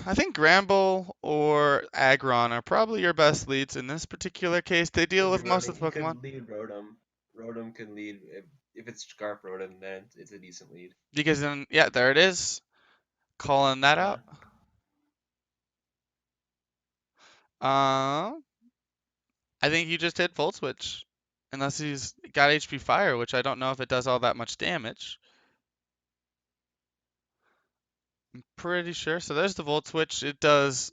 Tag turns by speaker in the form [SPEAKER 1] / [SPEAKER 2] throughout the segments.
[SPEAKER 1] I think Gramble or Aggron are probably your best leads in this particular case. They deal with most of the
[SPEAKER 2] He
[SPEAKER 1] Pokemon.
[SPEAKER 2] could lead Rotom. Rotom can lead if it's Scarf Rotom, then it's a decent lead.
[SPEAKER 1] Because then, yeah, there it is. Calling that
[SPEAKER 2] Uh-huh.
[SPEAKER 1] out. Uh, I think you just hit Volt Switch. Unless he's got HP Fire, which I don't know if it does all that much damage. I'm pretty sure. So there's the Volt Switch. It does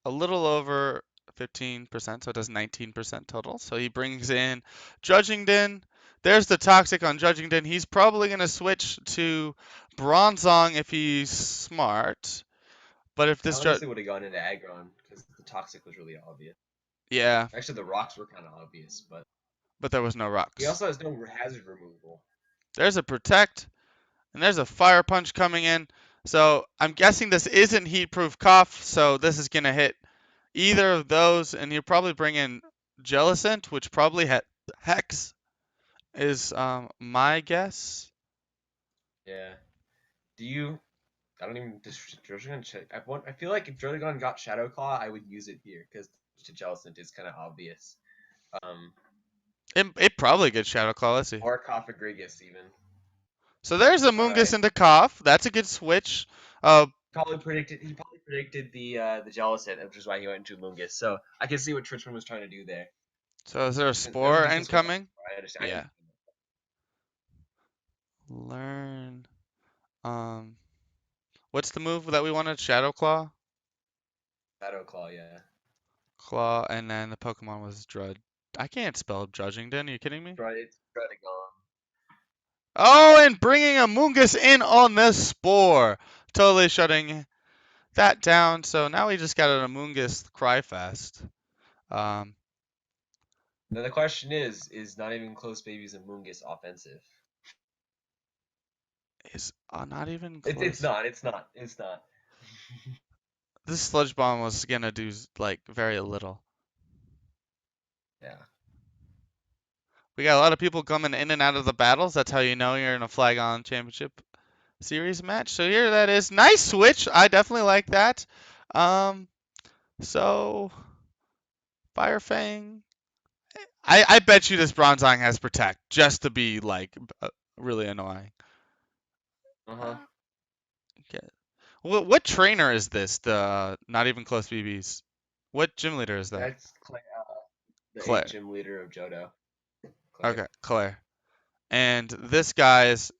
[SPEAKER 1] a little over 15%, so it does 19% total. So he brings in Judgington. There's the Toxic on Judgington. He's probably going to switch to Bronzong if he's smart. But if
[SPEAKER 2] I
[SPEAKER 1] this
[SPEAKER 2] honestly would have gone into Aggron because the Toxic was really obvious.
[SPEAKER 1] yeah,
[SPEAKER 2] Actually, the rocks were kind of obvious, but
[SPEAKER 1] but there was no
[SPEAKER 2] he
[SPEAKER 1] rocks.
[SPEAKER 2] also has no hazard removal.
[SPEAKER 1] There's a Protect, and there's a Fire Punch coming in. So I'm guessing this isn't Heat Proof Cough, so this is going to hit either of those, and you probably bring in Jellicent, which probably Hex is my guess.
[SPEAKER 2] Yeah. Do you? I don't even. Does Drogon check? I feel like if Drogon got Shadow Claw, I would use it here because to Jellicent is kind of obvious. Um,
[SPEAKER 1] It probably gets Shadow Claw. Let's see.
[SPEAKER 2] or Coffagrigus even.
[SPEAKER 1] So there's a
[SPEAKER 2] All
[SPEAKER 1] Moongus
[SPEAKER 2] right.
[SPEAKER 1] into Cough. That's a good switch. Uh,
[SPEAKER 2] Probably predicted. He probably predicted the Jellicent, which is why he went into Mungus. So I can see what Trichman was trying to do there.
[SPEAKER 1] so is there a
[SPEAKER 2] There's a
[SPEAKER 1] Spore
[SPEAKER 2] decent switch.
[SPEAKER 1] incoming?
[SPEAKER 2] I understand. I
[SPEAKER 1] Yeah.
[SPEAKER 2] understand.
[SPEAKER 1] Learn. Um, what's the move that we wanted? Shadow Claw?
[SPEAKER 2] Shadow Claw, yeah.
[SPEAKER 1] Claw, and then the Pokemon was Drud. I can't spell Judgington. Are you kidding me?
[SPEAKER 2] It's Druddigon.
[SPEAKER 1] Oh, and bringing a Moongus in on the Spore. Totally shutting that down. So now we just got an Amoonguss Cryfest. Um,
[SPEAKER 2] Now the question is not even close babies and Mungus offensive?
[SPEAKER 1] is not even
[SPEAKER 2] It's
[SPEAKER 1] close.
[SPEAKER 2] not. It's not. It's not.
[SPEAKER 1] This Sludge Bomb was gonna do like very little.
[SPEAKER 2] Yeah.
[SPEAKER 1] We got a lot of people coming in and out of the battles. That's how you know you're in a Flag-On Championship Series match. So here that is. Nice switch. I definitely like that. Um, so Firefang. I bet you this Bronzong has Protect just to be like really annoying.
[SPEAKER 2] Uh huh.
[SPEAKER 1] Uh, okay. What trainer is this? The not even close BBs. What gym leader is that?
[SPEAKER 2] That's Claire, the eighth
[SPEAKER 1] Claire.
[SPEAKER 2] gym leader of Johto. Claire.
[SPEAKER 1] Okay, Claire. And this guy's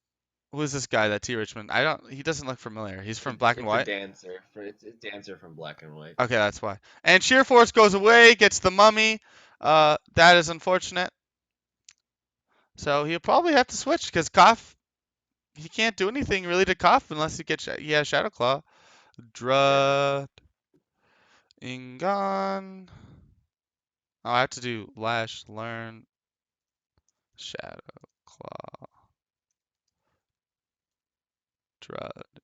[SPEAKER 1] who is this guy that T Richmond? I don't. He doesn't look familiar. He's from Black and
[SPEAKER 2] It's a
[SPEAKER 1] White.
[SPEAKER 2] dancer. It's a dancer from Black and White.
[SPEAKER 1] Okay, that's why. And Sheer Force goes away, gets the mummy. That is unfortunate. So he'll probably have to switch because Koff, he can't do anything really to Koff unless he has Shadow Claw.
[SPEAKER 2] Yeah.
[SPEAKER 1] Drud, Ingon. Oh, I have to do Lash, Learn, Shadow Claw, Drud,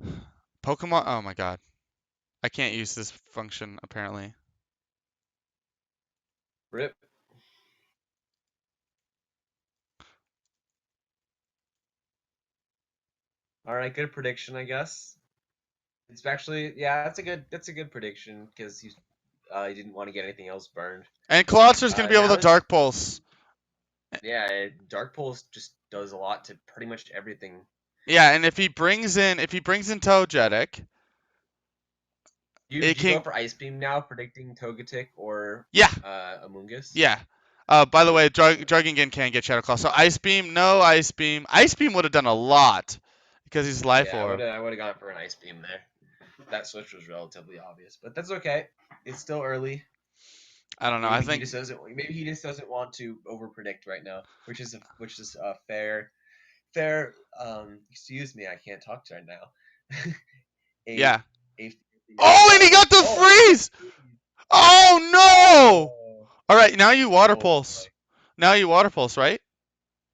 [SPEAKER 1] Ingon. Pokemon. Oh my God, I can't use this function apparently.
[SPEAKER 2] Rip. All right. Good prediction, I guess. It's actually yeah. That's a good prediction because he didn't want to get anything else burned.
[SPEAKER 1] And Clawster's gonna be able
[SPEAKER 2] Now
[SPEAKER 1] to
[SPEAKER 2] is
[SPEAKER 1] Dark Pulse.
[SPEAKER 2] yeah. Dark Pulse just does a lot to pretty much everything.
[SPEAKER 1] Yeah, and if he brings in Togetic, it
[SPEAKER 2] Do you go
[SPEAKER 1] can.
[SPEAKER 2] for Ice Beam now, predicting Togetic or
[SPEAKER 1] Yeah,
[SPEAKER 2] Amoonguss?
[SPEAKER 1] yeah. By the way, Jargingen can't get Shadow Claw. So Ice Beam, no Ice Beam. Ice Beam would have done a lot because he's Life
[SPEAKER 2] Yeah,
[SPEAKER 1] Orb.
[SPEAKER 2] I would have gone for an Ice Beam there. That switch was relatively obvious, but that's okay. It's still early.
[SPEAKER 1] I don't know. I think
[SPEAKER 2] Maybe he just doesn't want to over predict right now, which is fair. Excuse me, I can't talk right now. a
[SPEAKER 1] yeah.
[SPEAKER 2] a
[SPEAKER 1] Oh, and he got the
[SPEAKER 2] oh, and he got
[SPEAKER 1] freeze.
[SPEAKER 2] the freeze.
[SPEAKER 1] Oh no!
[SPEAKER 2] Oh,
[SPEAKER 1] All right, now you Water
[SPEAKER 2] oh boy.
[SPEAKER 1] Pulse. Now you Water Pulse, right?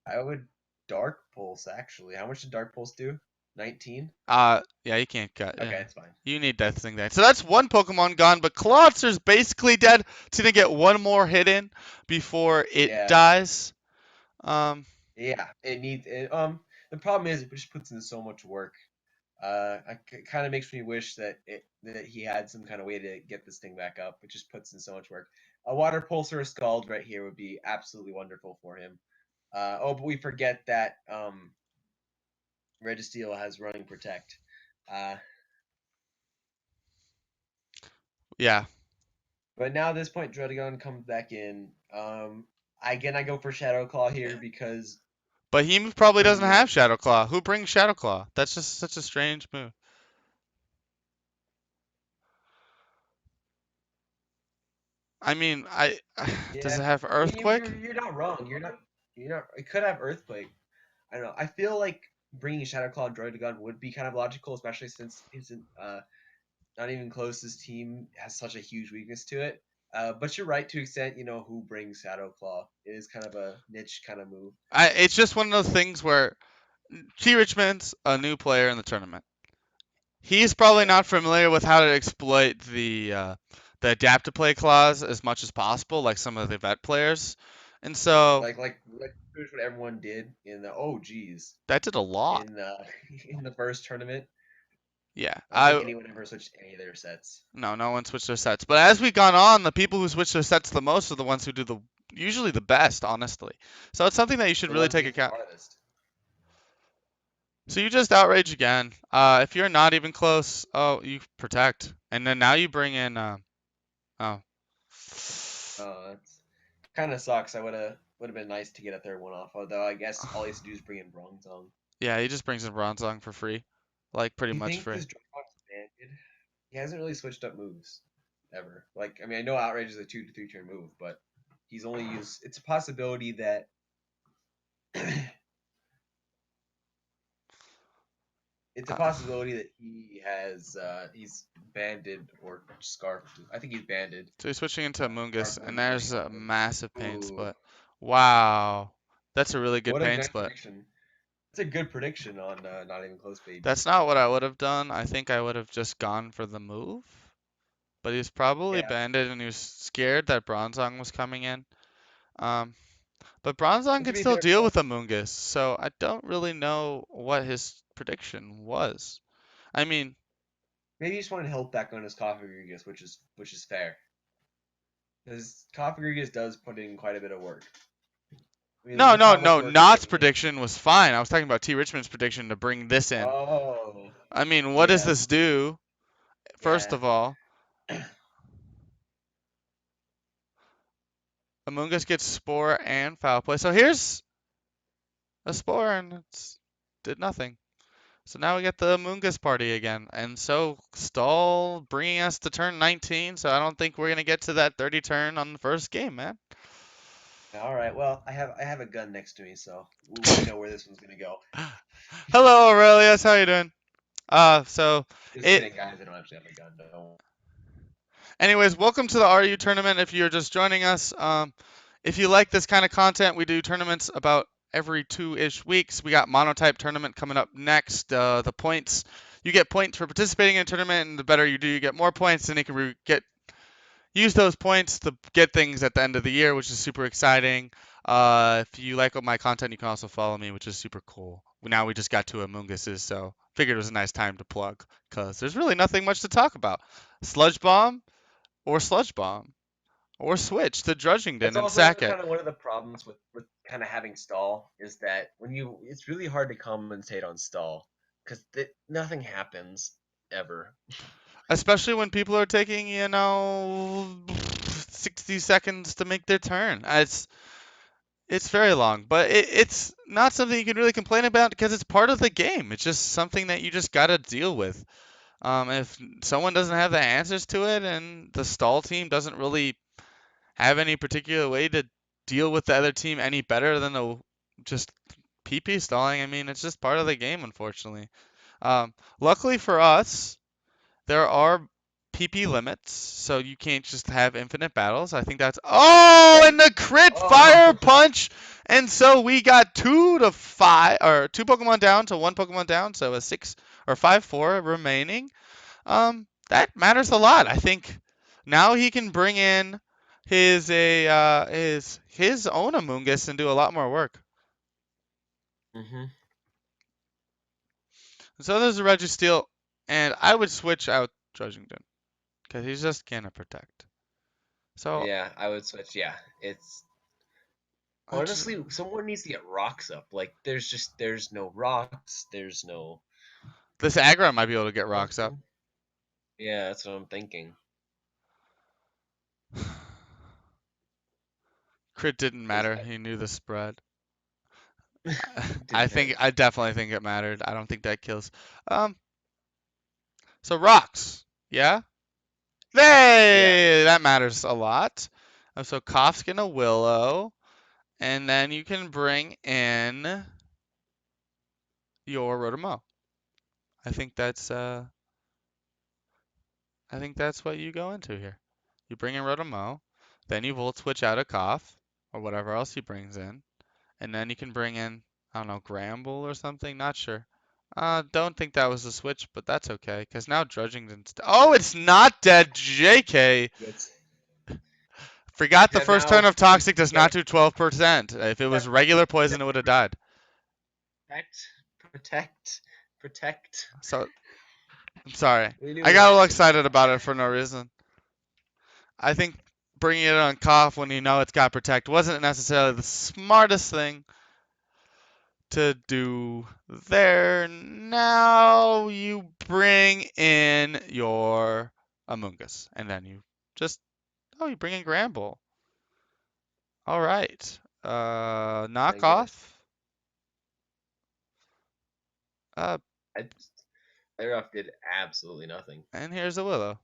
[SPEAKER 2] I would Dark Pulse actually. How much did Dark Pulse do? 19?
[SPEAKER 1] Yeah, you can't cut.
[SPEAKER 2] Okay,
[SPEAKER 1] Yeah.
[SPEAKER 2] it's fine.
[SPEAKER 1] You need Death Sting there. So that's one Pokemon gone, but Clawster's basically dead. It's gonna get one more hit in before it
[SPEAKER 2] Yeah,
[SPEAKER 1] dies. Um,
[SPEAKER 2] yeah. It needs it. The problem is it just puts in so much work. It kind of makes me wish that he had some kind of way to get this thing back up. It just puts in so much work. A water pulse or a scald right here would be absolutely wonderful for him. But we forget that Registeel has running protect. Uh,
[SPEAKER 1] Yeah,
[SPEAKER 2] but now at this point, Druddigon comes back in. Again, I go for Shadow Claw here because
[SPEAKER 1] but he probably doesn't
[SPEAKER 2] bringing in
[SPEAKER 1] have
[SPEAKER 2] a
[SPEAKER 1] Shadow Claw. Who brings Shadow Claw? That's just such a strange move. I mean, does
[SPEAKER 2] yeah.
[SPEAKER 1] it have
[SPEAKER 2] I mean,
[SPEAKER 1] Earthquake?
[SPEAKER 2] you're not wrong. You're not. It could have Earthquake. I don't know. I feel like bringing Shadow Claw and Droidagon would be kind of logical, especially since isn't not even close. Team has such a huge weakness to it. But you're right to extent. Who brings Shadow Claw? It is kind of a niche kind of move.
[SPEAKER 1] It's just one of those things where T. Richmond's a new player in the tournament. He's probably
[SPEAKER 2] Yeah.
[SPEAKER 1] not familiar with how to exploit the adapt to play clause as much as possible, like some of the vet players, and so
[SPEAKER 2] Like here's what everyone did in the oh geez
[SPEAKER 1] that did a lot.
[SPEAKER 2] in in the first tournament.
[SPEAKER 1] Yeah,
[SPEAKER 2] I don't think anyone ever switched any of their sets.
[SPEAKER 1] no one switched their sets, but as we gone on, the people who switch their sets the most are the ones who do the usually the best, honestly. So it's something that you should
[SPEAKER 2] The
[SPEAKER 1] really
[SPEAKER 2] ones who
[SPEAKER 1] take
[SPEAKER 2] get the
[SPEAKER 1] account.
[SPEAKER 2] farthest.
[SPEAKER 1] So you just outrage again. If you're not even close, oh, you protect, and then now you bring in oh.
[SPEAKER 2] That's kind of sucks. I would have been nice to get a third one off. Although I guess all he has to do is bring in Bronzong.
[SPEAKER 1] Yeah, he just brings in Bronzong for free, like pretty
[SPEAKER 2] Do you
[SPEAKER 1] much
[SPEAKER 2] think
[SPEAKER 1] free.
[SPEAKER 2] this Dropbox banded? He hasn't really switched up moves ever. Like I mean, I know Outrage is a 2 to 3 turn move, but he's only used. It's a possibility that it's a
[SPEAKER 1] Uh,
[SPEAKER 2] possibility that he's banded or scarfed. I think he's banded.
[SPEAKER 1] so he's switching into Mungus,
[SPEAKER 2] Scarfed
[SPEAKER 1] and
[SPEAKER 2] wouldn't really
[SPEAKER 1] there's a
[SPEAKER 2] help him.
[SPEAKER 1] massive pain
[SPEAKER 2] Ooh,
[SPEAKER 1] split. Wow, that's a really good
[SPEAKER 2] what a
[SPEAKER 1] pain
[SPEAKER 2] nice
[SPEAKER 1] split.
[SPEAKER 2] prediction! It's a good prediction on not even close, baby.
[SPEAKER 1] That's not what I would have done. I think I would have just gone for the move, but he was probably
[SPEAKER 2] Yeah,
[SPEAKER 1] banded and he was scared that Bronzong was coming in. Um, but Bronzong
[SPEAKER 2] and to
[SPEAKER 1] can
[SPEAKER 2] be
[SPEAKER 1] still
[SPEAKER 2] fair,
[SPEAKER 1] deal with a Mungus, so I don't really know what his prediction was. I mean,
[SPEAKER 2] maybe he just wanted help back on his Coffee Rodriguez, which is fair. Because Coffee Rodriguez does put in quite a bit of work. I mean,
[SPEAKER 1] no,
[SPEAKER 2] look
[SPEAKER 1] no,
[SPEAKER 2] how much
[SPEAKER 1] no.
[SPEAKER 2] work he's
[SPEAKER 1] Knott's
[SPEAKER 2] putting in.
[SPEAKER 1] prediction was fine. I was talking about T. Richmond's prediction to bring this in.
[SPEAKER 2] Oh,
[SPEAKER 1] I mean, what does
[SPEAKER 2] yeah,
[SPEAKER 1] this do? First
[SPEAKER 2] yeah.
[SPEAKER 1] of all, Amoonguss gets Spore and Foul Play. So here's a Spore and it's did nothing. So now we get the Amoonguss party again. And so Stall bringing us to turn 19. So I don't think we're going to get to that 30 turn on the first game, man.
[SPEAKER 2] All right. Well, I have a gun next to me, so we know where this one's gonna go.
[SPEAKER 1] Hello, Aurelius. How you doing? So
[SPEAKER 2] Just
[SPEAKER 1] it
[SPEAKER 2] kidding, guys. I don't actually have a gun. No.
[SPEAKER 1] Anyways, welcome to the RU tournament. If you're just joining us, if you like this kind of content, we do tournaments about every 2-ish weeks. We got Monotype tournament coming up next. The points you get points for participating in a tournament, and the better you do, you get more points, and you can use those points to get things at the end of the year, which is super exciting. If you like my content, you can also follow me, which is super cool. Now we just got to Amoongus's, so figured it was a nice time to plug because there's really nothing much to talk about. Sludge Bomb or Sludge Bomb, or switch to
[SPEAKER 2] That's
[SPEAKER 1] Drudgington and
[SPEAKER 2] also
[SPEAKER 1] sack it.
[SPEAKER 2] kind of one of the problems with kind of having stall is that it's really hard to commentate on stall because nothing happens ever.
[SPEAKER 1] Especially when people are taking, 60 seconds to make their turn. It's very long, but it's not something you can really complain about because it's part of the game. It's just something that you just gotta deal with. If someone doesn't have the answers to it and the stall team doesn't really have any particular way to deal with the other team any better than the just PP stalling, I mean, it's just part of the game, unfortunately. Luckily for us, there are PP limits, so you can't just have infinite battles. I think that's and the crit fire
[SPEAKER 2] Oh,
[SPEAKER 1] punch, and so we got 2 to 5 or 2 Pokemon down to 1 Pokemon down, so a 6 or 5-4 remaining. That matters a lot. I think now he can bring in his own Amoonguss and do a lot more work.
[SPEAKER 2] hmm
[SPEAKER 1] So there's a Registeel, and I would switch out Drudgington because he's just gonna protect. So
[SPEAKER 2] Yeah, I would switch. Yeah, it's
[SPEAKER 1] I just,
[SPEAKER 2] honestly someone needs to get rocks up. Like there's no rocks. There's no
[SPEAKER 1] this aggro might be able to get rocks up.
[SPEAKER 2] nothing. Yeah, that's what I'm thinking.
[SPEAKER 1] Crit didn't
[SPEAKER 2] Because
[SPEAKER 1] matter. He knew the spread. I
[SPEAKER 2] didn't
[SPEAKER 1] think
[SPEAKER 2] matter.
[SPEAKER 1] I definitely think it mattered. I don't think that kills. Um, so rocks, yeah.
[SPEAKER 2] Yeah,
[SPEAKER 1] Hey, that matters a lot. So Koff's gonna Willow, and then you can bring in your Rotomo. I think that's I think that's what you go into here. You bring in Rotomo, then you Volt Switch out a Koff or whatever else he brings in, and then you can bring in, I don't know, Gramble or something. Not sure. Don't think that was a switch, but that's okay, because now Drudgington's. Oh, it's not dead, JK!
[SPEAKER 2] it's
[SPEAKER 1] Forgot the
[SPEAKER 2] except
[SPEAKER 1] first turn
[SPEAKER 2] now
[SPEAKER 1] of
[SPEAKER 2] you
[SPEAKER 1] Toxic does
[SPEAKER 2] get
[SPEAKER 1] not do 12%. If it was
[SPEAKER 2] except
[SPEAKER 1] regular poison,
[SPEAKER 2] except
[SPEAKER 1] it would have died.
[SPEAKER 2] protect, protect, protect.
[SPEAKER 1] So, I'm sorry.
[SPEAKER 2] We knew
[SPEAKER 1] I
[SPEAKER 2] it was
[SPEAKER 1] got all
[SPEAKER 2] coming.
[SPEAKER 1] excited about it for no reason. I think bringing it on Cough when you know it's got Protect wasn't necessarily the smartest thing to do there. Now you bring in your Amoonguss, and then you just, oh, you bring in Gramble. All right. Knock
[SPEAKER 2] Thank goodness.
[SPEAKER 1] off. Uh,
[SPEAKER 2] I Their did absolutely nothing,
[SPEAKER 1] and here's a Willow.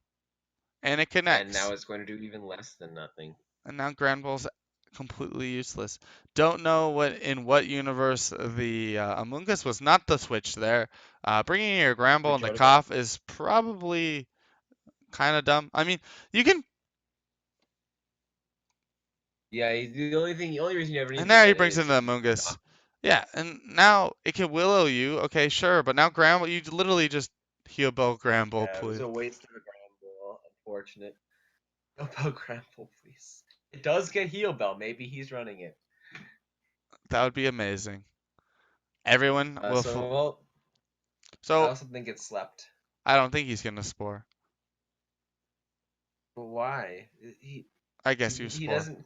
[SPEAKER 1] And it
[SPEAKER 2] and
[SPEAKER 1] connects.
[SPEAKER 2] now it's going to do even less than nothing.
[SPEAKER 1] And now Granbull's completely useless. Don't know what universe the Amoonguss was not the switch there. Bringing your Granbull
[SPEAKER 2] With
[SPEAKER 1] into
[SPEAKER 2] Jotagon.
[SPEAKER 1] Koff is probably kind of dumb. I mean, you can.
[SPEAKER 2] Yeah, the only reason you ever need
[SPEAKER 1] And
[SPEAKER 2] to
[SPEAKER 1] there
[SPEAKER 2] bring
[SPEAKER 1] he
[SPEAKER 2] that in
[SPEAKER 1] brings
[SPEAKER 2] is
[SPEAKER 1] in the
[SPEAKER 2] just
[SPEAKER 1] Amoonguss.
[SPEAKER 2] knock.
[SPEAKER 1] Yeah, and now it can Willow you. Okay, sure, but now Granbull, you literally just heal Bell Granbull,
[SPEAKER 2] Yeah, it was
[SPEAKER 1] please.
[SPEAKER 2] a waste of a ground ball. Unfortunate. No Bell Gramble, please. It does get heal bell. Maybe he's running it.
[SPEAKER 1] That would be amazing. Everyone will.
[SPEAKER 2] Well, I
[SPEAKER 1] So
[SPEAKER 2] also think it's slept.
[SPEAKER 1] I don't think he's gonna spore.
[SPEAKER 2] But why? He
[SPEAKER 1] I guess you
[SPEAKER 2] he
[SPEAKER 1] spore.
[SPEAKER 2] doesn't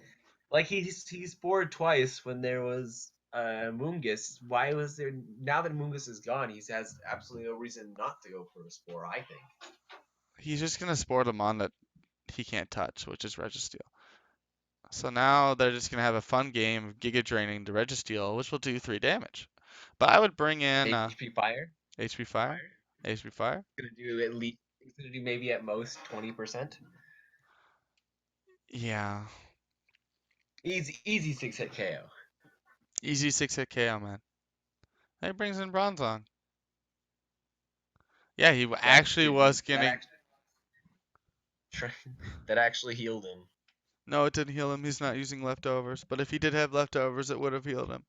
[SPEAKER 2] like he scored twice when there was Mungus. Why was there now that Mungus is gone? He has absolutely no reason not to go for a spore. I think.
[SPEAKER 1] He's just gonna spore the mon that he can't touch, which is Registeel. So now they're just gonna have a fun game of Giga Draining to Registeel, which will do 3 damage. But I would bring in
[SPEAKER 2] HP fire.
[SPEAKER 1] HP Fire.
[SPEAKER 2] Fire.
[SPEAKER 1] HP Fire.
[SPEAKER 2] Gonna do at least. He's gonna do maybe at most 20%.
[SPEAKER 1] Yeah.
[SPEAKER 2] Easy 6 hit KO.
[SPEAKER 1] Easy 6-hit KO, man. He brings in Bronzong. Yeah, he
[SPEAKER 2] That
[SPEAKER 1] actually
[SPEAKER 2] didn't
[SPEAKER 1] was gonna.
[SPEAKER 2] that actually healed him.
[SPEAKER 1] No, it didn't heal him. He's not using leftovers. But if he did have leftovers, it would have healed him.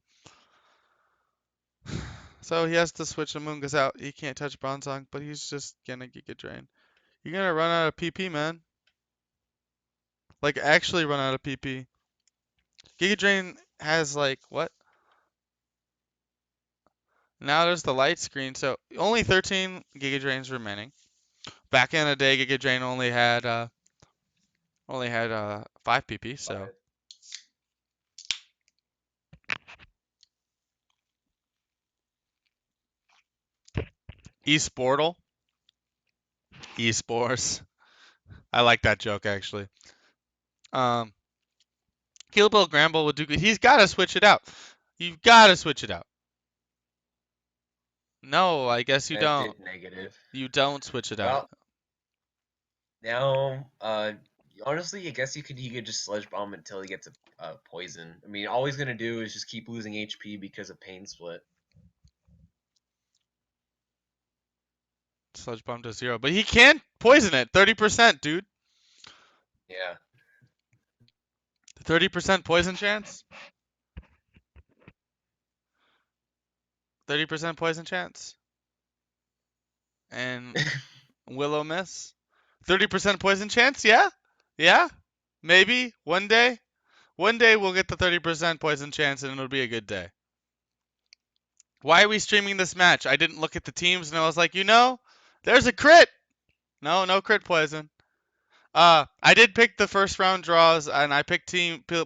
[SPEAKER 1] So he has to switch Amoonguss out. He can't touch Bronzong, but he's just gonna Giga Drain. You're gonna run out of PP, man. Like, actually run out of PP. Giga Drain has, like, what? Now there's the light screen, so only 13 Giga Drains remaining. Back in the day, Giga Drain only had 5 PP, so
[SPEAKER 2] Fire.
[SPEAKER 1] Esportal, Espores. I like that joke actually. Um, Kill Bill Gramble would do good. He's got to switch it out. You've got to switch it out. No, I guess you
[SPEAKER 2] That
[SPEAKER 1] don't.
[SPEAKER 2] did negative.
[SPEAKER 1] You don't switch it out.
[SPEAKER 2] Well, now, honestly, I guess he could just Sludge Bomb until he gets a poison. I mean, all he's gonna do is just keep losing HP because of Pain Split.
[SPEAKER 1] Sludge Bomb to 0, but he can poison it. 30%, dude.
[SPEAKER 2] Yeah.
[SPEAKER 1] 30% poison chance. 30% poison chance. And Willow miss. 30% poison chance? Yeah? Yeah? Maybe one day? One day we'll get the 30% poison chance and it'll be a good day. Why are we streaming this match? I didn't look at the teams and I was like, there's a crit. No crit poison. I did pick the first round draws, and I picked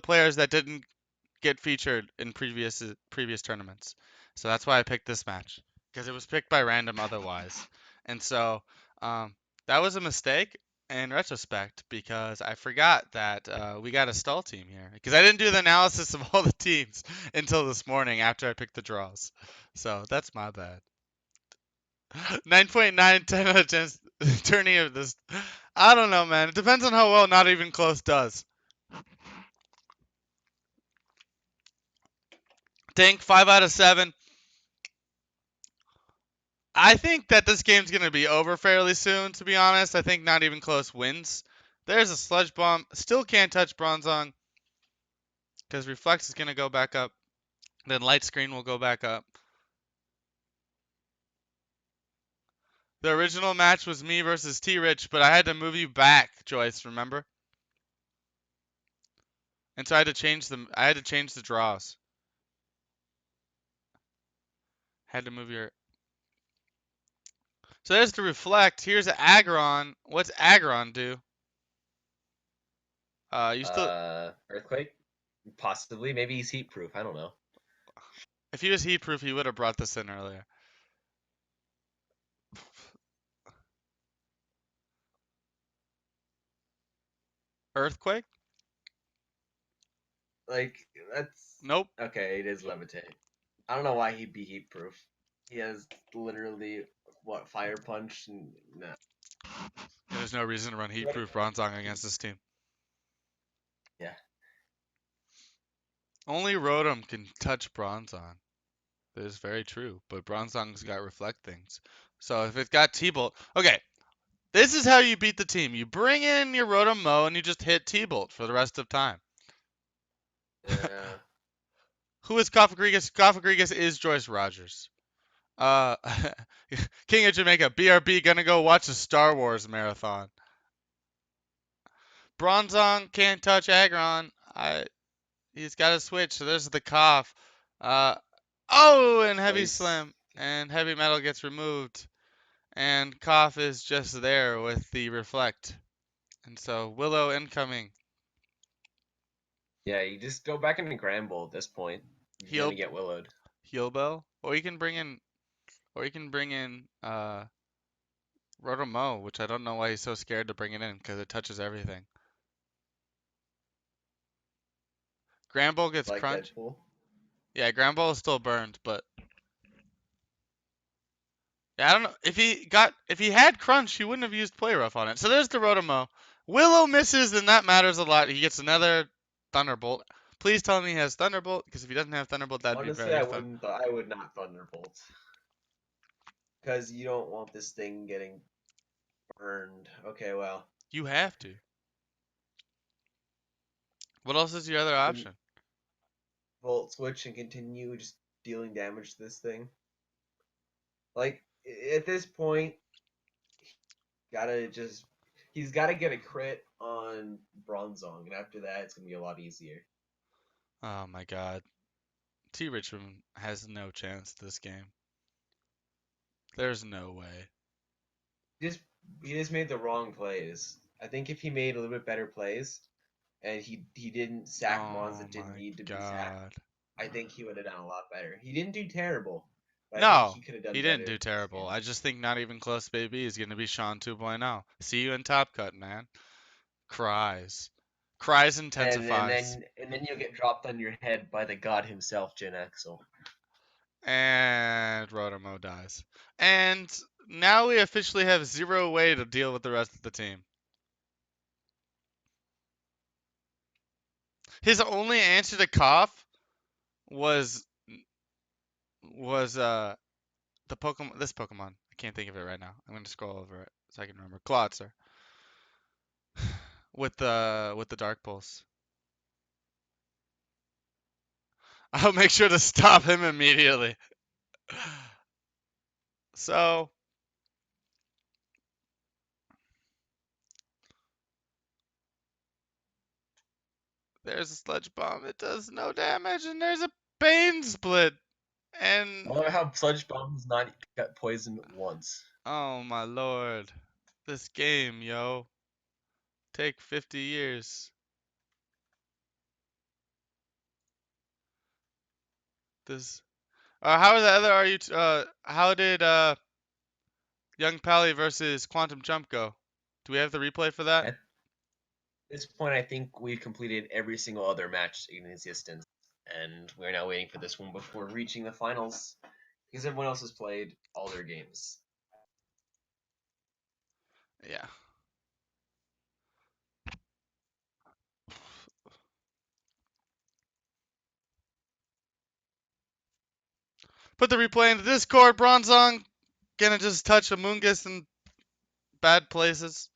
[SPEAKER 1] players that didn't get featured in previous tournaments. So that's why I picked this match because it was picked by random otherwise. And so um, that was a mistake in retrospect because I forgot that we got a stall team here because I didn't do the analysis of all the teams until this morning after I picked the draws. So that's my bad. 9.9, 10 out of 10 turning of this. I don't know, man. It depends on how well Not Even Close does. Tank 5 out of 7. I think that this game's going to be over fairly soon, to be honest. I think Not Even Close wins. There's a Sludge Bomb. Still can't touch Bronzong because Reflex is going to go back up. Then Light Screen will go back up. The original match was me versus T-Rich, but I had to move you back, Joyce, remember? And so I had to change the draws. Had to move your So there's the Reflect. Here's Aggron. What's Aggron do? You still
[SPEAKER 2] Earthquake, possibly. Maybe he's heat proof. I don't know.
[SPEAKER 1] If he was heat proof, he would have brought this in earlier. Earthquake?
[SPEAKER 2] Like that's
[SPEAKER 1] Nope.
[SPEAKER 2] okay. It is levitate. I don't know why he'd be heat proof. He has literally what fire punch and nah.
[SPEAKER 1] There's no reason to run heat proof Bronzong against this team.
[SPEAKER 2] Yeah.
[SPEAKER 1] Only Rotom can touch Bronzong. That is very true, but Bronzong's got reflect things. So if it's got T-Bolt, okay, this is how you beat the team. You bring in your Rotom Mow and you just hit T-Bolt for the rest of time.
[SPEAKER 2] Yeah.
[SPEAKER 1] Who is Kofagrigus? Kofagrigus is Joyce Rogers. Uh, King of Jamaica, BRB, gonna go watch a Star Wars marathon. Bronzong can't touch Aggron. He's got to switch. So there's the cough. Uh, and
[SPEAKER 2] So
[SPEAKER 1] Heavy
[SPEAKER 2] he's
[SPEAKER 1] Slam. And Heavy Metal gets removed. And cough is just there with the reflect. And so Willow incoming.
[SPEAKER 2] yeah. You just go back into Granbull at this point. You're
[SPEAKER 1] Heal
[SPEAKER 2] gonna get willowed.
[SPEAKER 1] Heal Bell. Or you can bring in Rotomo, which I don't know why he's so scared to bring it in because it touches everything. Granbull gets
[SPEAKER 2] Like
[SPEAKER 1] crunch.
[SPEAKER 2] Deadpool.
[SPEAKER 1] Yeah, Granbull is still burned, but yeah, I don't know if he had crunch, he wouldn't have used play rough on it. So there's the Rotomo. Willow misses, and that matters a lot. He gets another Thunderbolt. Please tell me he has Thunderbolt, because if he doesn't have Thunderbolt, that'd be
[SPEAKER 2] Honestly,
[SPEAKER 1] very
[SPEAKER 2] I
[SPEAKER 1] fun.
[SPEAKER 2] wouldn't. I would not Thunderbolt because you don't want this thing getting burned. Okay, well,
[SPEAKER 1] You have to. What else is your other
[SPEAKER 2] then
[SPEAKER 1] option?
[SPEAKER 2] Volt switch and continue just dealing damage to this thing. Like at this point, gotta just he's got to get a crit on Bronzong, and after that, it's gonna be a lot easier.
[SPEAKER 1] Oh my god. T. Richmond has no chance this game. There's no way.
[SPEAKER 2] Just he just made the wrong plays. I think if he made a little bit better plays, and he didn't sack mons
[SPEAKER 1] Oh
[SPEAKER 2] that didn't
[SPEAKER 1] my
[SPEAKER 2] need to be sacked,
[SPEAKER 1] god.
[SPEAKER 2] I think he would have done a lot better. He didn't do terrible, but I think
[SPEAKER 1] No,
[SPEAKER 2] he could have
[SPEAKER 1] he
[SPEAKER 2] done
[SPEAKER 1] didn't
[SPEAKER 2] better
[SPEAKER 1] do
[SPEAKER 2] this
[SPEAKER 1] terrible.
[SPEAKER 2] game.
[SPEAKER 1] I just think Not Even Close Baby is going to be Sean 2.0. See you in Top Cut, man. Cries. Cries intensifies.
[SPEAKER 2] And then you'll get dropped on your head by the god himself, Jin Axel.
[SPEAKER 1] And Rotomo dies. And now we officially have zero way to deal with the rest of the team. His only answer to cough was the Pokemon this Pokemon. I can't think of it right now. I'm gonna scroll over it so I can remember. Clawitzer. With the Dark Pulse. I'll make sure to stop him immediately. So there's a Sludge Bomb. It does no damage, and there's a Bane Split. And
[SPEAKER 2] I love how Sludge Bomb's not got poisoned once.
[SPEAKER 1] oh my lord, this game, yo, take 50 years. This. How are the other? Are you? How did Young Pally versus Quantum Jump go? Do we have the replay for that?
[SPEAKER 2] At this point, I think we've completed every single other match in existence, and we're now waiting for this one before reaching the finals, because everyone else has played all their games.
[SPEAKER 1] Yeah. Put the replay in the Discord. Bronzong gonna just touch Amoongus in bad places.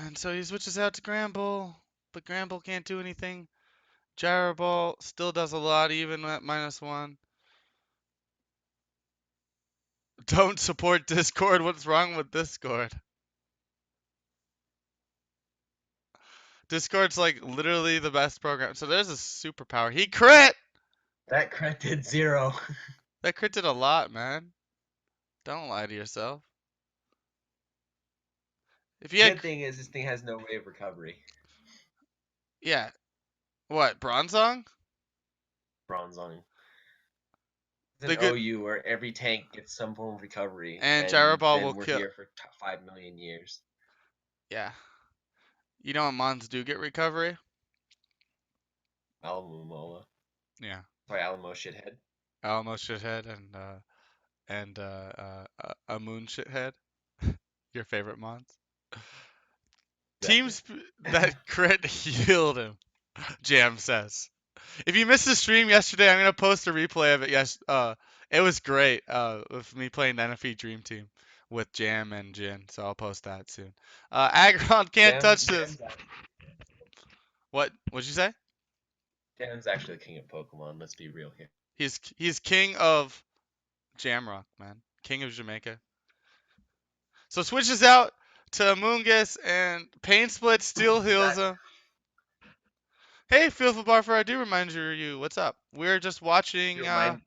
[SPEAKER 1] And so he switches out to Gramble, but Gramble can't do anything. Jaraball still does a lot, even at -1. Don't support Discord. What's wrong with Discord? Discord's like literally the best program. So there's a superpower. He crit!
[SPEAKER 2] That crit did 0.
[SPEAKER 1] That crit did a lot, man. Don't lie to yourself. If you
[SPEAKER 2] The
[SPEAKER 1] had,
[SPEAKER 2] good thing is this thing has no way of recovery.
[SPEAKER 1] yeah, what, Bronzong?
[SPEAKER 2] Bronzong. It's
[SPEAKER 1] The
[SPEAKER 2] an
[SPEAKER 1] good,
[SPEAKER 2] OU where every tank gets some form of recovery,
[SPEAKER 1] and
[SPEAKER 2] and
[SPEAKER 1] Jaraball will
[SPEAKER 2] then we're
[SPEAKER 1] kill,
[SPEAKER 2] here for 5 million years.
[SPEAKER 1] yeah. You know what mons do get recovery?
[SPEAKER 2] Alamomola.
[SPEAKER 1] Yeah.
[SPEAKER 2] Sorry, Alamo shithead.
[SPEAKER 1] Alamo shithead and a moon shithead. Your favorite mons.
[SPEAKER 2] Exactly.
[SPEAKER 1] Teams that crit healed him. Jam says. If you missed the stream yesterday, I'm gonna post a replay of it. Yes, it was great. With me playing the NFE Dream Team with Jam and Jin, so I'll post that soon. Aggron can't touch this. What? What'd you say?
[SPEAKER 2] Jam's actually the king of Pokemon. Let's be real here.
[SPEAKER 1] He's king of Jamrock, man. King of Jamaica. So switches out to Amoonguss and Pain Split still heals
[SPEAKER 2] That
[SPEAKER 1] him. Hey, Fearful Barfer, I do remind you. What's up? We're just watching.
[SPEAKER 2] remind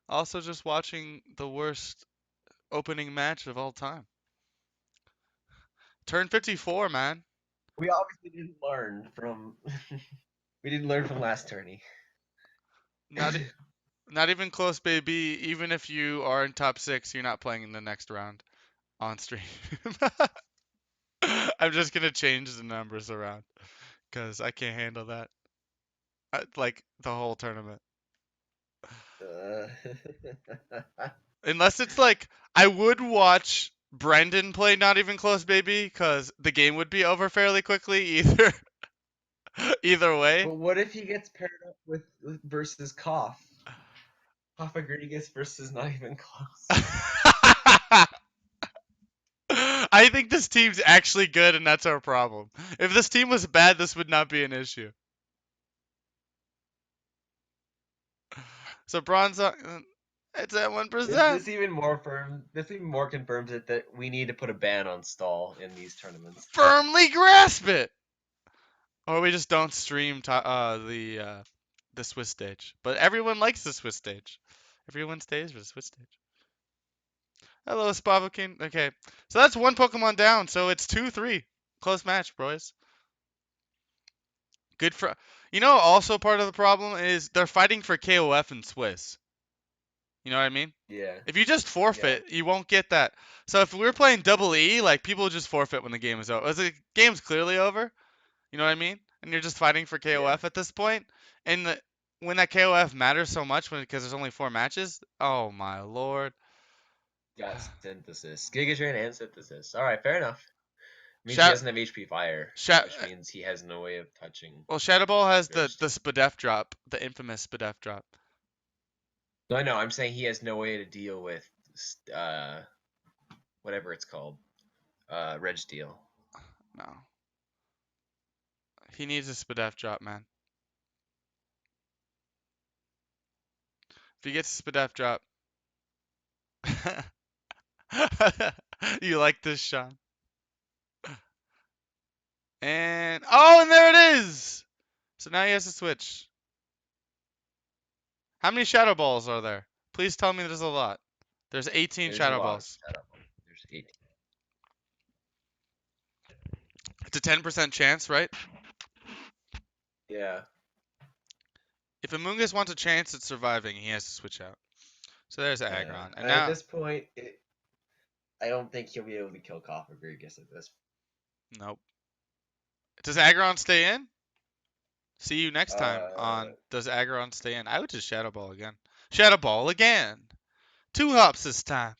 [SPEAKER 1] Also just watching the worst opening match of all time. Turn 54, man.
[SPEAKER 2] we obviously didn't learn from we didn't learn from last tourney.
[SPEAKER 1] Not e- not even close, baby. Even if you are in top 6, you're not playing in the next round on stream. I'm just gonna change the numbers around because I can't handle that. Like the whole tournament.
[SPEAKER 2] Uh,
[SPEAKER 1] Unless it's like I would watch Brendan play not even close, baby, because the game would be over fairly quickly either way.
[SPEAKER 2] but what if he gets paired up with versus Cough? Cough versus not even close.
[SPEAKER 1] I think this team's actually good, and that's our problem. If this team was bad, this would not be an issue. So bronze, it's at 1%.
[SPEAKER 2] This even more confirms it that we need to put a ban on stall in these tournaments.
[SPEAKER 1] Firmly grasp it, or we just don't stream the Swiss stage. But everyone likes the Swiss stage. Everyone stays for the Swiss stage. Hello, Spavakin. Okay, so that's one Pokemon down. So it's 2-3. Close match, boys. Good for. Also part of the problem is they're fighting for KOF and Swiss. You know what I mean?
[SPEAKER 2] Yeah,
[SPEAKER 1] If you just
[SPEAKER 2] yeah,
[SPEAKER 1] forfeit, you won't get that. So if we're playing double E, like people just forfeit when the game is over. As the game's clearly over, you know what I mean? And you're just fighting for
[SPEAKER 2] yeah.
[SPEAKER 1] KOF at this point. And when that KOF matters so much, because there's only 4 matches, oh my lord.
[SPEAKER 2] Got synthesis, Giga Drain, and synthesis. All right, fair enough. Means he
[SPEAKER 1] Shat,
[SPEAKER 2] doesn't have HP Fire,
[SPEAKER 1] Shat,
[SPEAKER 2] which means he has no way of touching
[SPEAKER 1] well, Shadow Ball has the
[SPEAKER 2] Registeel.
[SPEAKER 1] Spadef drop, the infamous Spadef drop.
[SPEAKER 2] No, I know. I'm saying he has no way to deal with uh whatever it's called, Registeel.
[SPEAKER 1] No, he needs a Spadef drop, man. If he gets a Spadef drop, you like this, Sean? And there it is. So now he has to switch. How many Shadow Balls are there? Please tell me there's a lot. There's 18
[SPEAKER 2] There's a
[SPEAKER 1] Shadow
[SPEAKER 2] lot of
[SPEAKER 1] Balls.
[SPEAKER 2] setup. There's 18.
[SPEAKER 1] It's a 10% chance, right?
[SPEAKER 2] Yeah.
[SPEAKER 1] If Amoonguss wants a chance at surviving, he has to switch out. So there's Aggron. And
[SPEAKER 2] At
[SPEAKER 1] now,
[SPEAKER 2] this point, I don't think he'll be able to kill Cofagrigus at this.
[SPEAKER 1] nope. Does Aggron stay in? See you next time
[SPEAKER 2] Uh,
[SPEAKER 1] on Does Aggron Stay In? I would just Shadow Ball again. Shadow Ball again. 2 hops this time.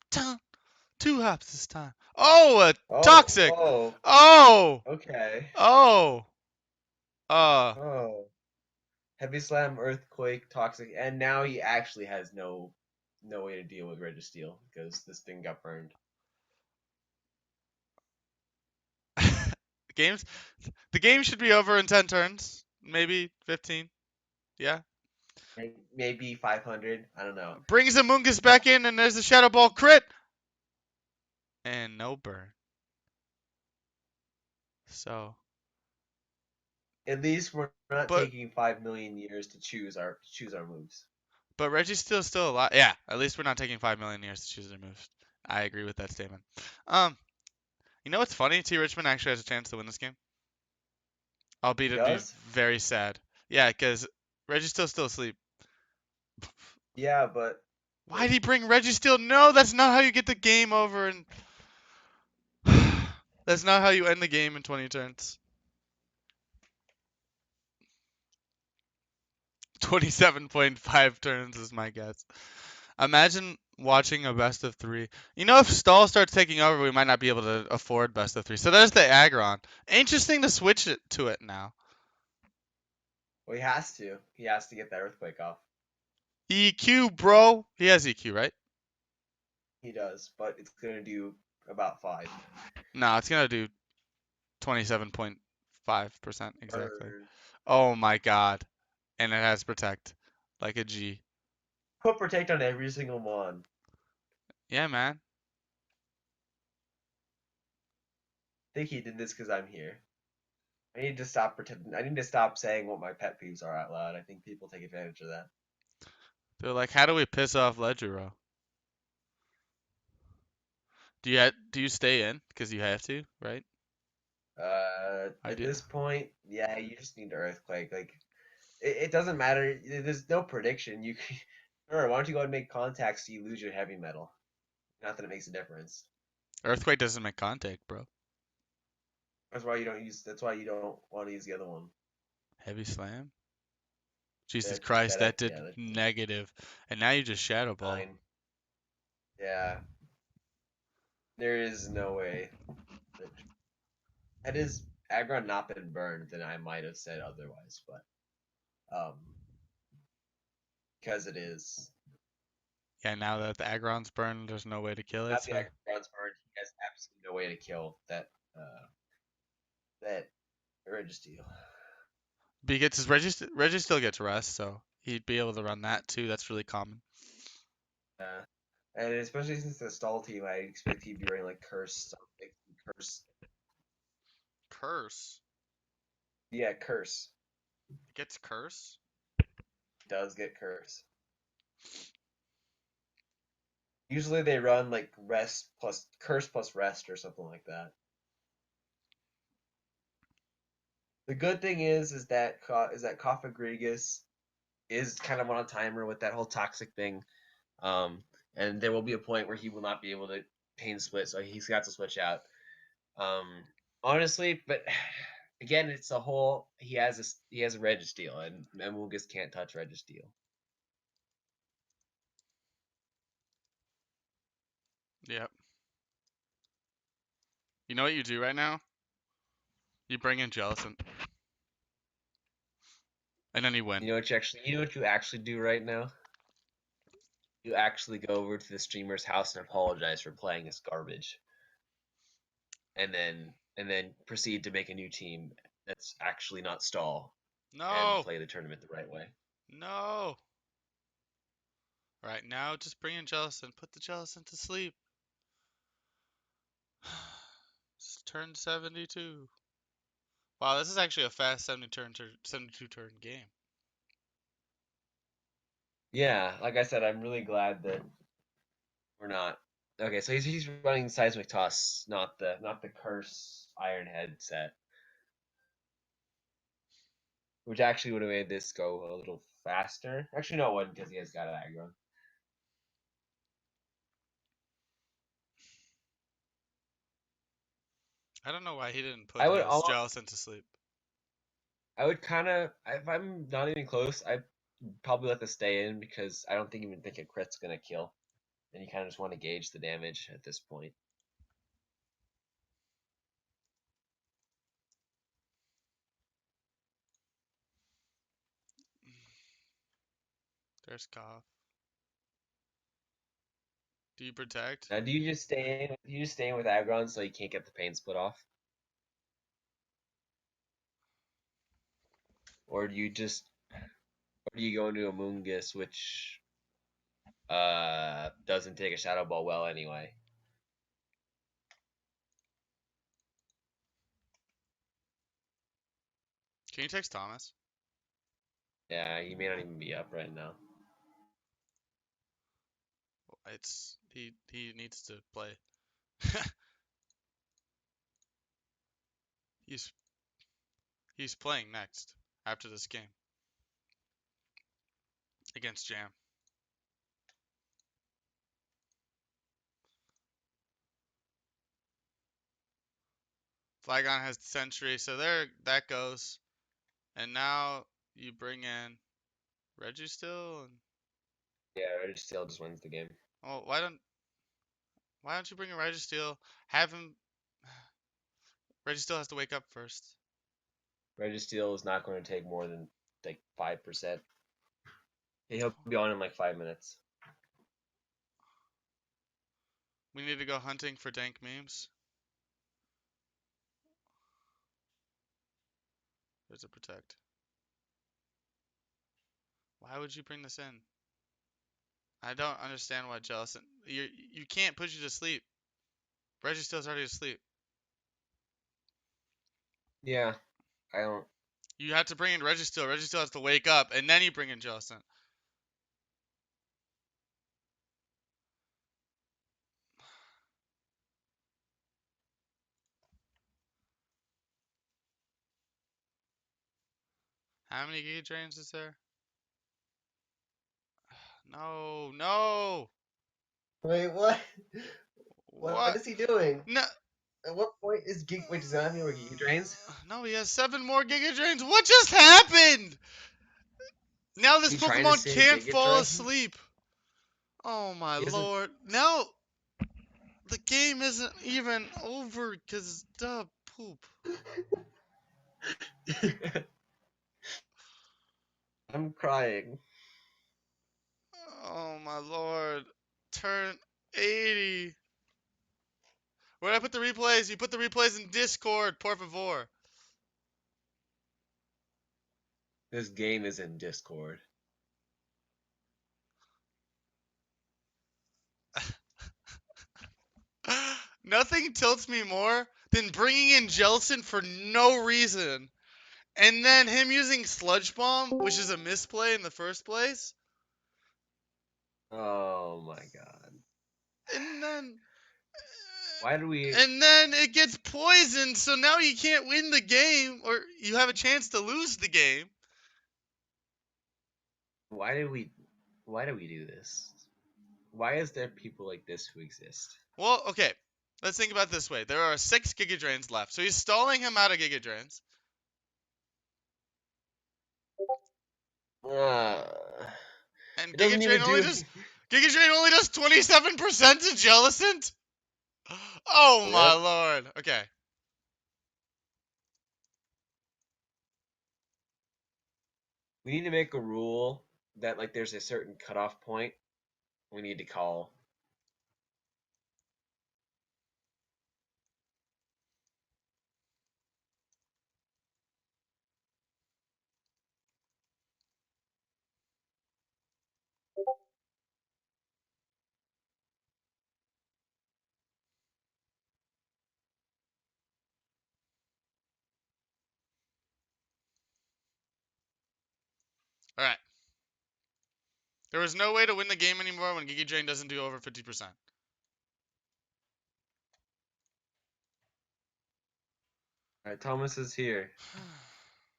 [SPEAKER 1] 2 hops this time. Oh, a Toxic.
[SPEAKER 2] oh,
[SPEAKER 1] Oh,
[SPEAKER 2] okay.
[SPEAKER 1] oh. Uh,
[SPEAKER 2] Oh, Heavy Slam, Earthquake, Toxic, and now he actually has no way to deal with Registeel because this thing got burned.
[SPEAKER 1] games. The game should be over in 10 turns, maybe 15. Yeah.
[SPEAKER 2] Maybe 500. I don't know.
[SPEAKER 1] Brings Amoonguss back in, and there's a Shadow Ball crit. And no burn. So,
[SPEAKER 2] At least we're not
[SPEAKER 1] but
[SPEAKER 2] taking 5 million years to choose our moves.
[SPEAKER 1] Reggie's still alive. Yeah, at least we're not taking 5 million years to choose their moves. I agree with that statement. Um, you know what's funny? T. Richmond actually has a chance to win this game, albeit
[SPEAKER 2] He
[SPEAKER 1] it'd be
[SPEAKER 2] does?
[SPEAKER 1] very sad. Yeah, because Reggie's still asleep.
[SPEAKER 2] Yeah, but
[SPEAKER 1] Why'd he bring Reggie? No, that's not how you get the game over. And that's not how you end the game in 20 turns. 27.5 turns is my guess. Imagine watching a best of 3. You know, if Stall starts taking over, we might not be able to afford best of 3. So there's the Aggron. Interesting to switch it to it now.
[SPEAKER 2] well, he has to. He has to get that Earthquake off.
[SPEAKER 1] EQ, bro. He has EQ, right?
[SPEAKER 2] He does, but it's gonna do about 5.
[SPEAKER 1] No, it's gonna do 27.5% exactly.
[SPEAKER 2] Burn.
[SPEAKER 1] Oh my god. And it has protect. Like a G.
[SPEAKER 2] Put Protect on every single one.
[SPEAKER 1] Yeah, man.
[SPEAKER 2] I think he did this because I'm here. I need to stop pretending. I need to stop saying what my pet peeves are out loud. I think people take advantage of that.
[SPEAKER 1] They're like, how do we piss off Ledgero? Do you stay in? Because you have to, right? I
[SPEAKER 2] At
[SPEAKER 1] do.
[SPEAKER 2] this point, yeah, you just need to Earthquake. Like, it doesn't matter. There's no prediction. You can, or why don't you go and make contacts so you lose your heavy metal? Not that it makes a difference.
[SPEAKER 1] Earthquake doesn't make contact, bro.
[SPEAKER 2] That's why you don't use. That's why you don't want to use the other one.
[SPEAKER 1] Heavy slam? Jesus
[SPEAKER 2] That
[SPEAKER 1] Christ,
[SPEAKER 2] that
[SPEAKER 1] that did
[SPEAKER 2] yeah, that
[SPEAKER 1] negative. And now you just Shadow Ball.
[SPEAKER 2] 9. Yeah, there is no way. That, had his Aggron not been burned, then I might have said otherwise. But because it is.
[SPEAKER 1] Yeah, now that the Aggron's burned, there's no way to kill it.
[SPEAKER 2] Not the
[SPEAKER 1] So
[SPEAKER 2] Aggron's burned. He has absolutely no way to kill that Registeel.
[SPEAKER 1] because Reggie still gets rest, so he'd be able to run that too. That's really common.
[SPEAKER 2] And especially since the stall team, I expect he'd be running like Curse, something. Curse.
[SPEAKER 1] Curse
[SPEAKER 2] Yeah, Curse
[SPEAKER 1] gets curse.
[SPEAKER 2] does get Curse. Usually they run like Rest plus Curse plus Rest or something like that. The good thing is that Cofagrigus is kind of on a timer with that whole toxic thing. And there will be a point where he will not be able to pain split, so he's got to switch out. Um, honestly, but again, it's a whole. He has a Registeel, and Amoonguss can't touch Registeel.
[SPEAKER 1] Yep. You know what you do right now? You bring in Jellicent, and then you win.
[SPEAKER 2] You know what you actually do right now? You actually go over to the streamer's house and apologize for playing this garbage, and then proceed to make a new team that's actually not stall and
[SPEAKER 1] No,
[SPEAKER 2] play the tournament the right way.
[SPEAKER 1] no. Right now, just bring in Jellicent. Put the Jellicent to sleep. It's turn 72. Wow, this is actually a fast 72 turn game.
[SPEAKER 2] Yeah, like I said, I'm really glad that we're not. Okay, so he's running Seismic Toss, not the Curse Iron Head set, which actually would have made this go a little faster. Actually, no, it wouldn't because he has got aggro.
[SPEAKER 1] I don't know why he didn't put
[SPEAKER 2] I would
[SPEAKER 1] his
[SPEAKER 2] almost,
[SPEAKER 1] Jellicent to sleep.
[SPEAKER 2] I would kind of, if I'm not even close, I'd probably let this stay in because I don't even think a crit's gonna kill, and you kind of just want to gauge the damage at this point.
[SPEAKER 1] There's Cough. Do you protect?
[SPEAKER 2] Now, do you just stay in? Do you just stay in with Aggron so you can't get the pain split off, or do you go into a Moongus, which doesn't take a Shadow Ball well anyway?
[SPEAKER 1] Can you text Thomas?
[SPEAKER 2] Yeah, he may not even be up right now.
[SPEAKER 1] It's he needs to play. he's he's playing next after this game against Jam. Flygon has the Sentry, so there that goes. And now you bring in Registeel and
[SPEAKER 2] Yeah, Registeel just wins the game.
[SPEAKER 1] well, why don't you bring in Registeel? Have him Registeel has to wake up first.
[SPEAKER 2] Registeel is not going to take more than like 5%. He'll be on in like 5 minutes.
[SPEAKER 1] We need to go hunting for dank memes. There's a protect. Why would you bring this in? I don't understand why Jellicent. You can't put you to sleep. Registeel's already asleep.
[SPEAKER 2] Yeah, I don't.
[SPEAKER 1] You have to bring in Registeel. Registeel has to wake up, and then you bring in Jellicent. How many Giga Drains is there? No, no.
[SPEAKER 2] Wait, what? What
[SPEAKER 1] What?
[SPEAKER 2] is he doing?
[SPEAKER 1] No.
[SPEAKER 2] At what point is Geek? Wait, does that have any more Geek Drains?
[SPEAKER 1] No, he has 7 more Giga Drains. What just happened? Now this
[SPEAKER 2] He trying to
[SPEAKER 1] Pokemon
[SPEAKER 2] save
[SPEAKER 1] can't
[SPEAKER 2] Giga
[SPEAKER 1] fall
[SPEAKER 2] Drain?
[SPEAKER 1] asleep. Oh my
[SPEAKER 2] He isn't.
[SPEAKER 1] lord. Now the game isn't even over because duh poop.
[SPEAKER 2] I'm crying.
[SPEAKER 1] Oh my lord. Turn 80. Where'd I put the replays? You put the replays in Discord, por favor.
[SPEAKER 2] This game is in Discord.
[SPEAKER 1] Nothing tilts me more than bringing in Jellicent for no reason. And then him using Sludge Bomb, which is a misplay in the first place.
[SPEAKER 2] Oh my god.
[SPEAKER 1] And then
[SPEAKER 2] Why do we?
[SPEAKER 1] and then it gets poisoned, so now you can't win the game, or you have a chance to lose the game.
[SPEAKER 2] Why do we? Why do we do this? Why is there people like this who exist?
[SPEAKER 1] Well, okay. Let's think about it this way. There are 6 Giga Drains left. So he's stalling him out of Giga Drains.
[SPEAKER 2] Uh,
[SPEAKER 1] And
[SPEAKER 2] it
[SPEAKER 1] Giga
[SPEAKER 2] doesn't
[SPEAKER 1] Drain
[SPEAKER 2] even
[SPEAKER 1] only
[SPEAKER 2] do.
[SPEAKER 1] does Giga Drain only does 27% to Jellicent? Oh my
[SPEAKER 2] Rip.
[SPEAKER 1] lord. Okay.
[SPEAKER 2] We need to make a rule that like there's a certain cutoff point we need to call.
[SPEAKER 1] All right. There was no way to win the game anymore when Giga Drain doesn't do over 50%.
[SPEAKER 2] All right, Thomas is here.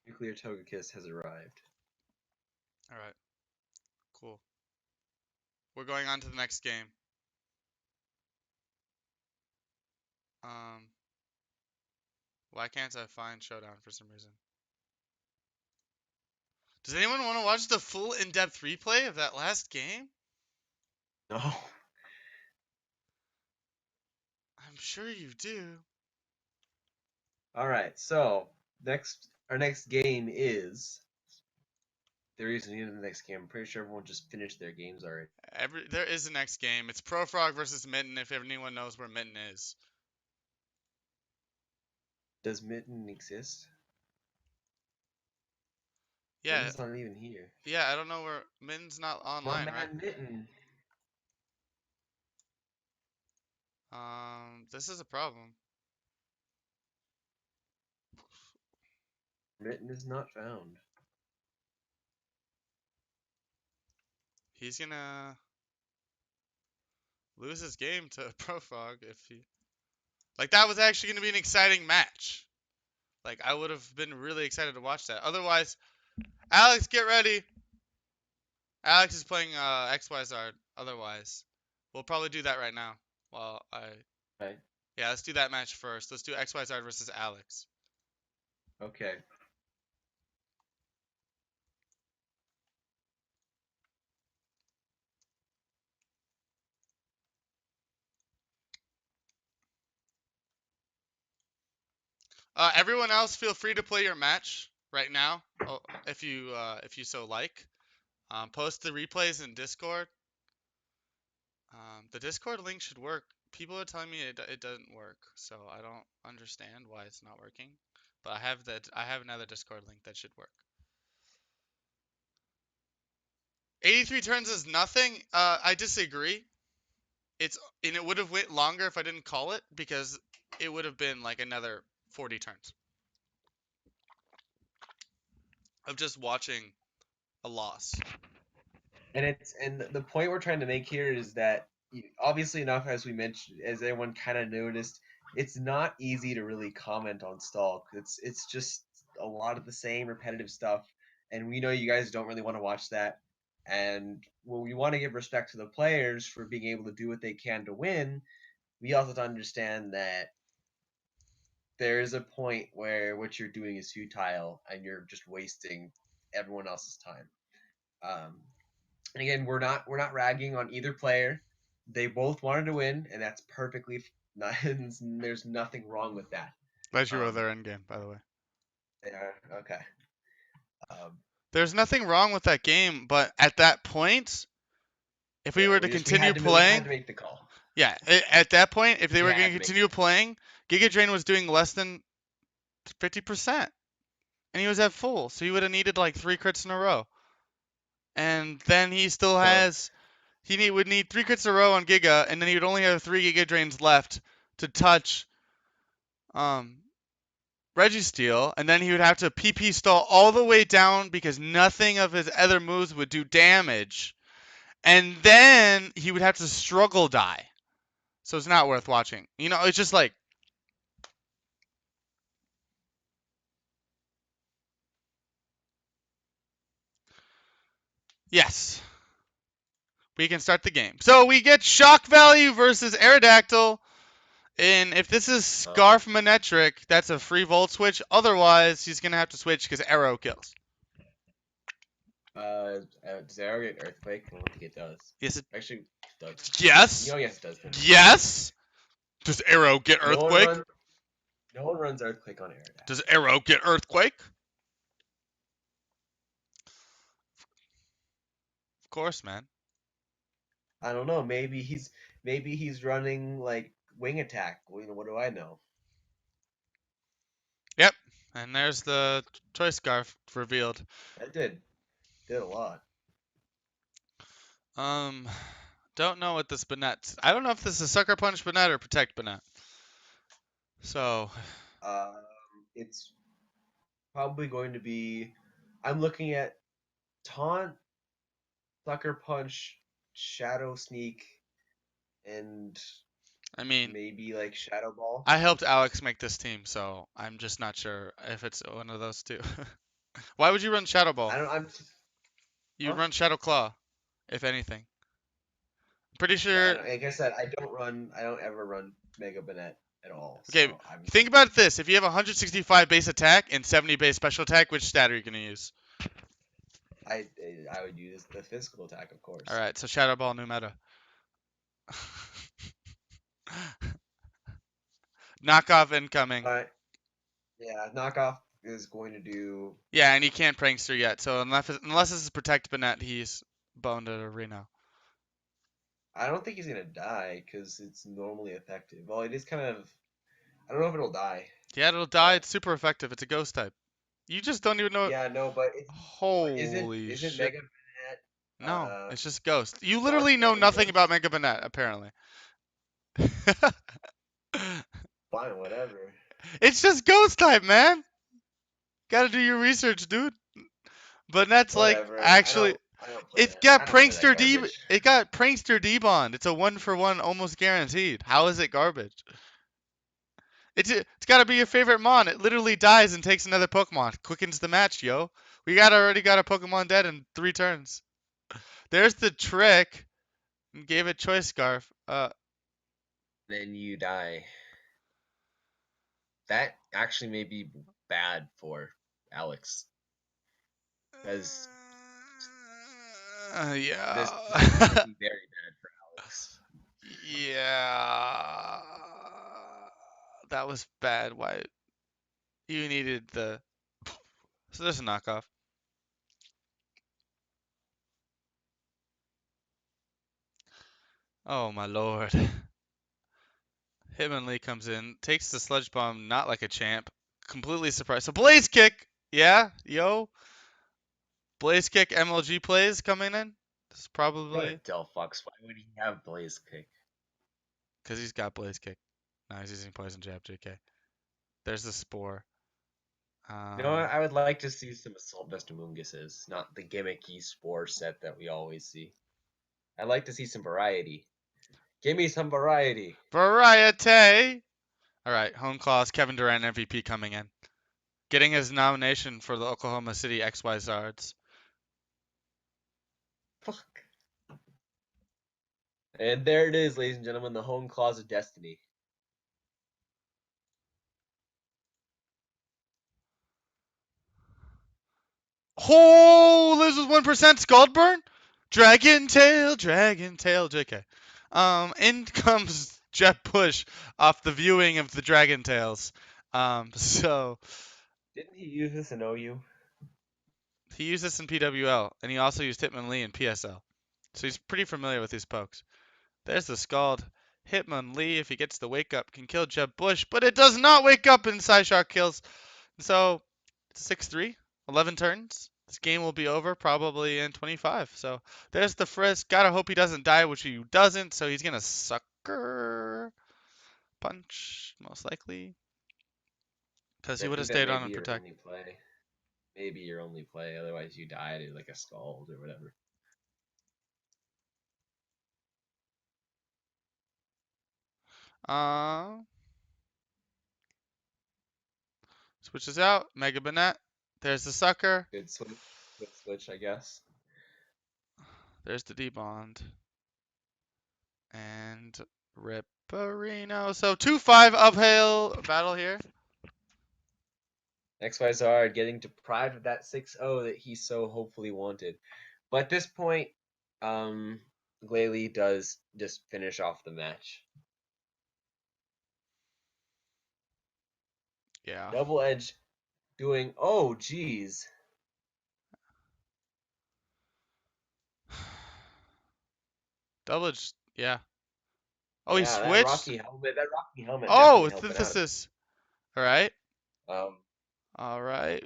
[SPEAKER 2] Nuclear Togekiss has arrived.
[SPEAKER 1] All right. Cool. We're going on to the next game. Why can't I find Showdown for some reason? Does anyone want to watch the full in-depth replay of that last game?
[SPEAKER 2] No.
[SPEAKER 1] I'm sure you do.
[SPEAKER 2] All right, so our next game is. There isn't even the next game. I'm pretty sure everyone just finished their games already.
[SPEAKER 1] There is a next game. It's Profrog versus Mitten. If anyone knows where Mitten is.
[SPEAKER 2] Does Mitten exist?
[SPEAKER 1] Yeah,
[SPEAKER 2] Mitten's not even here.
[SPEAKER 1] yeah. I don't know where Mitten's not
[SPEAKER 2] My
[SPEAKER 1] online, right?
[SPEAKER 2] man Mitten.
[SPEAKER 1] This is a problem.
[SPEAKER 2] Mitten is not found.
[SPEAKER 1] He's gonna lose his game to Profrog if he. Like that was actually gonna be an exciting match. Like I would have been really excited to watch that. Otherwise, Alex, get ready. Alex is playing XYZ. Otherwise, we'll probably do that right now. Well,
[SPEAKER 2] Right.
[SPEAKER 1] yeah, let's do that match first. Let's do XYZ versus Alex.
[SPEAKER 2] Okay.
[SPEAKER 1] Everyone else, feel free to play your match right now, if you so like. Post the replays in Discord. The Discord link should work. People are telling me it doesn't work, so I don't understand why it's not working. But I have another Discord link that should work. 83 turns is nothing. I disagree. It would have went longer if I didn't call it because it would have been like another 40 turns of just watching a loss.
[SPEAKER 2] And the point we're trying to make here is that obviously enough, as we mentioned, as everyone kind of noticed, it's not easy to really comment on Stalk. It's just a lot of the same repetitive stuff, and we know you guys don't really want to watch that. And when we want to give respect to the players for being able to do what they can to win, we also have to understand that there is a point where what you're doing is futile and you're just wasting everyone else's time. Um, and again, we're not ragging on either player. They both wanted to win, and that's perfectly not. There's nothing wrong with that.
[SPEAKER 1] Glad you wrote
[SPEAKER 2] Um,
[SPEAKER 1] their end game, by the way.
[SPEAKER 2] yeah, okay. Um,
[SPEAKER 1] There's nothing wrong with that game, but at that point, if we
[SPEAKER 2] yeah,
[SPEAKER 1] were to
[SPEAKER 2] we
[SPEAKER 1] continue
[SPEAKER 2] had to we had
[SPEAKER 1] playing,
[SPEAKER 2] to make the call.
[SPEAKER 1] yeah, at that point, if they
[SPEAKER 2] We
[SPEAKER 1] were
[SPEAKER 2] had
[SPEAKER 1] going
[SPEAKER 2] to
[SPEAKER 1] to
[SPEAKER 2] make
[SPEAKER 1] continue playing, Giga Drain was doing less than 50%, and he was at full, so he would have needed like 3 crits in a row. And then he still
[SPEAKER 2] so.
[SPEAKER 1] has, would need 3 crits in a row on Giga, and then he would only have 3 Giga Drains left to touch um, Registeel, and then he would have to PP stall all the way down because nothing of his other moves would do damage. And then he would have to struggle die. So it's not worth watching. You know, it's just like. Yes. We can start the game. So we get Shock Value versus Aerodactyl. And if this is Scarf Manectric, that's a free Volt switch. Otherwise, he's going to have to switch because Arrow kills.
[SPEAKER 2] Does Arrow get Earthquake? I don't think it does.
[SPEAKER 1] Yes, it.
[SPEAKER 2] Actually, it does.
[SPEAKER 1] Yes.
[SPEAKER 2] Yes, it does. Then.
[SPEAKER 1] Yes. Does Arrow get Earthquake?
[SPEAKER 2] No one runs Earthquake on Aerodactyl.
[SPEAKER 1] Does Arrow get Earthquake? Of course, man.
[SPEAKER 2] I don't know. Maybe he's running like Wing Attack. You know, what do I know?
[SPEAKER 1] Yep. And there's the Choice Scarf revealed.
[SPEAKER 2] That did a lot.
[SPEAKER 1] Don't know what this Banette. I don't know if this is Sucker Punch Banette or Protect Banette. So.
[SPEAKER 2] It's probably going to be. I'm looking at Taunt, Sucker Punch, Shadow Sneak, and
[SPEAKER 1] I mean,
[SPEAKER 2] maybe like Shadow Ball.
[SPEAKER 1] I helped Alex make this team, so I'm just not sure if it's one of those two. Why would you run Shadow Ball?
[SPEAKER 2] I don't. I'm. Just,
[SPEAKER 1] You
[SPEAKER 2] huh?
[SPEAKER 1] run Shadow Claw, if anything. Pretty
[SPEAKER 2] Yeah.
[SPEAKER 1] sure.
[SPEAKER 2] Like I said, I don't run. I don't ever run Mega Banette at all.
[SPEAKER 1] Okay,
[SPEAKER 2] So I'm.
[SPEAKER 1] think about this. If you have 165 base attack and 70 base special attack, which stat are you going to use?
[SPEAKER 2] I. I would use the physical attack, of course.
[SPEAKER 1] Alright, so Shadow Ball, new meta. Knockoff incoming.
[SPEAKER 2] But yeah, knockoff is going to do.
[SPEAKER 1] Yeah, and he can't Prankster yet, so unless this is Protect Banette, he's boned at Reno.
[SPEAKER 2] I don't think he's gonna die because it's normally effective. Well, it is kind of. I don't know if it'll die,
[SPEAKER 1] Yeah, it'll die.
[SPEAKER 2] but
[SPEAKER 1] It's super effective. It's a ghost type. You just don't even know.
[SPEAKER 2] yeah, no, but it's. But
[SPEAKER 1] Holy
[SPEAKER 2] isn't
[SPEAKER 1] shit.
[SPEAKER 2] Mega Banette
[SPEAKER 1] No, it's just ghost. You
[SPEAKER 2] Dark
[SPEAKER 1] literally know
[SPEAKER 2] Dragon
[SPEAKER 1] nothing about
[SPEAKER 2] Ghost?
[SPEAKER 1] Mega Banette, apparently.
[SPEAKER 2] Fine, whatever.
[SPEAKER 1] It's just ghost type, man. Gotta do your research, dude. But that's like
[SPEAKER 2] Whatever.
[SPEAKER 1] actually
[SPEAKER 2] I don't play
[SPEAKER 1] it
[SPEAKER 2] that.
[SPEAKER 1] got
[SPEAKER 2] I don't play that
[SPEAKER 1] prankster D
[SPEAKER 2] garbage.
[SPEAKER 1] it got prankster D-bond. It's a 1-for-1 almost guaranteed. How is it garbage? It's gotta be your favorite mon. It literally dies and takes another Pokemon. Quickens the match, yo. We already got a Pokemon dead in 3 turns. There's the trick. Gave it choice scarf.
[SPEAKER 2] Then you die. That actually may be bad for Alex. Because this
[SPEAKER 1] Yeah.
[SPEAKER 2] might be very bad for Alex.
[SPEAKER 1] Yeah. That was bad. Why you needed the so there's a knockoff. Oh my lord. Hitmonlee comes in, takes the sludge bomb not like a champ. Completely surprised. So Blaze Kick! Yeah, yo. Blaze Kick MLG plays coming in. This is
[SPEAKER 2] What a
[SPEAKER 1] probably
[SPEAKER 2] Delphox. Why would he have Blaze Kick?
[SPEAKER 1] because he's got Blaze Kick. Now he's using Poison Jab, JK. There's the Spore.
[SPEAKER 2] You know what? I would like to see some Assault Vest Amoonguses, not the gimmicky Spore set that we always see. I'd like to see some variety. Give me some variety.
[SPEAKER 1] Variety! Alright, home class, Kevin Durant MVP coming in. Getting his nomination for the Oklahoma City XY Zards.
[SPEAKER 2] Fuck. And there it is, ladies and gentlemen, the home clause of destiny.
[SPEAKER 1] Oh, this is 1% Scaldburn? Dragon Tail, JK. In comes Jet Bush off the viewing of the Dragon Tails. So
[SPEAKER 2] Didn't he use this in OU?
[SPEAKER 1] he used this in PWL, and he also used Hitmonlee in PSL. So he's pretty familiar with these pokes. There's the Scald. Hitmonlee, if he gets the wake up, can kill Jeb Bush, but it does not wake up in Psyshock kills. So it's 6-3, 11 turns. This game will be over probably in 25. So there's the Frisk. Gotta hope he doesn't die, which he doesn't. So he's gonna Sucker Punch, most likely. Because he
[SPEAKER 2] I
[SPEAKER 1] would have
[SPEAKER 2] think that
[SPEAKER 1] stayed
[SPEAKER 2] may
[SPEAKER 1] on
[SPEAKER 2] be
[SPEAKER 1] and
[SPEAKER 2] your
[SPEAKER 1] protect.
[SPEAKER 2] only play. Maybe your only play. Otherwise, you die to like a Scald or whatever.
[SPEAKER 1] Uh, Switches out. Mega Banette. There's the Sucker.
[SPEAKER 2] Good switch. Good switch, I guess.
[SPEAKER 1] There's the D-Bond. And Ripperino. So 2-5 uphill battle here.
[SPEAKER 2] XYZard getting deprived of that 6-0 that he so hopefully wanted. But at this point, Glalie does just finish off the match.
[SPEAKER 1] Yeah.
[SPEAKER 2] Double Edge doing, oh, geez.
[SPEAKER 1] Double Edge, yeah. Oh, he
[SPEAKER 2] Yeah, that
[SPEAKER 1] switched?
[SPEAKER 2] Rocky helmet,
[SPEAKER 1] Oh,
[SPEAKER 2] definitely
[SPEAKER 1] it's
[SPEAKER 2] helping out.
[SPEAKER 1] synthesis. Alright.
[SPEAKER 2] Um,
[SPEAKER 1] Alright.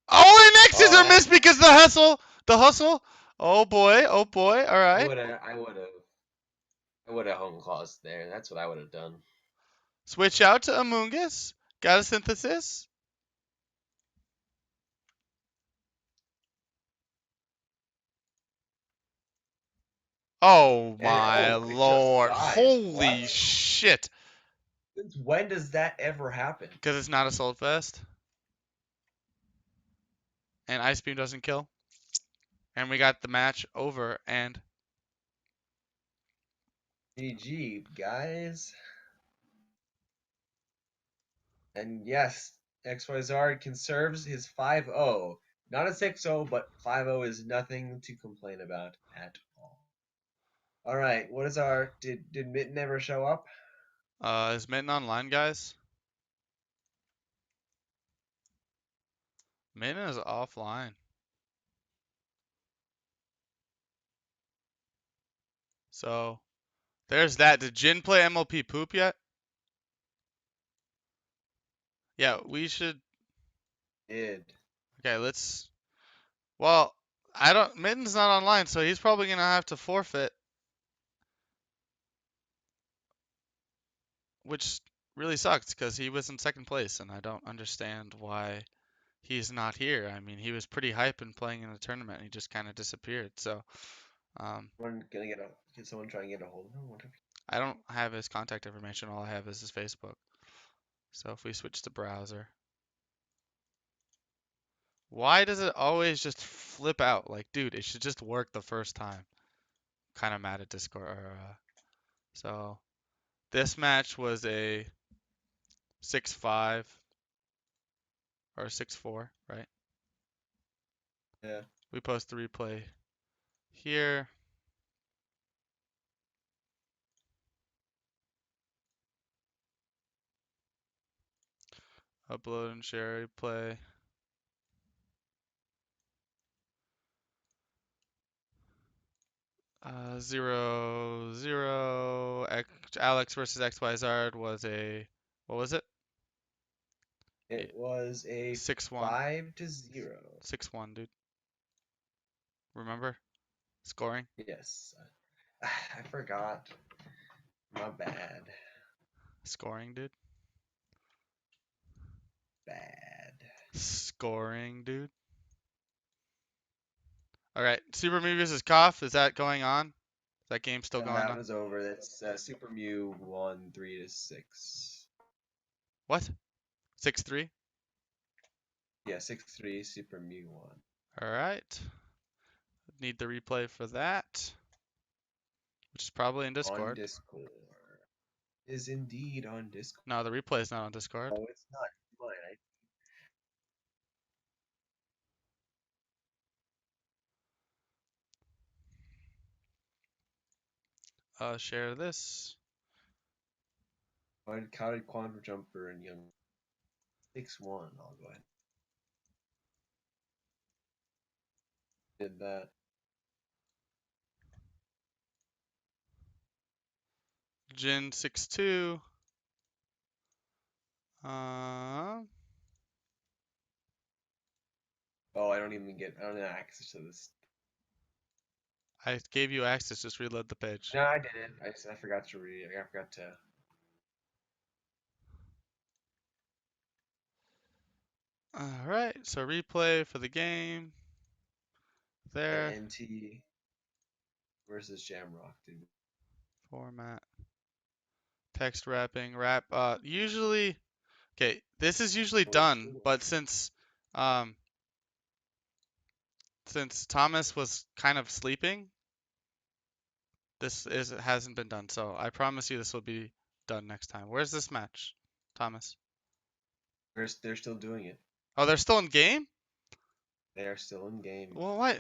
[SPEAKER 1] Oh, and X's
[SPEAKER 2] oh,
[SPEAKER 1] are missed because the hustle. The hustle. Oh boy. Oh boy. Alright.
[SPEAKER 2] I would have home clause there. That's what I would have done.
[SPEAKER 1] Switch out to Amoonguss. Got a synthesis. Oh
[SPEAKER 2] And
[SPEAKER 1] my
[SPEAKER 2] oh, it just
[SPEAKER 1] lord.
[SPEAKER 2] died.
[SPEAKER 1] Holy
[SPEAKER 2] What?
[SPEAKER 1] shit.
[SPEAKER 2] Since when does that ever happen?
[SPEAKER 1] Because it's not a Soul Fest. And Ice Beam doesn't kill. And we got the match over. And
[SPEAKER 2] GG, guys. And yes, XYZ conserves his 5-0. Not a 6-0, but 5-0 is nothing to complain about at all. All right, what is our did Mitten ever show up?
[SPEAKER 1] is Mitten online, guys? Mitten is offline. So there's that. Did Jin play MLP Poop yet? Yeah, we should.
[SPEAKER 2] Did.
[SPEAKER 1] Okay, let's. Well, I don't. Mitten's not online, so he's probably gonna have to forfeit, which really sucks because he was in second place, and I don't understand why he's not here. I mean, he was pretty hype and playing in the tournament, and he just kind of disappeared. So,
[SPEAKER 2] Someone gonna get someone trying to get a hold of him? What if
[SPEAKER 1] I don't have his contact information. All I have is his Facebook. So if we switch to browser, why does it always just flip out? Like, dude, it should just work the first time. Kind of mad at Discord. So this match was a 6-5 or 6-4, right?
[SPEAKER 2] Yeah.
[SPEAKER 1] We post the replay here. Upload and share replay. Uh, 0-0. Alex versus XYZ was a, what was it?
[SPEAKER 2] It was a
[SPEAKER 1] 6-1.
[SPEAKER 2] 5-0.
[SPEAKER 1] 6-1, dude. Remember? Scoring.
[SPEAKER 2] Yes. I forgot. My bad.
[SPEAKER 1] Scoring, dude.
[SPEAKER 2] Bad.
[SPEAKER 1] Scoring, dude. All right. Super Mew versus Koff. Is that going on? Is that game still going
[SPEAKER 2] That
[SPEAKER 1] on?
[SPEAKER 2] was over. That's Super Mew won 3-6.
[SPEAKER 1] What? 6-3?
[SPEAKER 2] Yeah, 6-3. Super Mew won.
[SPEAKER 1] All right. Need the replay for that, which is probably in
[SPEAKER 2] On
[SPEAKER 1] Discord.
[SPEAKER 2] Discord. Is indeed on Discord.
[SPEAKER 1] No, the replay is not on Discord.
[SPEAKER 2] Oh, it's not mine.
[SPEAKER 1] Share this.
[SPEAKER 2] I counted Quantum Jumper and Young 6-1. I'll go ahead. Did that.
[SPEAKER 1] Jin 6-2. Uh,
[SPEAKER 2] Oh, I don't have access to this.
[SPEAKER 1] I gave you access. Just reload the page.
[SPEAKER 2] No, I didn't. I forgot to read. I forgot to.
[SPEAKER 1] All right. So replay for the game. There.
[SPEAKER 2] NT versus Jamrock, dude.
[SPEAKER 1] Format. Text wrapping. Wrap. Usually. Okay. This is usually
[SPEAKER 2] Oh,
[SPEAKER 1] done, but since Thomas was kind of sleeping, this hasn't been done. So I promise you this will be done next time. Where's this match, Thomas?
[SPEAKER 2] they're still doing it.
[SPEAKER 1] Oh, they're still in game?
[SPEAKER 2] They are still in game.
[SPEAKER 1] Well, what?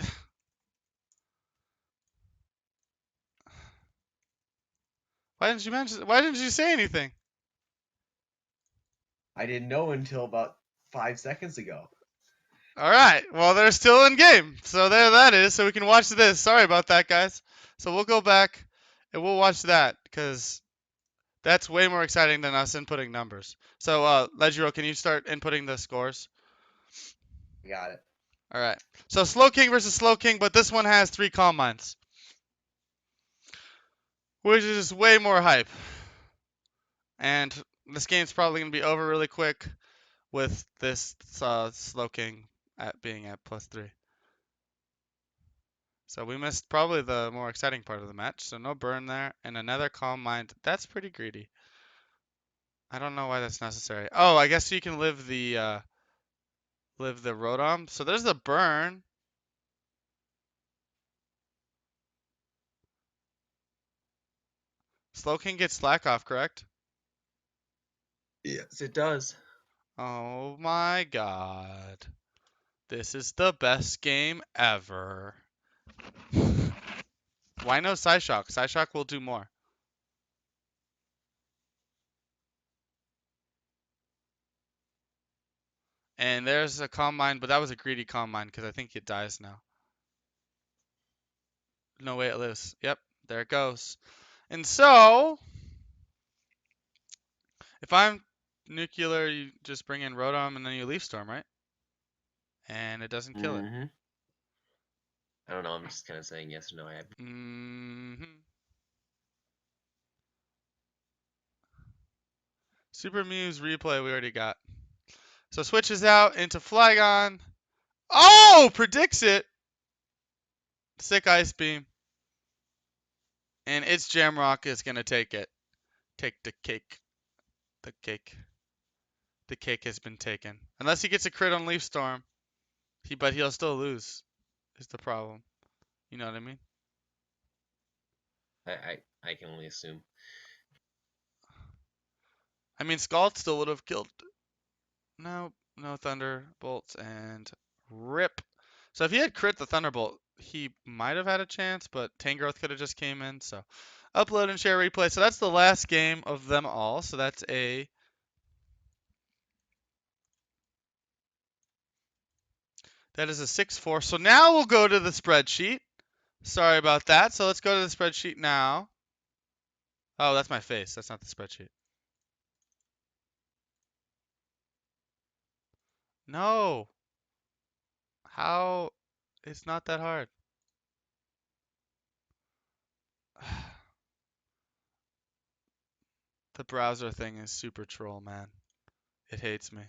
[SPEAKER 1] Why didn't you mention? Why didn't you say anything?
[SPEAKER 2] I didn't know until about 5 seconds ago.
[SPEAKER 1] All right. Well, they're still in game. So there that is. So we can watch this. Sorry about that, guys. So we'll go back and we'll watch that because that's way more exciting than us inputting numbers. So, Legiro, can you start inputting the scores?
[SPEAKER 2] I got it.
[SPEAKER 1] All right. So Slow King versus Slow King, but this one has 3 Calm Minds, which is way more hype. And this game's probably going to be over really quick with this Slow King being at +3. So we missed probably the more exciting part of the match. So no burn there, and another Calm Mind. That's pretty greedy. I don't know why that's necessary. Oh, I guess you can live the Rotom. So there's the burn. Slowking gets Slack off, correct?
[SPEAKER 2] Yes, it does.
[SPEAKER 1] Oh my god. This is the best game ever. Why no Psyshock? Psyshock will do more. And there's a Calm Mind, but that was a greedy Calm Mind because I think it dies now. No way it lives. Yep, there it goes. And so, if I'm nuclear, you just bring in Rotom and then you Leaf Storm, right? And it doesn't kill it.
[SPEAKER 2] Mm-hmm. I don't know. I'm just kind of saying yes or no.
[SPEAKER 1] Mm-hmm. Super Muse replay we already got. So switches out into Flygon. Oh, predicts it. Sick Ice Beam. And its Jamrock is going to take it. Take the cake. The cake. The cake has been taken. Unless he gets a crit on Leaf Storm. But he'll still lose. Is the problem. You know what I mean?
[SPEAKER 2] I can only assume.
[SPEAKER 1] I mean, Scald still would have killed. No, no Thunderbolts and rip. So if he had crit the Thunderbolt, he might have had a chance, but Tangrowth could have just came in. So upload and share replay. So that's the last game of them all. So that's a that is a 6-4. So now we'll go to the spreadsheet. Sorry about that. So let's go to the spreadsheet now. Oh, that's my face. That's not the spreadsheet. No. How? It's not that hard. The browser thing is super troll, man. It hates me.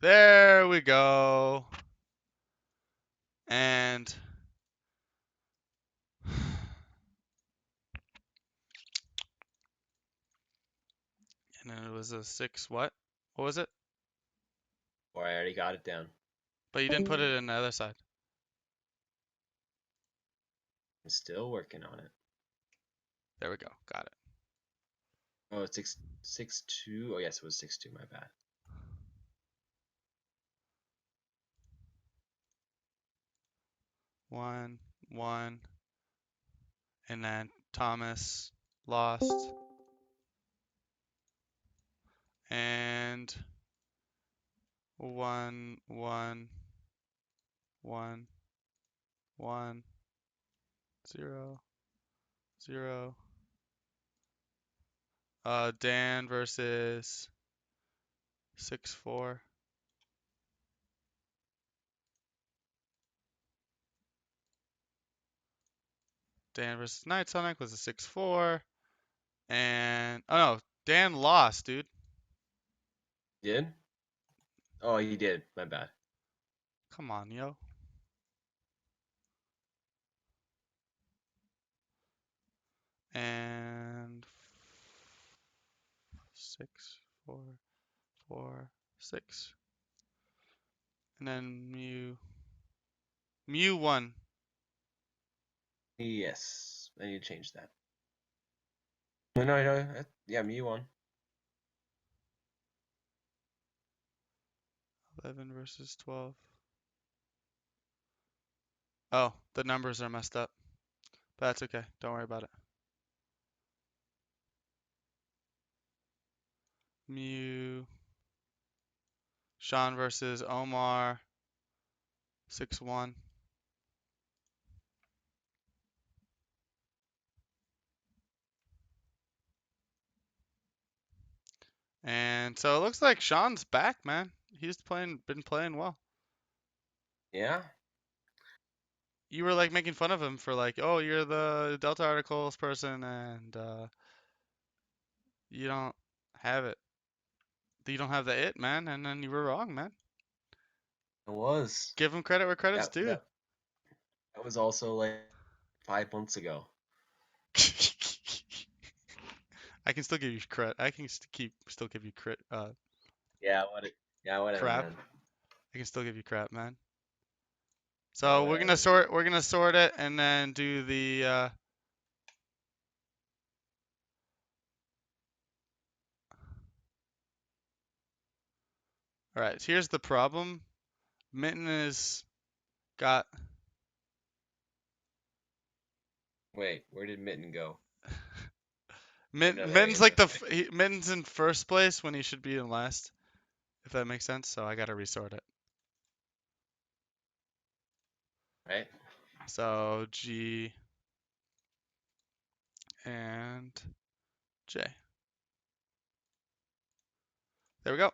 [SPEAKER 1] There we go. And then it was a 6 what? What was it?
[SPEAKER 2] Or I already got it down.
[SPEAKER 1] But you didn't put it in the other side.
[SPEAKER 2] I'm still working on it.
[SPEAKER 1] There we go. Got it.
[SPEAKER 2] Oh, it's 6-2. Oh yes, it was 6-2. My bad.
[SPEAKER 1] One, one, and then Thomas lost. And one, one, one, one, 0, 0. Dan versus 6-4. Dan versus Night Sonic was a 6-4. And oh no, Dan lost, dude.
[SPEAKER 2] Did? Oh, he did. My bad.
[SPEAKER 1] Come on, yo. And 6, 4, 4, 6. And then Mew won.
[SPEAKER 2] Yes, I need to change that. No. Yeah, me won.
[SPEAKER 1] 11 versus 12. Oh, the numbers are messed up. But that's okay. Don't worry about it. Mew. Sean versus Omar. 6-1. And so it looks like Sean's back, man. He's been playing well.
[SPEAKER 2] Yeah.
[SPEAKER 1] you were like making fun of him for like, oh, you're the Delta Articles person and you don't have it. You don't have the it, man, and then you were wrong, man.
[SPEAKER 2] It was.
[SPEAKER 1] Give him credit where credit's
[SPEAKER 2] That
[SPEAKER 1] due.
[SPEAKER 2] that that was also like 5 months ago.
[SPEAKER 1] I can still give you credit. I can still give you
[SPEAKER 2] Yeah, yeah, whatever,
[SPEAKER 1] crap.
[SPEAKER 2] man.
[SPEAKER 1] I can still give you crap, man.
[SPEAKER 2] Yeah,
[SPEAKER 1] So
[SPEAKER 2] whatever.
[SPEAKER 1] we're gonna sort it and then do the all right, here's the problem. Mitten is got
[SPEAKER 2] Wait, where did Mitten go? Oh, no, there he
[SPEAKER 1] Mitten's
[SPEAKER 2] is.
[SPEAKER 1] like
[SPEAKER 2] Okay.
[SPEAKER 1] Mitten's in first place when he should be in last, if that makes sense. So I gotta resort it.
[SPEAKER 2] Right.
[SPEAKER 1] So G and J. There we go.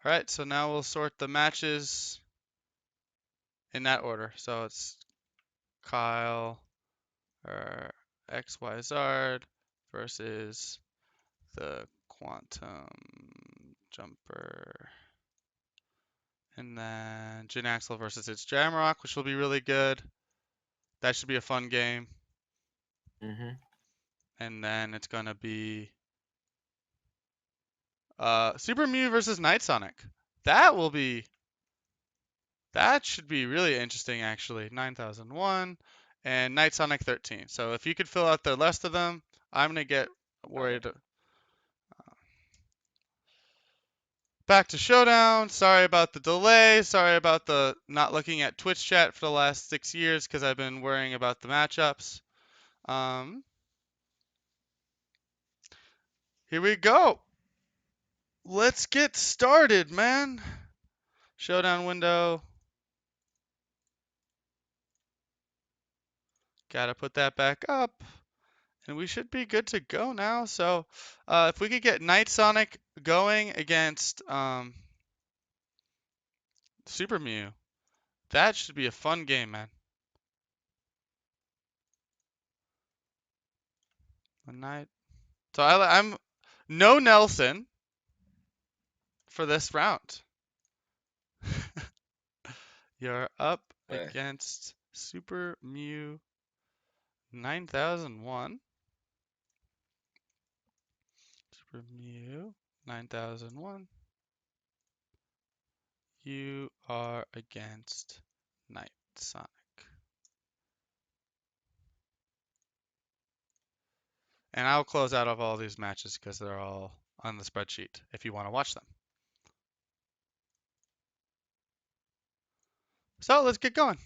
[SPEAKER 1] All right, so now we'll sort the matches in that order. So it's Kyle or XY Zard versus the Quantum Jumper. And then Jin Axel versus its Jamrock, which will be really good. That should be a fun game.
[SPEAKER 2] Mm-hmm.
[SPEAKER 1] And then it's gonna be Super Mew versus Night Sonic. That will be that should be really interesting actually. 9001 and Night Sonic 13. So if you could fill out the rest of them, I'm gonna get
[SPEAKER 2] Okay.
[SPEAKER 1] worried. Back to Showdown. Sorry about the delay. Sorry about the not looking at Twitch chat for the last 6 years because I've been worrying about the matchups. Here we go. Let's get started, man. Showdown window. Gotta put that back up. And we should be good to go now. So if we could get Night Sonic going against Super Mew, that should be a fun game, man. One night. So I'm no Nelson for this round. You're up
[SPEAKER 2] Okay.
[SPEAKER 1] against Super Mew 9001. Super Mew 9001. You are against Night Sonic. And I'll close out of all these matches because they're all on the spreadsheet if you want to watch them. So let's get going.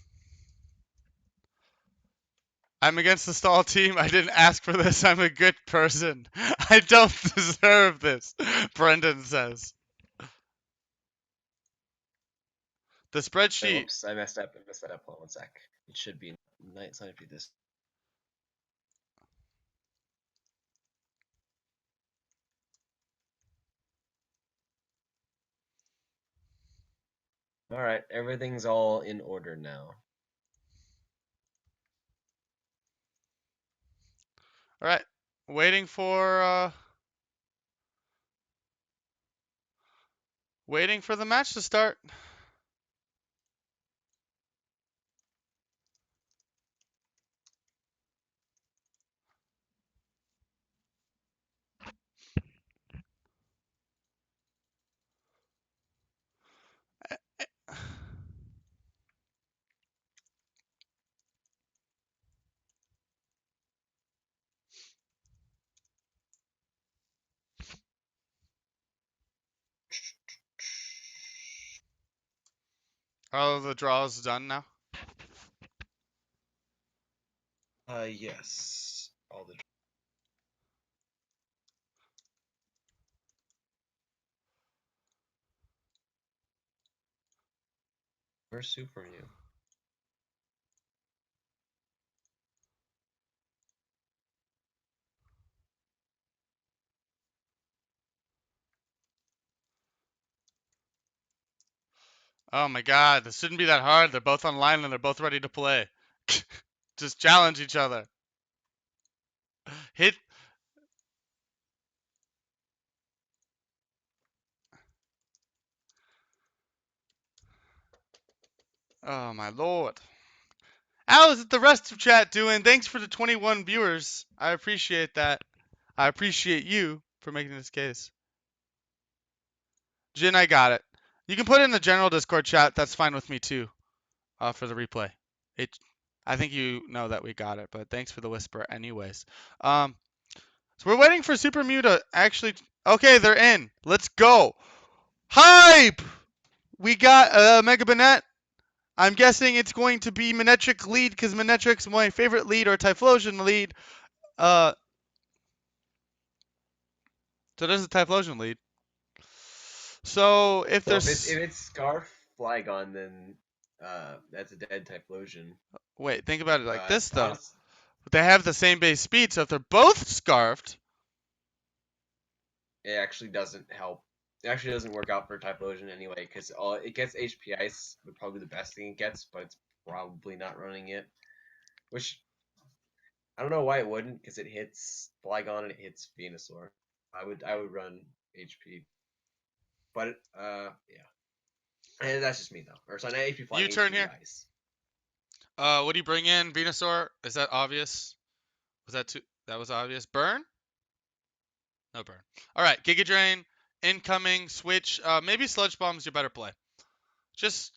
[SPEAKER 1] I'm against the stall team. I didn't ask for this. I'm a good person. I don't deserve this, Brendan says. The
[SPEAKER 2] Wait,
[SPEAKER 1] spreadsheet.
[SPEAKER 2] whoops, I messed up. I messed that up. Hold on one sec. It should be Night Sonic be this. All right, everything's all in order now.
[SPEAKER 1] All right. Waiting for the match to start. All the draws done now.
[SPEAKER 2] Yes. All the. Where's Super Mew?
[SPEAKER 1] Oh my god, this shouldn't be that hard. They're both online and they're both ready to play. Just challenge each other. Hit. Oh my lord. How's the rest of chat doing? Thanks for the 21 viewers. I appreciate that. I appreciate you for making this case. Jin, I got it. You can put it in the general Discord chat. That's fine with me too. For the replay. It. I think you know that we got it, but thanks for the whisper, anyways. So we're waiting for Super Mew to actually. Okay, they're in. Let's go. Hype! We got Mega Banette. I'm guessing it's going to be Manectric lead because Manectric's my favorite lead, or Typhlosion lead. Uh, so there's a Typhlosion lead. So if
[SPEAKER 2] So if it's
[SPEAKER 1] there's
[SPEAKER 2] if it's Scarf Flygon, then that's a dead Typhlosion.
[SPEAKER 1] wait, think about it like
[SPEAKER 2] But
[SPEAKER 1] this though.
[SPEAKER 2] honest,
[SPEAKER 1] They have the same base speed, so if they're both scarfed,
[SPEAKER 2] it actually doesn't help. It actually doesn't work out for Typhlosion anyway, because it gets HP Ice, but probably the best thing it gets, but it's probably not running it. Which I don't know why it wouldn't, because it hits Flygon and it hits Venusaur. I would run HP, but yeah, and that's just me though. Or sorry, not HP Flying,
[SPEAKER 1] you turn
[SPEAKER 2] HP
[SPEAKER 1] here.
[SPEAKER 2] Ice.
[SPEAKER 1] What do you bring in? Venusaur? Is that obvious? Was that too? That was obvious. Burn? No burn. All right, Giga Drain, incoming, switch. Maybe Sludge Bomb's your better play. Just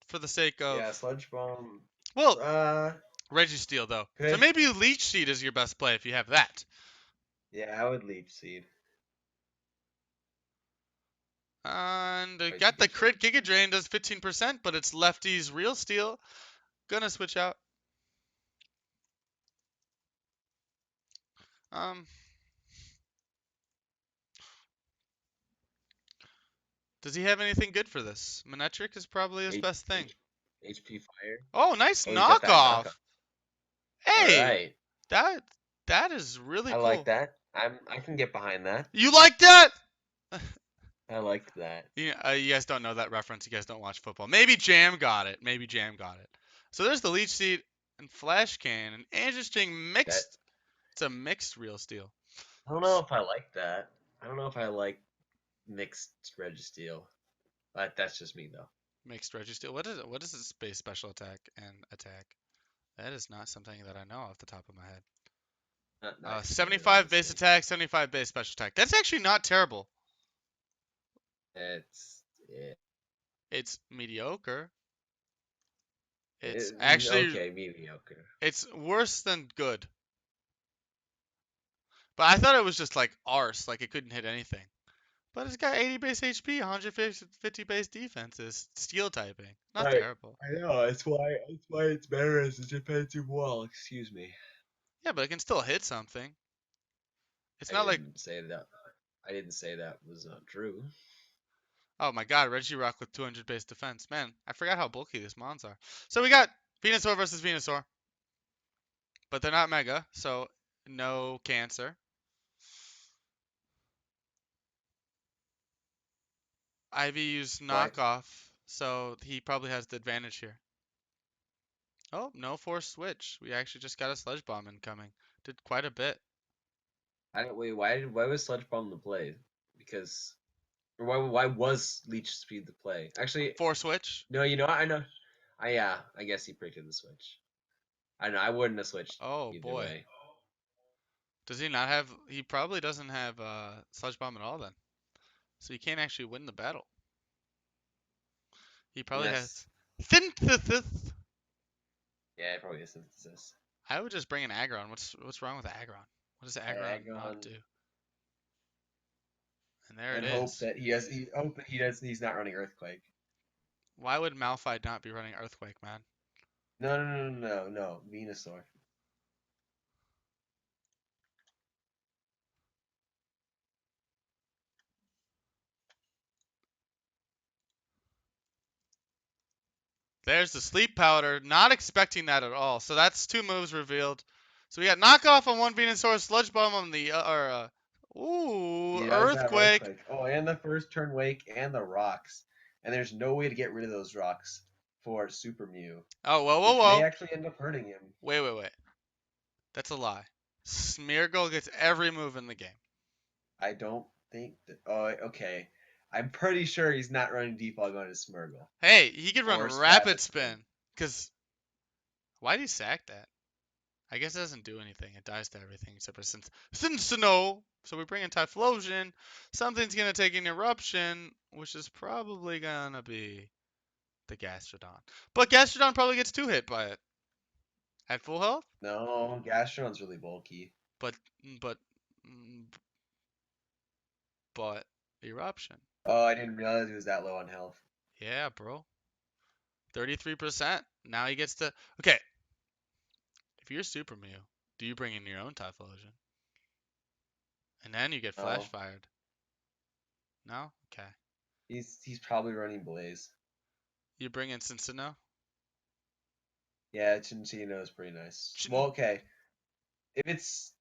[SPEAKER 1] for the sake of.
[SPEAKER 2] Yeah, Sludge Bomb.
[SPEAKER 1] Well,
[SPEAKER 2] Uh,
[SPEAKER 1] Registeel, though. So
[SPEAKER 2] could
[SPEAKER 1] maybe Leech Seed is your best play if you have that.
[SPEAKER 2] yeah, I would Leech Seed.
[SPEAKER 1] And
[SPEAKER 2] Or
[SPEAKER 1] got the
[SPEAKER 2] Giga Drain.
[SPEAKER 1] crit. Giga Drain does 15%, but it's lefty's real steel. Gonna switch out. Um, does he have anything good for this? Manectric is probably his
[SPEAKER 2] H,
[SPEAKER 1] best thing.
[SPEAKER 2] HP Fire.
[SPEAKER 1] Oh, nice
[SPEAKER 2] Oh, he's got that
[SPEAKER 1] knockoff.
[SPEAKER 2] knockup. All
[SPEAKER 1] Hey,
[SPEAKER 2] right,
[SPEAKER 1] that that is really
[SPEAKER 2] I like
[SPEAKER 1] cool.
[SPEAKER 2] that. I can get behind that.
[SPEAKER 1] You like that?
[SPEAKER 2] I like that.
[SPEAKER 1] You guys don't know that reference. You guys don't watch football. Maybe Jam got it. Maybe Jam got it. So there's the Leech Seed and Flash Can. An interesting
[SPEAKER 2] That
[SPEAKER 1] mixed. It's a mixed real steel.
[SPEAKER 2] I don't know if I like that. I don't know if I like mixed Registeel. But that's just me though.
[SPEAKER 1] Mixed Registeel. What is it? What is its base special attack and attack? That is not something that I know off the top of my head.
[SPEAKER 2] Not familiar,
[SPEAKER 1] 75 base
[SPEAKER 2] honestly.
[SPEAKER 1] attack, 75 base special attack. That's actually not terrible.
[SPEAKER 2] It's
[SPEAKER 1] It's mediocre. It's actually
[SPEAKER 2] okay, mediocre.
[SPEAKER 1] it's worse than good. But I thought it was just like arse, like it couldn't hit anything. But it's got 80 base HP, 150 base defense. Is steel typing. Not
[SPEAKER 2] Right.
[SPEAKER 1] terrible.
[SPEAKER 2] I know. That's why it's better as a defensive wall. Excuse me.
[SPEAKER 1] Yeah, but it can still hit something. It's
[SPEAKER 2] I
[SPEAKER 1] not like,
[SPEAKER 2] didn't say that. I didn't say that was not true.
[SPEAKER 1] oh my god, Regirock with 200 base defense. Man, I forgot how bulky these mons are. So we got Venusaur versus Venusaur. But they're not Mega, so no cancer. Ivy used
[SPEAKER 2] But
[SPEAKER 1] knockoff, so he probably has the advantage here. Oh, no force switch. We actually just got a Sludge Bomb incoming. Did quite a bit.
[SPEAKER 2] I don't wait. Why was Sludge Bomb the play? Because or why was Leech Speed the play? Actually,
[SPEAKER 1] Force switch.
[SPEAKER 2] no. You know what? I know. Yeah. I guess he predicted the switch. I know. I wouldn't have switched
[SPEAKER 1] Oh
[SPEAKER 2] either
[SPEAKER 1] boy.
[SPEAKER 2] way.
[SPEAKER 1] Does he not have? He probably doesn't have Sludge Bomb at all then. So he can't actually win the battle. He probably has
[SPEAKER 2] Unless,
[SPEAKER 1] Synthesis.
[SPEAKER 2] yeah, it probably is Synthesis.
[SPEAKER 1] I would just bring an Aggron. What's wrong with Aggron? What does Aggron not
[SPEAKER 2] Aggron.
[SPEAKER 1] do? And there it
[SPEAKER 2] And hope
[SPEAKER 1] is.
[SPEAKER 2] that he has. Hope that he does. He's not running Earthquake.
[SPEAKER 1] Why would Malphite not be running Earthquake, man?
[SPEAKER 2] No. Venusaur.
[SPEAKER 1] There's the Sleep Powder. Not expecting that at all. So that's two moves revealed. So we got knockoff on one Venusaur, Sludge Bomb on the ooh,
[SPEAKER 2] He does have
[SPEAKER 1] Earthquake.
[SPEAKER 2] Earthquake. Oh, and the first turn wake and the rocks. and there's no way to get rid of those rocks for Super Mew,
[SPEAKER 1] Oh, whoa, whoa,
[SPEAKER 2] which may
[SPEAKER 1] whoa.
[SPEAKER 2] actually end up hurting him.
[SPEAKER 1] Wait. That's a lie. Smeargle gets every move in the game.
[SPEAKER 2] I don't think that. Oh, okay. I'm pretty sure he's not running Default going to Smeargle
[SPEAKER 1] Hey, he could run
[SPEAKER 2] or
[SPEAKER 1] Rapid
[SPEAKER 2] Rapid Spin.
[SPEAKER 1] Spin. Because why'd he sack that? I guess it doesn't do anything. It dies to everything except for Cincinnati. So we bring in Typhlosion. Something's going to take an Eruption, which is probably going to be the Gastrodon. But Gastrodon probably gets 2 hit by it. At full health?
[SPEAKER 2] No, Gastrodon's really bulky.
[SPEAKER 1] But, but, mm, but, Eruption.
[SPEAKER 2] Oh, I didn't realize he was that low on health.
[SPEAKER 1] Yeah, bro. 33%. Now he gets to. Okay. If you're Super Mew, do you bring in your own Typhlosion? And then you get
[SPEAKER 2] No,
[SPEAKER 1] Flash Fired. No? Okay.
[SPEAKER 2] he's probably running Blaze.
[SPEAKER 1] You bring in Cincinnati?
[SPEAKER 2] Yeah, Chinchino is pretty nice.
[SPEAKER 1] Chin-
[SPEAKER 2] Well, okay. If it's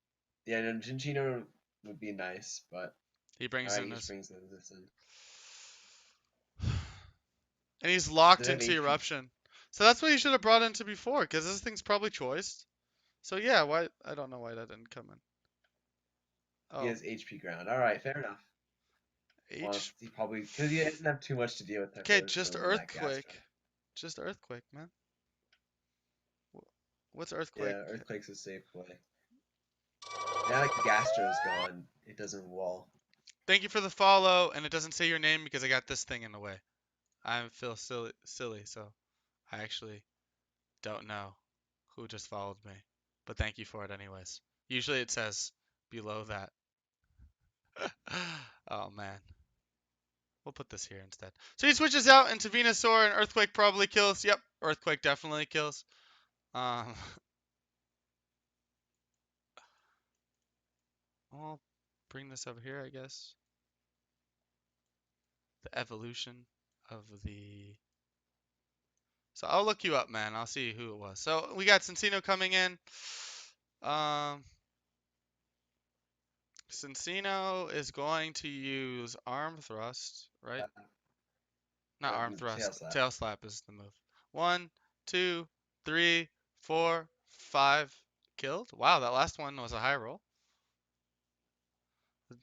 [SPEAKER 2] yeah, no, Chinchino would be nice, but
[SPEAKER 1] He brings
[SPEAKER 2] alright,
[SPEAKER 1] in
[SPEAKER 2] he just
[SPEAKER 1] this.
[SPEAKER 2] brings this in.
[SPEAKER 1] And he's locked
[SPEAKER 2] Does it have
[SPEAKER 1] into
[SPEAKER 2] HP?
[SPEAKER 1] Eruption. So that's what he should have brought into before, because this thing's probably choiced. So yeah, why? I don't know why that didn't come in.
[SPEAKER 2] He
[SPEAKER 1] Oh,
[SPEAKER 2] has HP ground. Alright, fair enough. Well,
[SPEAKER 1] H.
[SPEAKER 2] he probably because he doesn't have too much to deal with
[SPEAKER 1] Okay,
[SPEAKER 2] Typhlosion
[SPEAKER 1] just
[SPEAKER 2] other than that
[SPEAKER 1] Earthquake.
[SPEAKER 2] Gastro.
[SPEAKER 1] Just Earthquake, man. What's Earthquake?
[SPEAKER 2] Yeah, Earthquake's a safe play. Now that Gastro's gone, it doesn't wall.
[SPEAKER 1] Thank you for the follow, and it doesn't say your name because I got this thing in the way. I feel silly, so I actually don't know who just followed me. But thank you for it anyways. Usually it says below that. Oh man. We'll put this here instead. So he switches out into Venusaur and Earthquake probably kills. Yep, Earthquake definitely kills. Um, I'll bring this over here, I guess. The evolution of the. So I'll look you up, man. I'll see who it was. So we got Cincino coming in. Um, Cincino is going to use Arm Thrust, right? Not Arm
[SPEAKER 2] Tail
[SPEAKER 1] Thrust.
[SPEAKER 2] Slap.
[SPEAKER 1] Tail Slap is the move. 1, 2, 3, 4, 5. Killed? Wow, that last one was a high roll.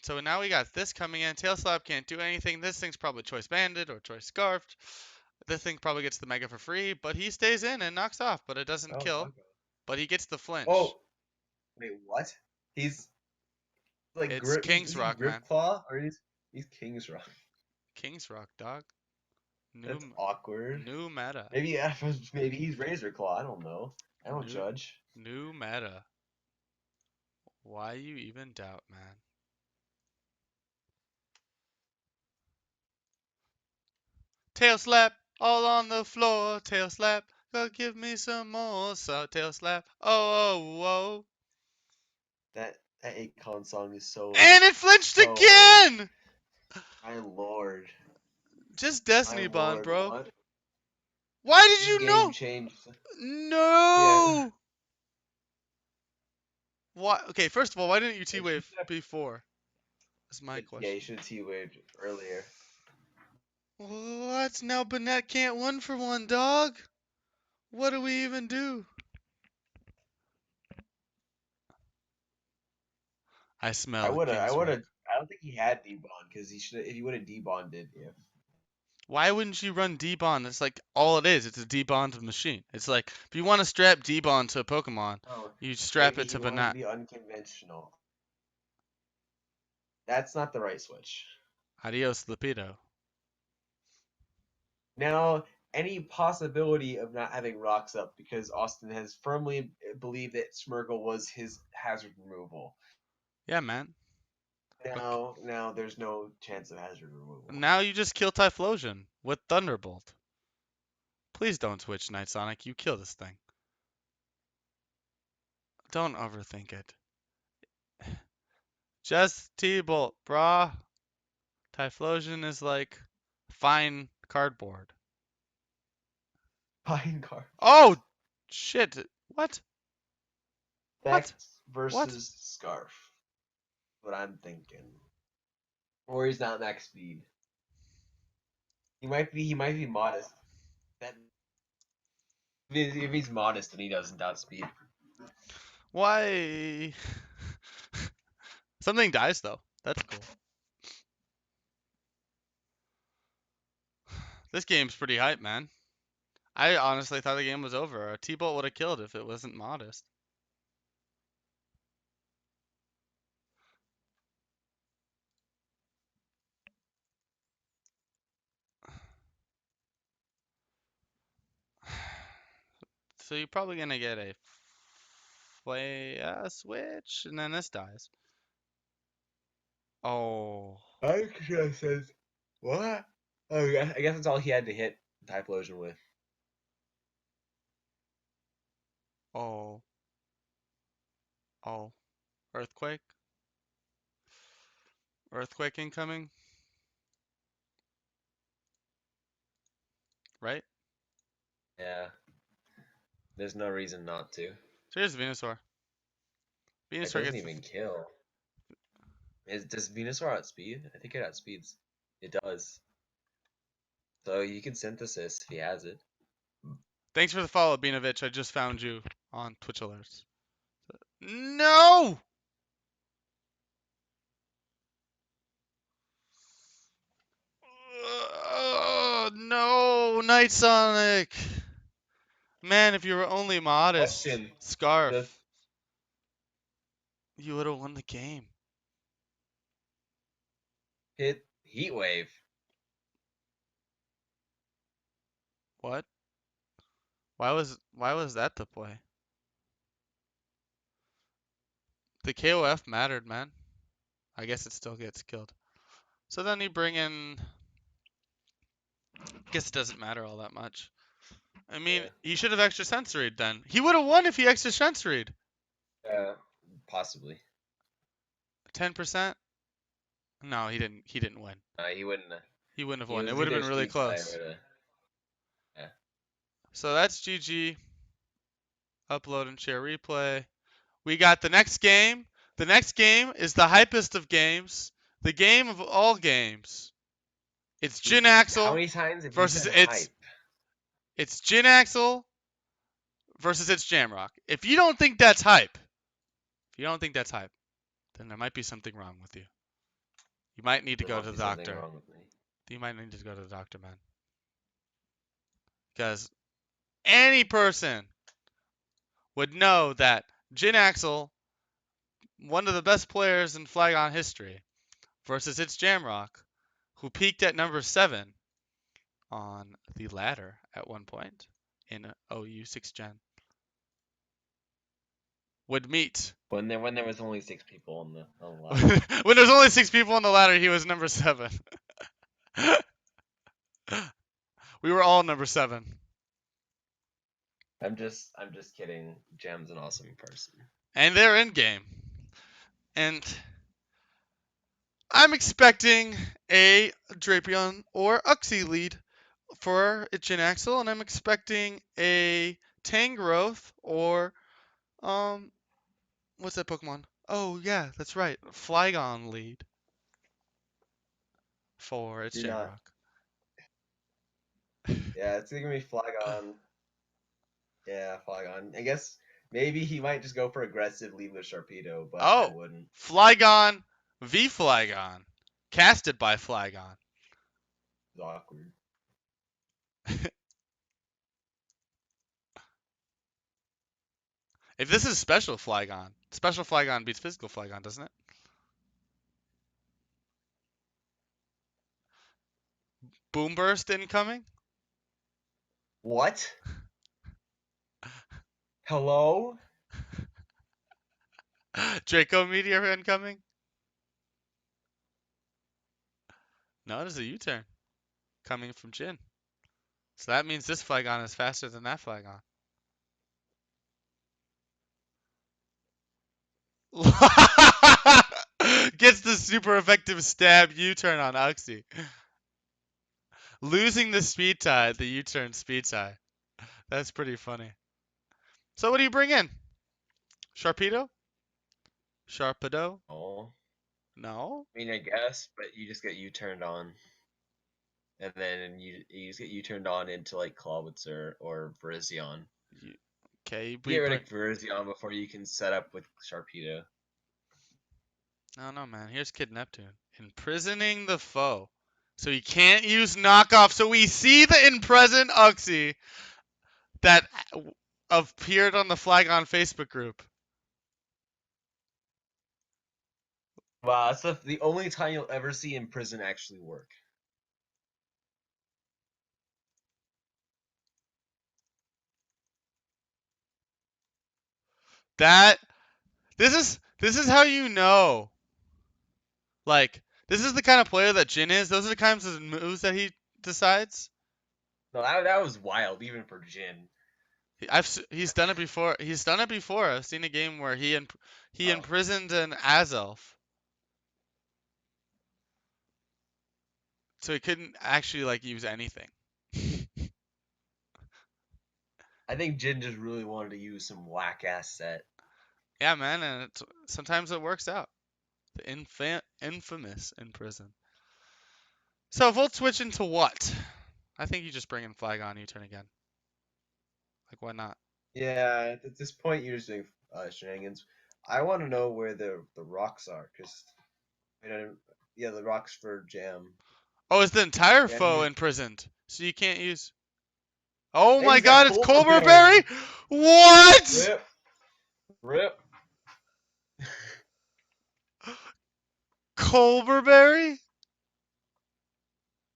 [SPEAKER 1] So now we got this coming in. Tail Slap can't do anything. This thing's probably Choice Banded or Choice Scarfed. This thing probably gets the Mega for free, but he stays in and knocks off, but it doesn't
[SPEAKER 2] Oh,
[SPEAKER 1] kill.
[SPEAKER 2] okay.
[SPEAKER 1] But he gets the flinch.
[SPEAKER 2] Oh, wait, what? He's like
[SPEAKER 1] It's
[SPEAKER 2] grip.
[SPEAKER 1] King's
[SPEAKER 2] Is he
[SPEAKER 1] Rock,
[SPEAKER 2] Grip
[SPEAKER 1] man.
[SPEAKER 2] Claw or he's King's Rock?
[SPEAKER 1] King's Rock, dog.
[SPEAKER 2] That's awkward.
[SPEAKER 1] New meta.
[SPEAKER 2] Maybe maybe he's Razor Claw. I don't know. I don't judge.
[SPEAKER 1] New meta. Why you even doubt, man? Tail slap all on the floor. Tail slap. Go give me some more. So tail slap. Oh, whoa.
[SPEAKER 2] That Akon song is so.
[SPEAKER 1] And it flinched
[SPEAKER 2] so,
[SPEAKER 1] again!
[SPEAKER 2] My lord.
[SPEAKER 1] Just Destiny
[SPEAKER 2] My
[SPEAKER 1] Bond,
[SPEAKER 2] lord,
[SPEAKER 1] bro.
[SPEAKER 2] what?
[SPEAKER 1] Why did
[SPEAKER 2] This
[SPEAKER 1] you
[SPEAKER 2] game
[SPEAKER 1] know?
[SPEAKER 2] changed. Yeah.
[SPEAKER 1] No! Why? Okay, first of all, why didn't you T-Wave before? That's my
[SPEAKER 2] Yeah,
[SPEAKER 1] question.
[SPEAKER 2] you should have T-waved earlier.
[SPEAKER 1] What? Now Banette can't 1-for-1, dog? What do we even do? I smell
[SPEAKER 2] I would have.
[SPEAKER 1] King's Rock.
[SPEAKER 2] I don't think he had debond because he should. If he would have debonded, if
[SPEAKER 1] Why wouldn't you run D-Bond? It's like all it is. It's a D-Bond machine. It's like if you want to strap D-Bond to a Pokemon,
[SPEAKER 2] oh,
[SPEAKER 1] you strap
[SPEAKER 2] maybe
[SPEAKER 1] it
[SPEAKER 2] he
[SPEAKER 1] to
[SPEAKER 2] wanted to
[SPEAKER 1] Banette.
[SPEAKER 2] be unconventional. That's not the right switch.
[SPEAKER 1] Adios, Lapido.
[SPEAKER 2] Now, any possibility of not having rocks up because Austin has firmly believed that Smeargle was his hazard removal.
[SPEAKER 1] Yeah, man.
[SPEAKER 2] Now there's no chance of hazard removal.
[SPEAKER 1] Now you just kill Typhlosion with Thunderbolt. Please don't switch Night Sonic. You kill this thing. Don't overthink it. Just T-Bolt, brah. Typhlosion is like fine cardboard.
[SPEAKER 2] Pine card.
[SPEAKER 1] Oh, shit. What?
[SPEAKER 2] Vex
[SPEAKER 1] What?
[SPEAKER 2] versus Scarf. What I'm thinking. Or he's not max speed. He might be modest. That if he's modest, then he doesn't outspeed.
[SPEAKER 1] Why? Something dies though. That's cool. This game's pretty hype, man. I honestly thought the game was over. A T-Bolt would have killed if it wasn't modest. So you're probably gonna get a switch, and then this dies. Oh,
[SPEAKER 2] I should says what? Oh, yeah, I guess that's all he had to hit Typhlosion with.
[SPEAKER 1] oh, oh. Earthquake? Earthquake incoming? Right?
[SPEAKER 2] Yeah, there's no reason not to.
[SPEAKER 1] So here's Venusaur.
[SPEAKER 2] It
[SPEAKER 1] Venusaur
[SPEAKER 2] doesn't
[SPEAKER 1] gets the
[SPEAKER 2] even kill. Does Venusaur outspeed? I think it outspeeds. It does. So you can synthesis if he has it.
[SPEAKER 1] Thanks for the follow, Beanovich. I just found you on Twitch alerts. No! No, Night Sonic. Man, if you were only modest,
[SPEAKER 2] Question: Does
[SPEAKER 1] Scarf, you would have won the game.
[SPEAKER 2] hit Heat Wave?
[SPEAKER 1] What? Why was that the play? The KOF mattered, man. I guess it still gets killed. So then you bring in. Guess it doesn't matter all that much. I mean,
[SPEAKER 2] Yeah.
[SPEAKER 1] he should have extra sensoried then. He would have won if he extra sensoried.
[SPEAKER 2] Possibly.
[SPEAKER 1] 10%? No, he didn't win.
[SPEAKER 2] He wouldn't.
[SPEAKER 1] He wouldn't have
[SPEAKER 2] He
[SPEAKER 1] won. It
[SPEAKER 2] was
[SPEAKER 1] would have
[SPEAKER 2] either
[SPEAKER 1] been really
[SPEAKER 2] Speed Type
[SPEAKER 1] close.
[SPEAKER 2] or the. Yeah.
[SPEAKER 1] So that's GG. Upload and share replay. We got the next game. The next game is the hypest of games. The game of all games. It's Jin
[SPEAKER 2] How
[SPEAKER 1] Axel
[SPEAKER 2] many times have you
[SPEAKER 1] versus
[SPEAKER 2] said hype?
[SPEAKER 1] it's Jin Axel versus it's Jamrock. If you don't think that's hype, then there might be something wrong with you. You might need to
[SPEAKER 2] There
[SPEAKER 1] go
[SPEAKER 2] must
[SPEAKER 1] to the
[SPEAKER 2] be something
[SPEAKER 1] doctor.
[SPEAKER 2] wrong with me.
[SPEAKER 1] You might need to go to the doctor, man. Because any person would know that Jin Axel, one of the best players in Flygon history, versus its Jamrock, who peaked at number 7 on the ladder at one point in OU 6 Gen, would meet.
[SPEAKER 2] When there was only 6 people on the ladder.
[SPEAKER 1] When there's only 6 people on the ladder, he was number 7. We were all number 7.
[SPEAKER 2] I'm just kidding. Jam's an awesome person.
[SPEAKER 1] And they're in game. And I'm expecting a Drapion or Uxie lead for Jin Axel, and I'm expecting a Tangrowth or what's that Pokemon? Oh yeah, that's right, Flygon lead for its
[SPEAKER 2] Do not.
[SPEAKER 1] Jamrock.
[SPEAKER 2] Yeah, it's gonna be Flygon. Yeah, Flygon. I guess maybe he might just go for aggressive lead with Sharpedo, but I
[SPEAKER 1] Oh,
[SPEAKER 2] wouldn't.
[SPEAKER 1] Flygon v Flygon, casted by Flygon.
[SPEAKER 2] It's awkward.
[SPEAKER 1] If this is special Flygon beats physical Flygon, doesn't it? Boomburst incoming.
[SPEAKER 2] What? Hello?
[SPEAKER 1] Draco Meteor incoming. No, it is a U-turn coming from Jin. So that means this Flygon is faster than that Flygon. Gets the super effective stab U-turn on Uxie. Losing the speed tie, the U-turn speed tie. That's pretty funny. So what do you bring in? Sharpedo? Sharpedo?
[SPEAKER 2] Oh.
[SPEAKER 1] No.
[SPEAKER 2] I mean, I guess, but you just get U turned on. and then you just get you turned on into like Clawitzer or Virizion.
[SPEAKER 1] Okay,
[SPEAKER 2] You get rid of Virizion before you can set up with Sharpedo.
[SPEAKER 1] I don't know, man. Here's Kid Neptune. Imprisoning the foe. So he can't use knockoff. So we see the in-present Uxie that appeared on the Flygon Facebook group.
[SPEAKER 2] Wow, that's the only time you'll ever see Imprison actually work.
[SPEAKER 1] That this is how you know. Like, this is the kind of player that Jin is. Those are the kinds of moves that he decides.
[SPEAKER 2] No, that was wild, even for Jin.
[SPEAKER 1] He's done it before. He's done it before. I've seen a game where he
[SPEAKER 2] Oh.
[SPEAKER 1] imprisoned an Azelf, so he couldn't actually like use anything.
[SPEAKER 2] I think Jin just really wanted to use some whack ass set.
[SPEAKER 1] Yeah, man, and sometimes it works out. The infamous Imprison. So Volt switch into what? I think you just bring in Flygon U-turn again. Like, why not?
[SPEAKER 2] Yeah, at this point you're just doing shenanigans. I want to know where the rocks are, because yeah, the rocks for Jam.
[SPEAKER 1] Oh, is the entire
[SPEAKER 2] Jam
[SPEAKER 1] foe
[SPEAKER 2] used,
[SPEAKER 1] imprisoned? So you can't use. Oh
[SPEAKER 2] hey,
[SPEAKER 1] my
[SPEAKER 2] he's got
[SPEAKER 1] God! It's
[SPEAKER 2] Colbur
[SPEAKER 1] Colbur
[SPEAKER 2] Berry.
[SPEAKER 1] Berry. What?
[SPEAKER 2] Rip, rip.
[SPEAKER 1] Colbur Berry?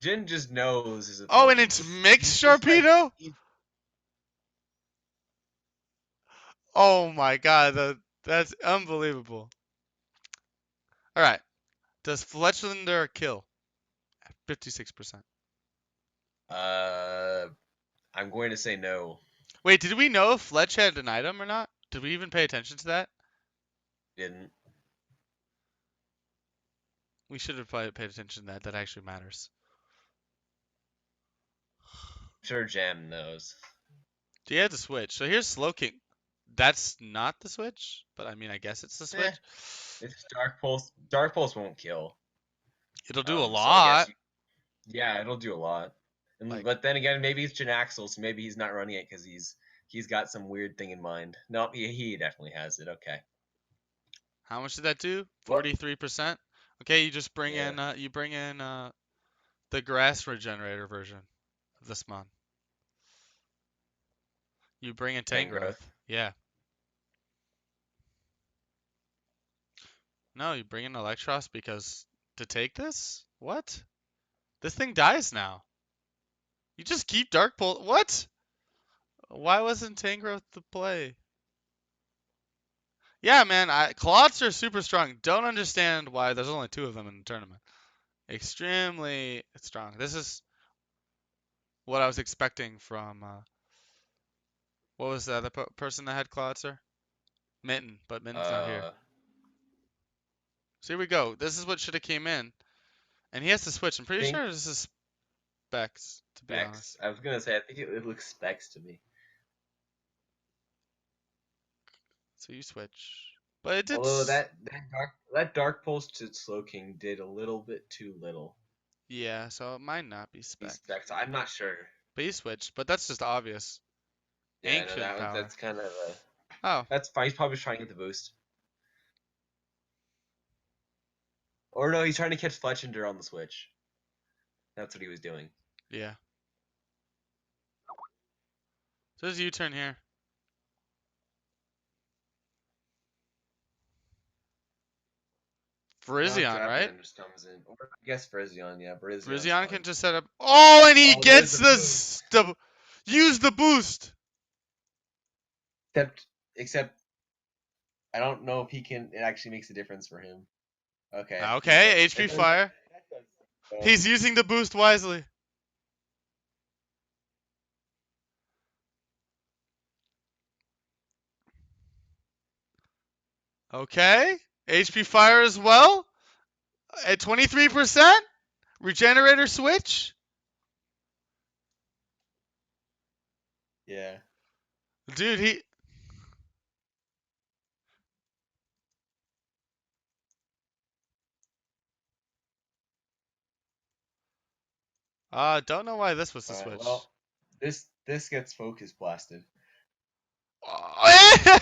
[SPEAKER 2] Jin just knows his
[SPEAKER 1] Oh, and
[SPEAKER 2] opponent.
[SPEAKER 1] it's mixed
[SPEAKER 2] He's just like
[SPEAKER 1] Sharpedo? Oh my God, that's unbelievable. All right. Does Fletchlander kill? 56%.
[SPEAKER 2] I'm going to say no.
[SPEAKER 1] Wait, did we know if Fletch had an item or not? Did we even pay attention to that?
[SPEAKER 2] Didn't.
[SPEAKER 1] We should have probably paid attention to that. That actually matters.
[SPEAKER 2] I'm sure Jam knows.
[SPEAKER 1] He had the switch. So here's Slowking. That's not the switch, but I mean, I guess it's the
[SPEAKER 2] Eh,
[SPEAKER 1] switch.
[SPEAKER 2] it's Dark Pulse. Dark Pulse won't kill.
[SPEAKER 1] It'll do a
[SPEAKER 2] So I guess
[SPEAKER 1] lot.
[SPEAKER 2] yeah, it'll do a lot.
[SPEAKER 1] Like,
[SPEAKER 2] But then again, maybe it's Jinaxel, so maybe he's not running it because he's got some weird thing in mind. No, he definitely has it. Okay.
[SPEAKER 1] how much did that do?
[SPEAKER 2] Well,
[SPEAKER 1] 43%. Okay, you just bring
[SPEAKER 2] yeah.
[SPEAKER 1] in the grass regenerator version of this mon. You bring in Tangrowth.
[SPEAKER 2] Tangrowth.
[SPEAKER 1] Yeah. No, you bring in Electros because to take this? What? This thing dies now. You just keep Dark Pulse. What? Why wasn't Tangrowth the play? Yeah, man, Clots are super strong. Don't understand why there's only 2 of them in the tournament. Extremely strong. This is what I was expecting from what was the other person that had Clotzer? Mitten, but Mitten's not here.
[SPEAKER 2] Uh,
[SPEAKER 1] So here we go. This is what should have came in, and he has to switch. I'm pretty
[SPEAKER 2] think
[SPEAKER 1] sure this is Specs, to be
[SPEAKER 2] Specs.
[SPEAKER 1] honest.
[SPEAKER 2] I was gonna say I think it looks Specs to me.
[SPEAKER 1] So you switch, but it did.
[SPEAKER 2] Although that dark pulse to Slowking did a little bit too little.
[SPEAKER 1] Yeah, so it might not be
[SPEAKER 2] These
[SPEAKER 1] Spec,
[SPEAKER 2] Specs, I'm not sure.
[SPEAKER 1] but he switched. But that's just obvious.
[SPEAKER 2] Yeah, no,
[SPEAKER 1] Ancient power.
[SPEAKER 2] that's kind of a
[SPEAKER 1] Oh,
[SPEAKER 2] that's fine. He's probably trying to get the boost. Or no, he's trying to catch Fletchinder on the switch. That's what he was doing.
[SPEAKER 1] yeah. So there's U-turn here. Virizion, right?
[SPEAKER 2] Trapman just comes in. Or I guess Virizion, yeah, Virizion.
[SPEAKER 1] Virizion can just set up. Oh, and he
[SPEAKER 2] Oh, there's
[SPEAKER 1] gets
[SPEAKER 2] the boost.
[SPEAKER 1] use the boost.
[SPEAKER 2] Except, I don't know if he can. It actually makes a difference for him. Okay.
[SPEAKER 1] Okay, HP fire. He's using the boost wisely. Okay, HP fire as well at 23%. Regenerator switch.
[SPEAKER 2] Yeah.
[SPEAKER 1] Dude, he. Don't know why this was the
[SPEAKER 2] All right,
[SPEAKER 1] switch.
[SPEAKER 2] well, this gets focus blasted.
[SPEAKER 1] Oh,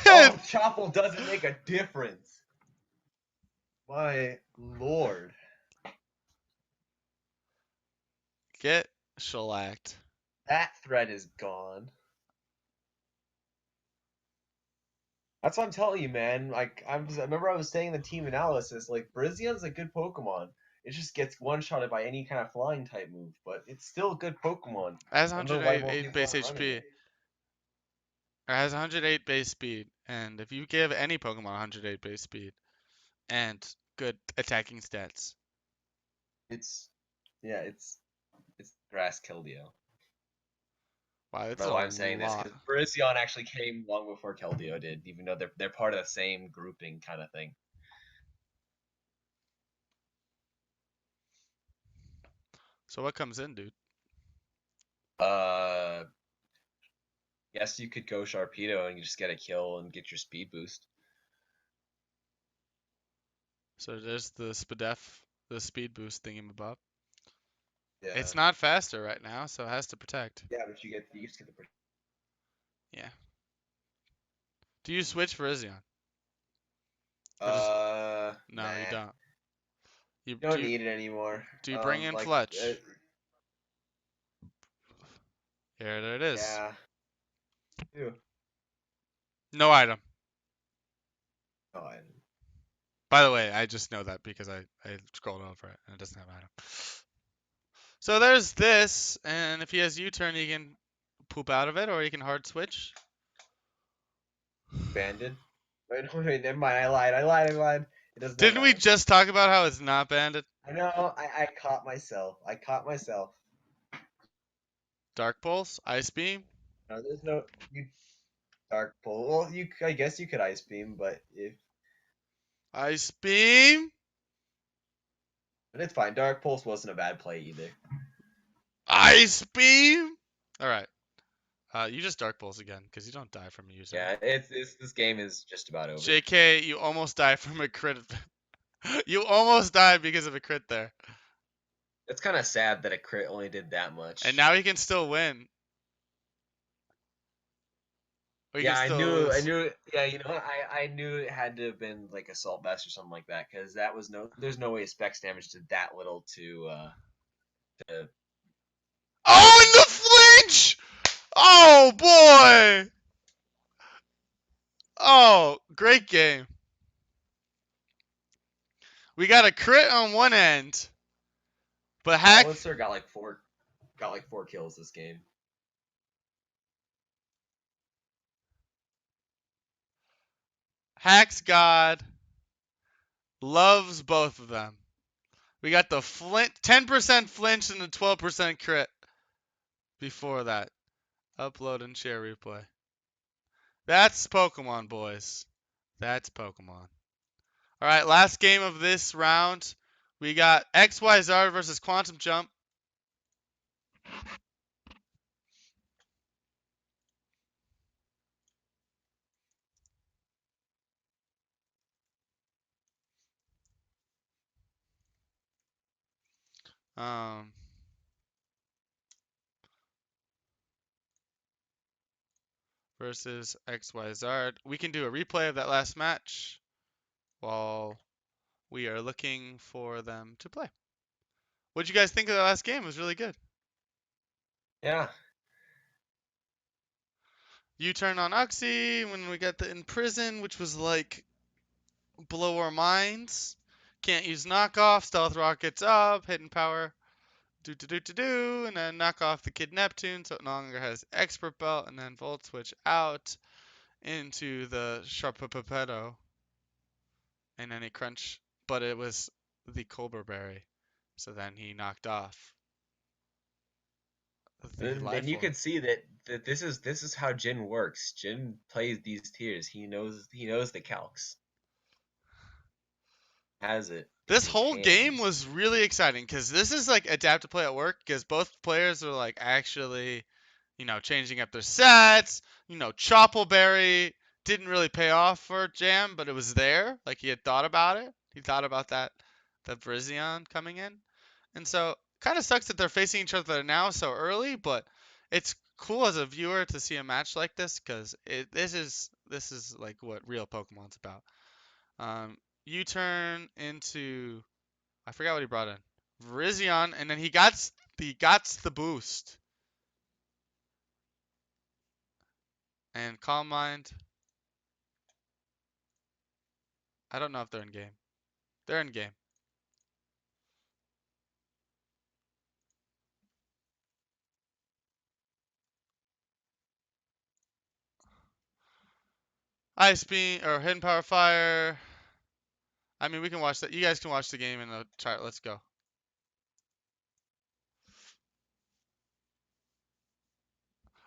[SPEAKER 2] Oh, Chople doesn't make a difference. My lord.
[SPEAKER 1] Get shellacked.
[SPEAKER 2] That threat is gone. That's what I'm telling you, man. Like I remember I was saying in the team analysis, like Brazian's a good Pokemon. It just gets one-shotted by any kind of flying type move, but it's still a good Pokemon.
[SPEAKER 1] It has
[SPEAKER 2] I don't know why more
[SPEAKER 1] 108
[SPEAKER 2] people
[SPEAKER 1] base
[SPEAKER 2] aren't running
[SPEAKER 1] HP.
[SPEAKER 2] it.
[SPEAKER 1] It has 108 base speed, and if you give any Pokemon 108 base speed and good attacking stats,
[SPEAKER 2] It's yeah, it's grass Keldeo.
[SPEAKER 1] wow,
[SPEAKER 2] I
[SPEAKER 1] that's
[SPEAKER 2] don't
[SPEAKER 1] a
[SPEAKER 2] know why I'm saying this
[SPEAKER 1] lot.
[SPEAKER 2] because Brazion actually came long before Keldeo did, even though they're part of the same grouping kind of thing.
[SPEAKER 1] So what comes in, dude?
[SPEAKER 2] Uh, Guess you could go Sharpedo and you just get a kill and get your speed boost.
[SPEAKER 1] So there's the Spadef, the speed boost thingamabob.
[SPEAKER 2] Yeah,
[SPEAKER 1] It's not faster right now, so it has to protect.
[SPEAKER 2] yeah, but you just get the.
[SPEAKER 1] Yeah. Do you switch for Izion? Or just no, you
[SPEAKER 2] Nah,
[SPEAKER 1] don't. You
[SPEAKER 2] you don't need it anymore.
[SPEAKER 1] do you bring in Fletch? There it is.
[SPEAKER 2] Yeah. Ew.
[SPEAKER 1] No item.
[SPEAKER 2] Oh,
[SPEAKER 1] By the way, I just know that because I scrolled over it and it doesn't have item. So there's this, and if he has U-turn, he can poop out of it, or he can hard switch.
[SPEAKER 2] banded. Wait, never mind. I lied. It doesn't have
[SPEAKER 1] Didn't we
[SPEAKER 2] item.
[SPEAKER 1] just talk about how it's not banded?
[SPEAKER 2] I know. I caught myself. I caught myself.
[SPEAKER 1] Dark Pulse, Ice Beam.
[SPEAKER 2] No, there's no you dark pull. Well, I guess you could ice beam,
[SPEAKER 1] Ice Beam.
[SPEAKER 2] but it's fine. Dark pulse wasn't a bad play either.
[SPEAKER 1] Ice Beam. All right. You just Dark Pulse again, because you don't die from a U-turn.
[SPEAKER 2] Yeah, it's this game is just about over.
[SPEAKER 1] JK, you almost died from a crit. You almost died because of a crit there.
[SPEAKER 2] It's kind of sad that a crit only did that much.
[SPEAKER 1] And now he can still win. Or he
[SPEAKER 2] Yeah,
[SPEAKER 1] can still
[SPEAKER 2] I
[SPEAKER 1] lose.
[SPEAKER 2] knew. Yeah, I knew it had to have been like assault vest or something like that because that was there's no way specs damage did that little to.
[SPEAKER 1] Oh, in the flinch! Oh, boy! Oh, great game. We got a crit on one end. But
[SPEAKER 2] Hollister got like four kills this game.
[SPEAKER 1] Hack's God loves both of them. We got the 10% flinch and the 12% crit before that. Upload and share replay. That's Pokemon, boys. That's Pokemon. All right, last game of this round. We got XYZ versus Quantum Jump. Um, versus XYZ. We can do a replay of that last match while we are looking for them to play. What'd you guys think of the last game? It was really good.
[SPEAKER 2] Yeah,
[SPEAKER 1] U-turn on Oxy when we got the in prison, which was like blow our minds. Can't use knockoff. Stealth rockets up. Hidden power. Do, and then knock off the Kid Neptune so it no longer has expert belt, and then volt switch out into the Sharpedo, and then he crunch, but it was the Cobra Berry, so then he knocked off the
[SPEAKER 2] and
[SPEAKER 1] life
[SPEAKER 2] you
[SPEAKER 1] orb.
[SPEAKER 2] can see that this is how Jin works. Jin plays these tiers. He knows the calcs. Has it in
[SPEAKER 1] This
[SPEAKER 2] his
[SPEAKER 1] whole game
[SPEAKER 2] hands.
[SPEAKER 1] was really exciting because this is like adaptive play at work because both players are like actually, changing up their sets. Choppleberry didn't really pay off for Jam, but it was there. Like he had thought about it. He thought about that Brizion coming in. And so Kind of sucks that they're facing each other now so early, but it's cool as a viewer to see a match like this because this is like what real Pokemon's about. U-turn into I forgot what he brought in. Virizion, and then he got the boost. And Calm Mind. I don't know if they're in game. They're in game. Ice Beam or Hidden Power Fire. I mean, we can watch that. You guys can watch the game in the chart. Let's go.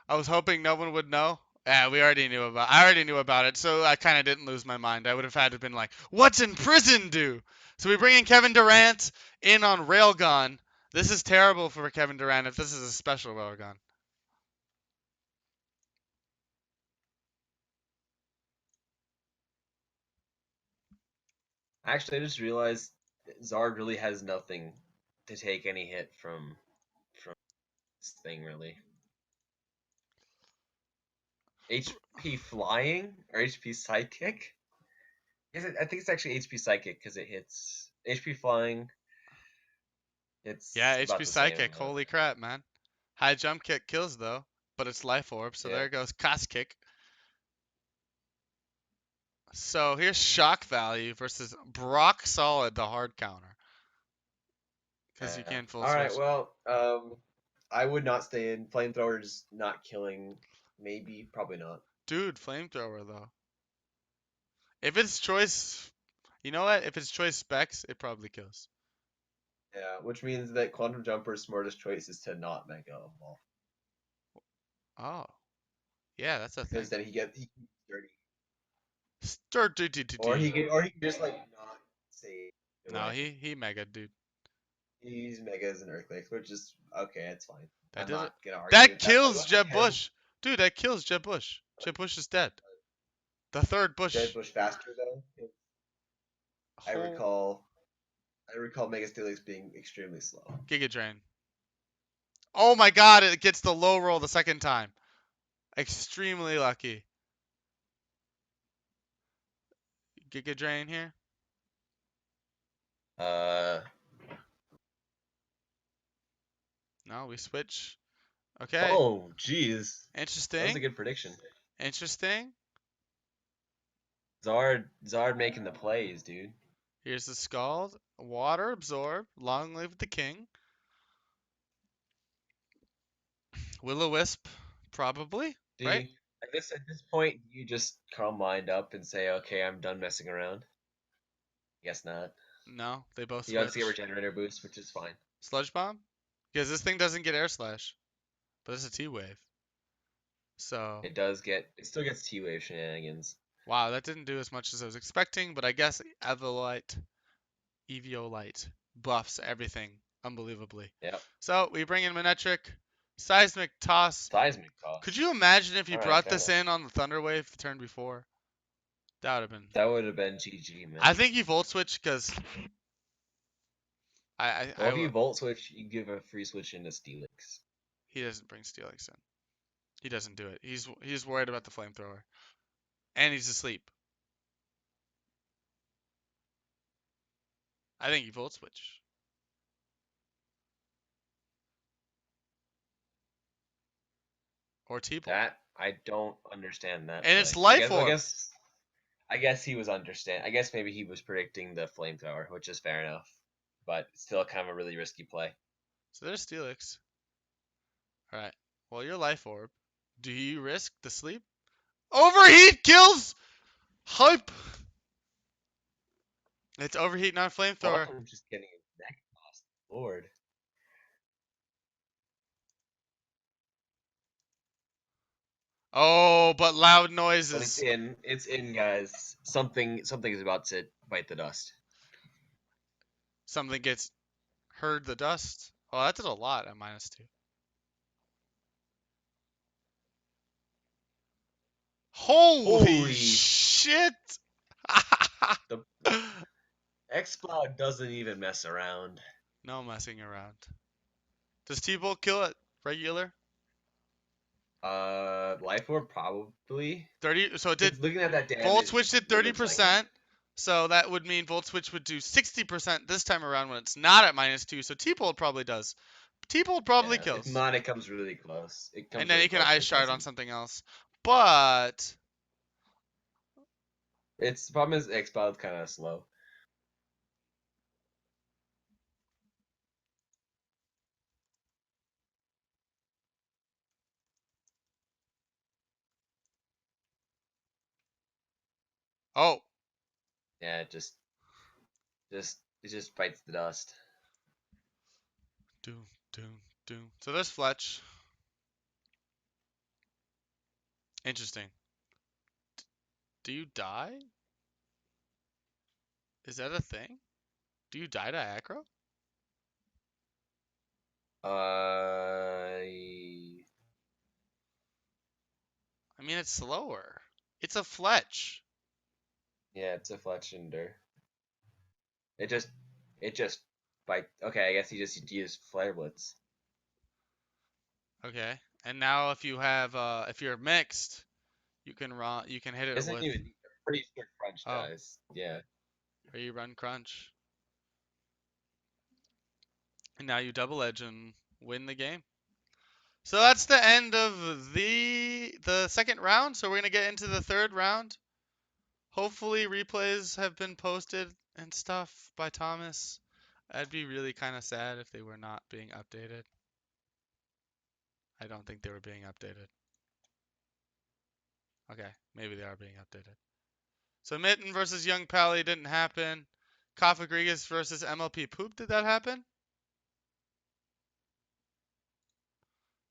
[SPEAKER 1] I was hoping no one would know. Yeah, we already knew about. I already knew about it, so I kind of didn't lose my mind. I would have had to been like, "What's in prison do?" So we bring in Kevin Durant in on Railgun. This is terrible for Kevin Durant if this is a special Railgun.
[SPEAKER 2] Actually, I just realized Zard really has nothing to take any hit from this thing really. HP flying or HP psychic? I think it's actually HP psychic because it hits HP flying.
[SPEAKER 1] Yeah,
[SPEAKER 2] It's
[SPEAKER 1] HP
[SPEAKER 2] about the same.
[SPEAKER 1] Psychic. Holy crap, man. High jump kick kills though, but it's Life Orb, so
[SPEAKER 2] Yeah.
[SPEAKER 1] there goes Cost Kick. So here's Shock Value versus Brock Solid, the hard counter. Because you can't full
[SPEAKER 2] All right.
[SPEAKER 1] switch.
[SPEAKER 2] Well, I would not stay in. Flamethrowers not killing. Maybe, probably not.
[SPEAKER 1] Dude, Flamethrower though. If it's choice, you know what? If it's choice specs, it probably kills.
[SPEAKER 2] Yeah, which means that Quantum Jumper's smartest choice is to not Mega Evolve
[SPEAKER 1] Oh, yeah, that's a
[SPEAKER 2] because
[SPEAKER 1] thing.
[SPEAKER 2] then he can dirty,
[SPEAKER 1] Sturdy.
[SPEAKER 2] or he can just like not save
[SPEAKER 1] No,
[SPEAKER 2] away.
[SPEAKER 1] he mega dude.
[SPEAKER 2] He's Mega as an Earthquake, which is okay. It's fine.
[SPEAKER 1] That
[SPEAKER 2] I'm
[SPEAKER 1] did it.
[SPEAKER 2] not gonna argue
[SPEAKER 1] That
[SPEAKER 2] with that. On
[SPEAKER 1] kills
[SPEAKER 2] the other
[SPEAKER 1] Jeb
[SPEAKER 2] hand,
[SPEAKER 1] Bush. Dude, that kills Jeb Bush. Jeb Bush is dead. The third
[SPEAKER 2] Jed
[SPEAKER 1] Bush.
[SPEAKER 2] Bush faster though. I
[SPEAKER 1] Whole
[SPEAKER 2] recall I recall Mega Steelix being extremely slow.
[SPEAKER 1] Giga Drain. Oh my god, it gets the low roll the second time. Extremely lucky. Giga Drain here.
[SPEAKER 2] Uh
[SPEAKER 1] No, we switch. Okay.
[SPEAKER 2] oh, jeez, that was a
[SPEAKER 1] Interesting.
[SPEAKER 2] good prediction.
[SPEAKER 1] Interesting.
[SPEAKER 2] Zard making the plays, dude.
[SPEAKER 1] Here's the Scald. Water Absorb. Long live the king. Will-O-Wisp. Probably.
[SPEAKER 2] Do
[SPEAKER 1] Right?
[SPEAKER 2] you, at this point you just calm mind up and say, okay, I'm done messing around? Guess not.
[SPEAKER 1] No, they both
[SPEAKER 2] You obviously get
[SPEAKER 1] switch.
[SPEAKER 2] regenerator boost, which is fine.
[SPEAKER 1] Sludge Bomb? Because this thing doesn't get Air Slash. But it's a T-Wave. So,
[SPEAKER 2] It still gets T-Wave shenanigans.
[SPEAKER 1] wow, that didn't do as much as I was expecting, but I guess Eviolite buffs everything unbelievably.
[SPEAKER 2] Yep.
[SPEAKER 1] So we bring in Manectric, Seismic Toss.
[SPEAKER 2] Seismic
[SPEAKER 1] Could
[SPEAKER 2] toss.
[SPEAKER 1] you imagine if you
[SPEAKER 2] Alright,
[SPEAKER 1] brought
[SPEAKER 2] fair
[SPEAKER 1] this
[SPEAKER 2] enough.
[SPEAKER 1] in on the Thunder Wave the turn before? That would have been.
[SPEAKER 2] That would have been GG, man.
[SPEAKER 1] I think he Volt Switch because
[SPEAKER 2] Well, if you Volt Switch, you give a free switch into Steelix.
[SPEAKER 1] he doesn't bring Steelix in. He doesn't do it. He's worried about the flamethrower, and he's asleep. I think he Volt Switch. Or T-Ball.
[SPEAKER 2] That I don't understand that
[SPEAKER 1] And
[SPEAKER 2] play.
[SPEAKER 1] it's Life Orb.
[SPEAKER 2] I guess he was understand. I guess maybe he was predicting the flamethrower, which is fair enough, but still kind of a really risky play.
[SPEAKER 1] So there's Steelix. Alright. Well, your Life Orb. Do you risk the sleep? Overheat kills! Hype! It's overheat, not flamethrower.
[SPEAKER 2] I'm just getting his neck tossed. Lord.
[SPEAKER 1] Oh, but loud
[SPEAKER 2] But
[SPEAKER 1] noises.
[SPEAKER 2] it's in, guys. Something is about to bite the dust.
[SPEAKER 1] Something gets heard the dust. Oh, that did a lot at -2. Holy
[SPEAKER 2] Holy
[SPEAKER 1] shit!
[SPEAKER 2] the X-Cloud doesn't even mess around.
[SPEAKER 1] No messing around. Does T-Bolt kill it regular?
[SPEAKER 2] Life Orb probably.
[SPEAKER 1] 30. So it did.
[SPEAKER 2] Because looking at that
[SPEAKER 1] Volt
[SPEAKER 2] damage,
[SPEAKER 1] Switch did
[SPEAKER 2] it looks like it.
[SPEAKER 1] 30%. So that would mean Volt Switch would do 60% this time around when it's not at -2. So T-Bolt probably does. T-Bolt probably
[SPEAKER 2] Yeah, if
[SPEAKER 1] kills.
[SPEAKER 2] not, it comes really close. It
[SPEAKER 1] And
[SPEAKER 2] comes
[SPEAKER 1] then
[SPEAKER 2] really
[SPEAKER 1] you can
[SPEAKER 2] close, but
[SPEAKER 1] Ice
[SPEAKER 2] it
[SPEAKER 1] Shard on
[SPEAKER 2] doesn't.
[SPEAKER 1] something else. But
[SPEAKER 2] It's the problem is Expelled kind of slow.
[SPEAKER 1] oh,
[SPEAKER 2] Yeah, it just bites the dust.
[SPEAKER 1] doom, doom, doom. So there's Fletch. Interesting. Do you die? Is that a thing? Do you die to aggro?
[SPEAKER 2] Uh,
[SPEAKER 1] I mean, it's slower. It's a Fletch.
[SPEAKER 2] yeah, it's a Fletchender. It just, it just bite. Okay, I guess he just used Flare Blitz.
[SPEAKER 1] Okay. And now if you're mixed, you can hit it
[SPEAKER 2] Isn't
[SPEAKER 1] with,
[SPEAKER 2] even pretty sure Crunch
[SPEAKER 1] oh,
[SPEAKER 2] dies. Yeah.
[SPEAKER 1] or you run Crunch. And now you double edge and win the game. So that's the end of the second round. So we're gonna get into the third round. Hopefully replays have been posted and stuff by Thomas. I'd be really kind of sad if they were not being updated. I don't think they were being updated. Okay, maybe they are being updated. So Mitten versus Young Pally didn't happen. Kafagrigas versus MLP Poop, did that happen?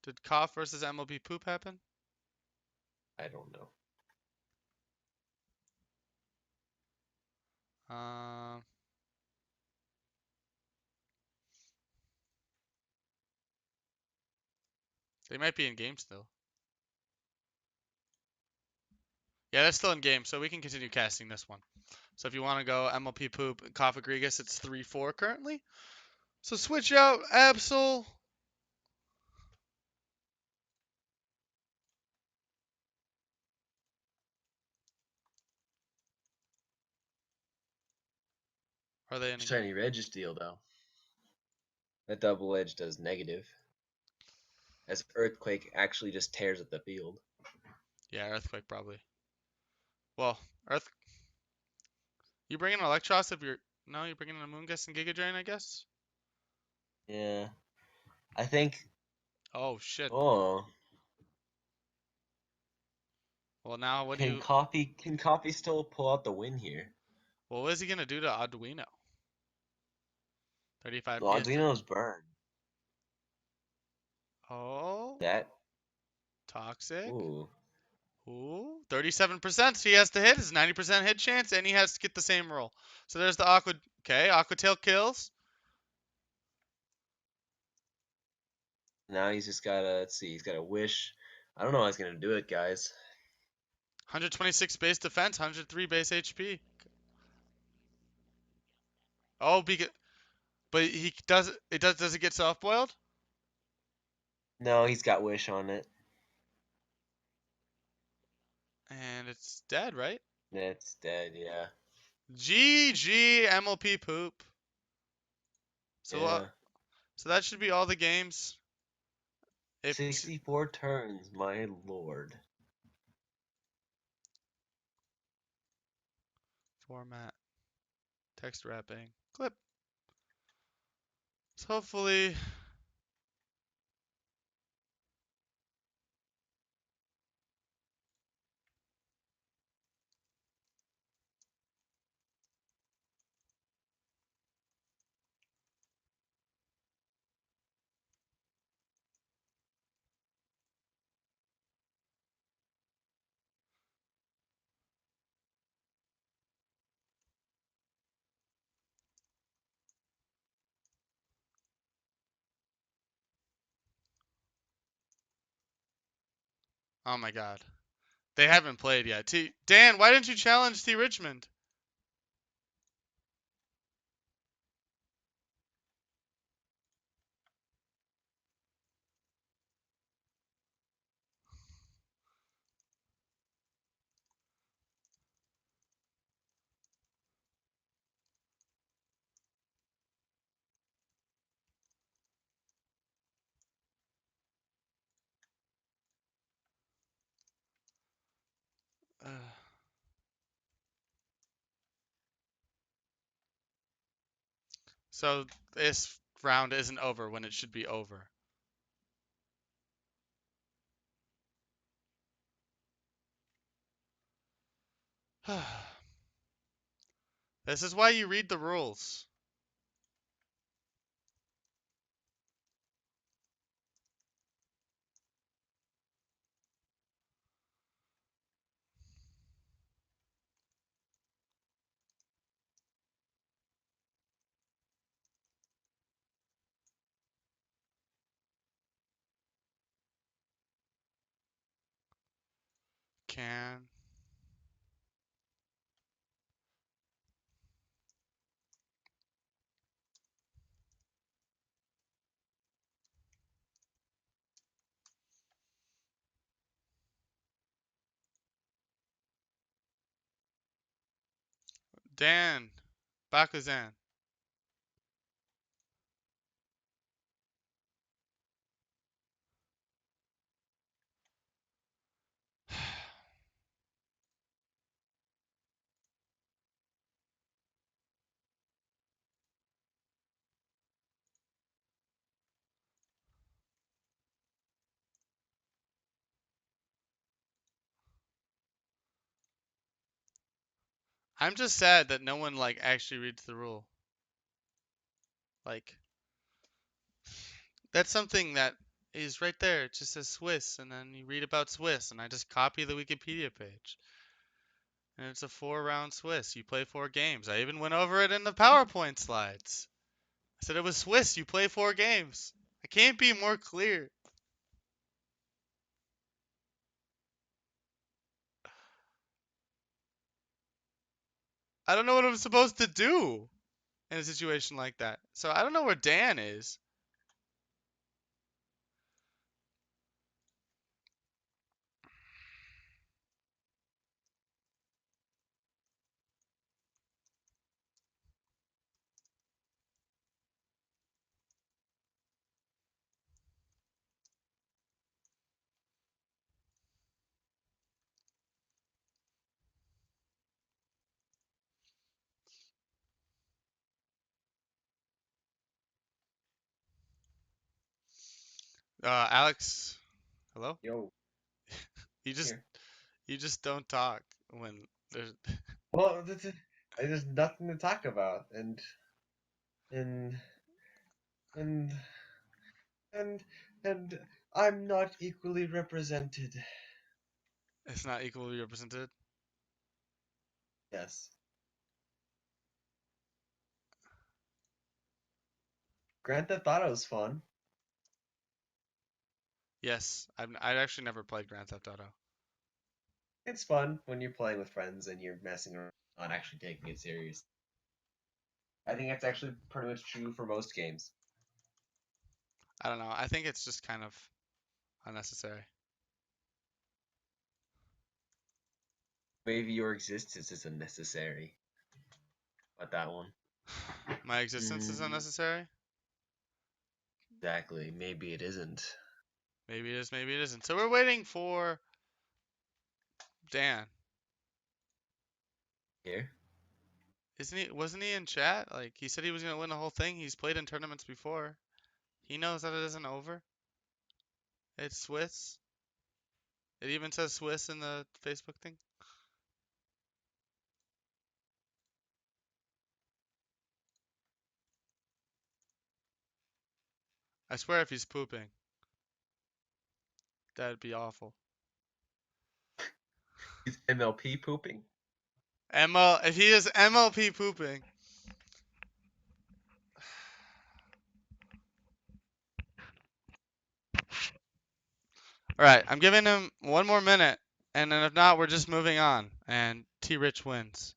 [SPEAKER 1] Did Koff versus MLP Poop happen?
[SPEAKER 2] I don't know.
[SPEAKER 1] Um, they might be in game still. Yeah, that's still in game, so we can continue casting this one. So if you want to go MLP Poop, Kafagrigas, it's 3-4 currently. So switch out Absol. Are they in a game?
[SPEAKER 2] Shiny Registeel though. That double edge does negative. As Earthquake actually just tears at the field.
[SPEAKER 1] Yeah, Earthquake probably. Well, Earth. You bring in Electros if you're. No, you bring in a Moongus and Giga Drain, I guess.
[SPEAKER 2] Yeah. I think.
[SPEAKER 1] Oh shit.
[SPEAKER 2] Oh.
[SPEAKER 1] Well, now what do
[SPEAKER 2] Can
[SPEAKER 1] you?
[SPEAKER 2] Coffee still pull out the win here?
[SPEAKER 1] Well, what is he gonna do to Arduino? 35
[SPEAKER 2] Well,
[SPEAKER 1] PS.
[SPEAKER 2] Arduino's burn.
[SPEAKER 1] Oh,
[SPEAKER 2] That.
[SPEAKER 1] toxic.
[SPEAKER 2] Ooh.
[SPEAKER 1] Ooh, 37%. So he has to hit his 90% hit chance, and he has to get the same roll. So there's the Aqua. Okay, Aqua Tail kills.
[SPEAKER 2] Now he's just gotta, let's see, he's gotta wish. I don't know how he's gonna do it, guys.
[SPEAKER 1] 126 base defense, 103 base HP. Oh, but he does it does it get soft boiled?
[SPEAKER 2] No, he's got wish on it.
[SPEAKER 1] And it's dead, right?
[SPEAKER 2] It's dead, yeah.
[SPEAKER 1] GG MLP poop. So
[SPEAKER 2] Yeah.
[SPEAKER 1] so that should be all the games. If
[SPEAKER 2] 64 turns, my lord.
[SPEAKER 1] format text wrapping clip. So hopefully oh my god. They haven't played yet. Dan, why didn't you challenge T Richmond? So this round isn't over when it should be over. This is why you read the rules. Can. Dan. Bakuzan. I'm just sad that no one like actually reads the rule. Like that's something that is right there. It just says Swiss, and then you read about Swiss, and I just copy the Wikipedia page. And it's a 4-round Swiss. You play 4 games. I even went over it in the PowerPoint slides. I said it was Swiss. You play 4 games. I can't be more clear. I don't know what I'm supposed to do in a situation like that. So I don't know where Dan is. Alex, hello?
[SPEAKER 2] Yo,
[SPEAKER 1] You just
[SPEAKER 2] here.
[SPEAKER 1] you just don't talk when there's
[SPEAKER 2] Well, there's nothing to talk about, and and and and I'm not equally represented.
[SPEAKER 1] it's not equally represented.
[SPEAKER 2] Yes. Grand Theft Auto's fun.
[SPEAKER 1] Yes, I've actually never played Grand Theft Auto.
[SPEAKER 2] It's fun when you're playing with friends and you're messing around, not actually taking it serious. I think that's actually pretty much true for most games.
[SPEAKER 1] I don't know. I think it's just kind of unnecessary.
[SPEAKER 2] Maybe your existence is unnecessary. But that one.
[SPEAKER 1] My existence is
[SPEAKER 2] Mm,
[SPEAKER 1] unnecessary.
[SPEAKER 2] exactly. Maybe it isn't.
[SPEAKER 1] Maybe it is, maybe it isn't. So we're waiting for Dan.
[SPEAKER 2] Here.
[SPEAKER 1] Isn't he? Wasn't he in chat? Like he said he was gonna win the whole thing. He's played in tournaments before. He knows that it isn't over. It's Swiss. It even says Swiss in the Facebook thing. I swear if he's pooping, that'd be awful.
[SPEAKER 2] Is MLP pooping?
[SPEAKER 1] ML, if he is MLP pooping. All right, I'm giving him 1 more minute, and then if not, we're just moving on, and T Rich wins.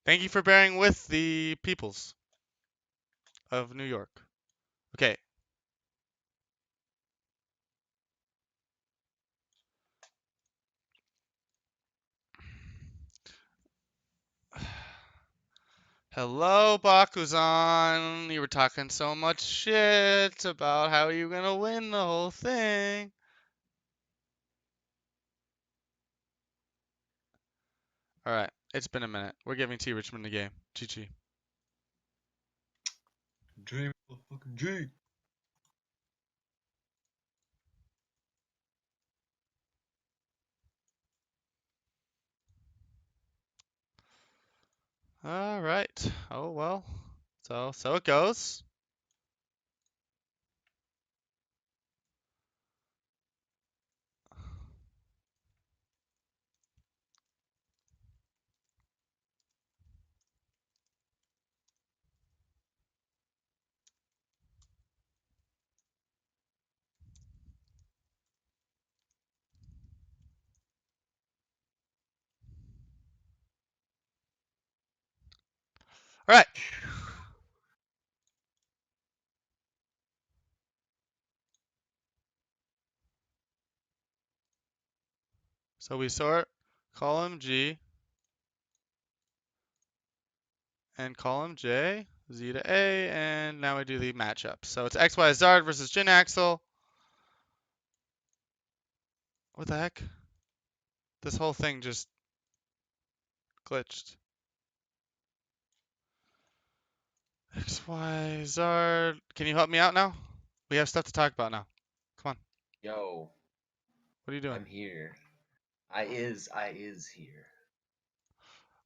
[SPEAKER 1] Thank you for bearing with the peoples of New York. Okay. Hello, Bakuzan. You were talking so much shit about how you were gonna win the whole thing. All right, it's been a minute. We're giving T Richmond the game. GG.
[SPEAKER 2] J, motherfucking J.
[SPEAKER 1] All right. Oh well. So it goes. All right. So we sort column G and column J, Z to A, and now we do the matchup. So it's XY Zard versus Jin Axel. What the heck? This whole thing just glitched. XY Zard. Can you help me out now? We have stuff to talk about now. Come on.
[SPEAKER 2] Yo,
[SPEAKER 1] What are you doing?
[SPEAKER 2] I'm here. I is here.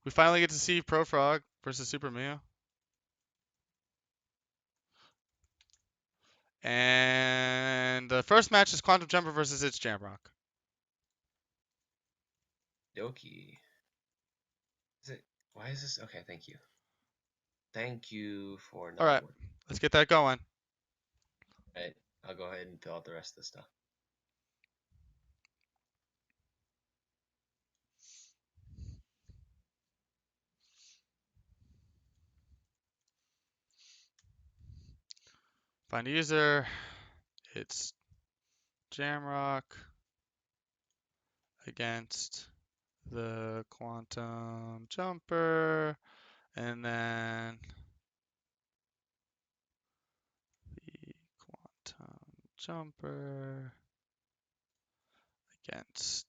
[SPEAKER 1] We finally get to see Pro Frog versus Super Mio. And the first match is Quantum Jumper versus It's Jamrock.
[SPEAKER 2] Doki. Is it? Why is this? Okay, thank you. Thank you for
[SPEAKER 1] All
[SPEAKER 2] not
[SPEAKER 1] right,
[SPEAKER 2] working.
[SPEAKER 1] let's get that going.
[SPEAKER 2] Right, I'll go ahead and fill out the rest of the stuff.
[SPEAKER 1] Find user. It's Jamrock against the Quantum Jumper, and then the Quantum Jumper against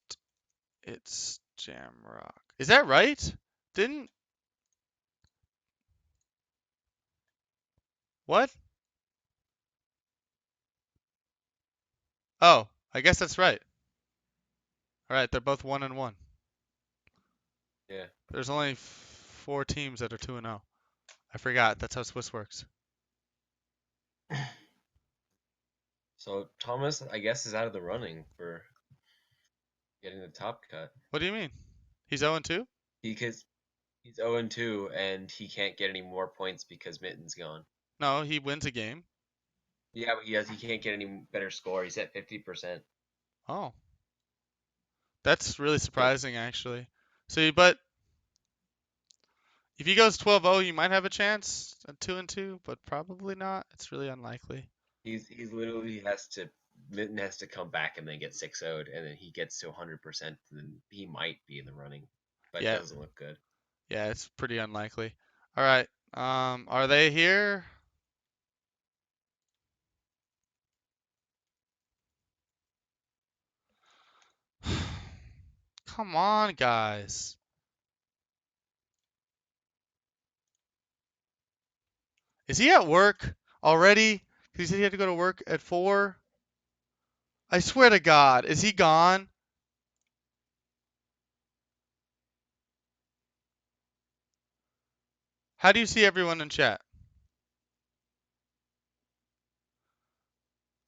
[SPEAKER 1] It's Jamrock. Is that right? Didn't what? Oh, I guess that's right. All right, they're both 1-1.
[SPEAKER 2] Yeah.
[SPEAKER 1] There's only 4 teams that are 2-0. I forgot. That's how Swiss works.
[SPEAKER 2] So Thomas, I guess, is out of the running for getting the top cut
[SPEAKER 1] What do you mean? He's 0-2?
[SPEAKER 2] because he's 0-2 and he can't get any more points because Mitten's gone.
[SPEAKER 1] No, he wins a game.
[SPEAKER 2] Yeah, but he can't get any better score. He's at 50%.
[SPEAKER 1] Oh, that's really
[SPEAKER 2] So
[SPEAKER 1] surprising, actually. So, but if he goes 12-0, you might have a chance at 2-2, but probably not. It's really unlikely.
[SPEAKER 2] he's literally has to Mitten has to come back and then get 6-0'd, and then he gets to 100%, and then he might be in the running, but it
[SPEAKER 1] Yeah,
[SPEAKER 2] doesn't look good.
[SPEAKER 1] yeah, it's pretty unlikely. All right. Are they here? Come on, guys. Is he at work already? He said he had to go to work at 4. I swear to God, is he gone? How do you see everyone in chat?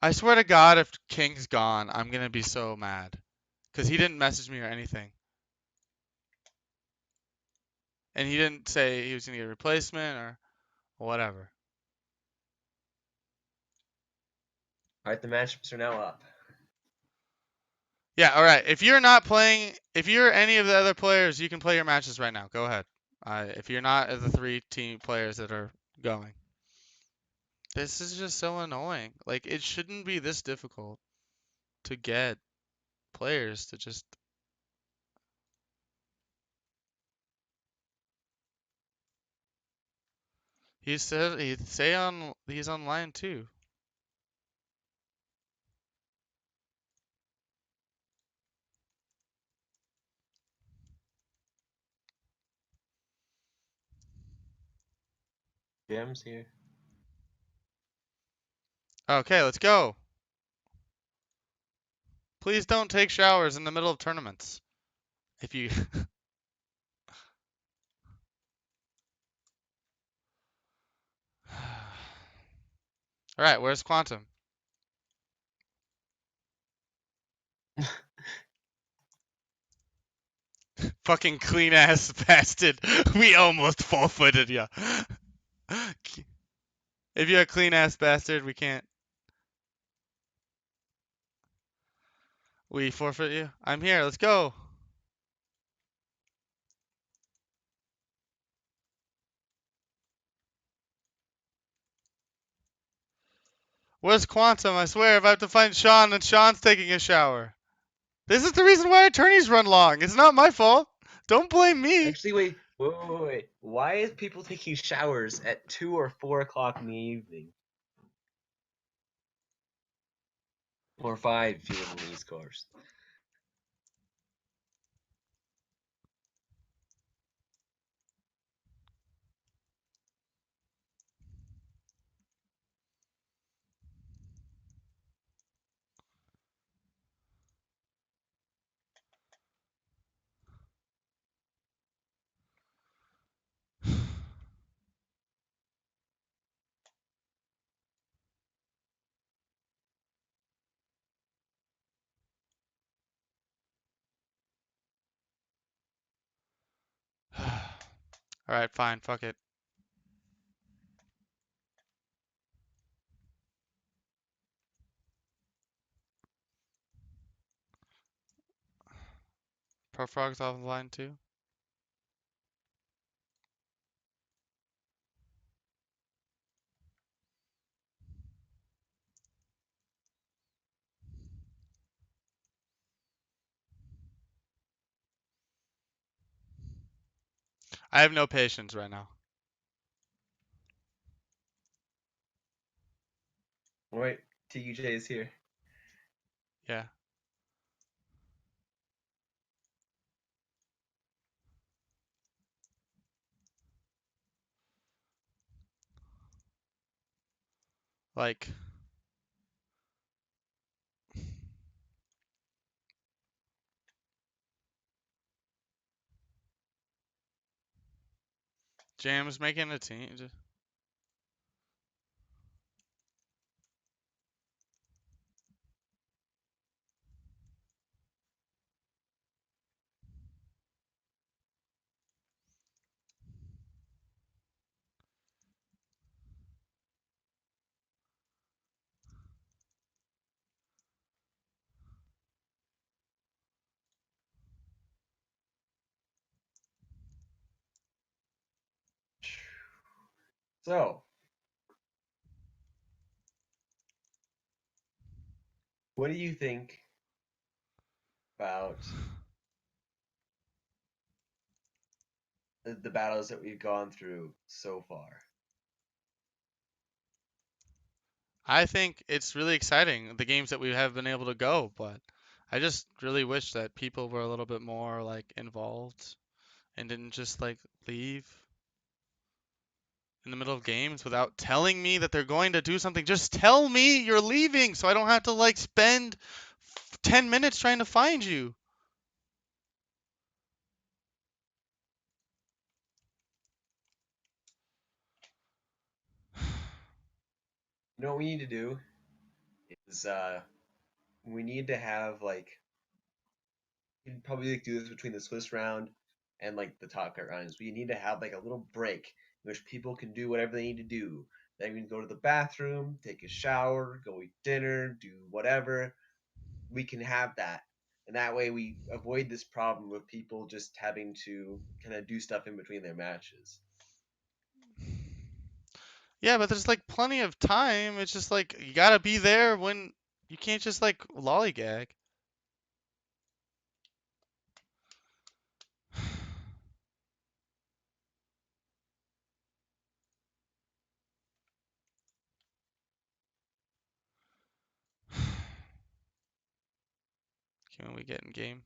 [SPEAKER 1] I swear to God, if King's gone, I'm gonna be so mad. Because he didn't message me or anything. And he didn't say he was gonna get a replacement or whatever.
[SPEAKER 2] All right, the matchups are now up.
[SPEAKER 1] Yeah, alright. If you're not playing, if you're any of the other players, you can play your matches right now. Go ahead. If you're not of the 3 team players that are going. This is just so annoying. Like, it shouldn't be this difficult to get players to just. He said he's online too.
[SPEAKER 2] Jam's here.
[SPEAKER 1] Okay, let's go. Please don't take showers in the middle of tournaments. If you All right, where's Quantum? Fucking clean ass bastard. We almost forfeited ya. If you're a clean ass bastard, we can't. We forfeit you. I'm here. Let's go. Where's Quantum? I swear, if I have to find Sean and Sean's taking a shower. This is the reason why attorneys run long. It's not my fault. Don't blame me.
[SPEAKER 2] Actually, wait. Why is people taking showers at 2 or 4 o'clock in the evening? Or 5 if you live on the East Coast.
[SPEAKER 1] Alright, fine. Fuck it. Pro Frog's offline too. I have no patience right now.
[SPEAKER 2] Wait, TUJ is here.
[SPEAKER 1] Yeah. Like, Jam's making a team.
[SPEAKER 2] So, what do you think about the battles that we've gone through so far?
[SPEAKER 1] I think it's really exciting, the games that we have been able to go, but I just really wish that people were a little bit more like involved and didn't just like leave in the middle of games without telling me that they're going to do something. Just tell me you're leaving so I don't have to like spend 10 minutes trying to find you.
[SPEAKER 2] You know what we need to do is we need to have like we'd probably like, do this between the Swiss round and like the top cut rounds. We need to have like a little break in which people can do whatever they need to do. They can go to the bathroom, take a shower, go eat dinner, do whatever. We can have that. And that way we avoid this problem of people just having to kind of do stuff in between their matches.
[SPEAKER 1] Yeah, but there's like plenty of time. It's just like you gotta be there when you can't just like lollygag. Can we get in game?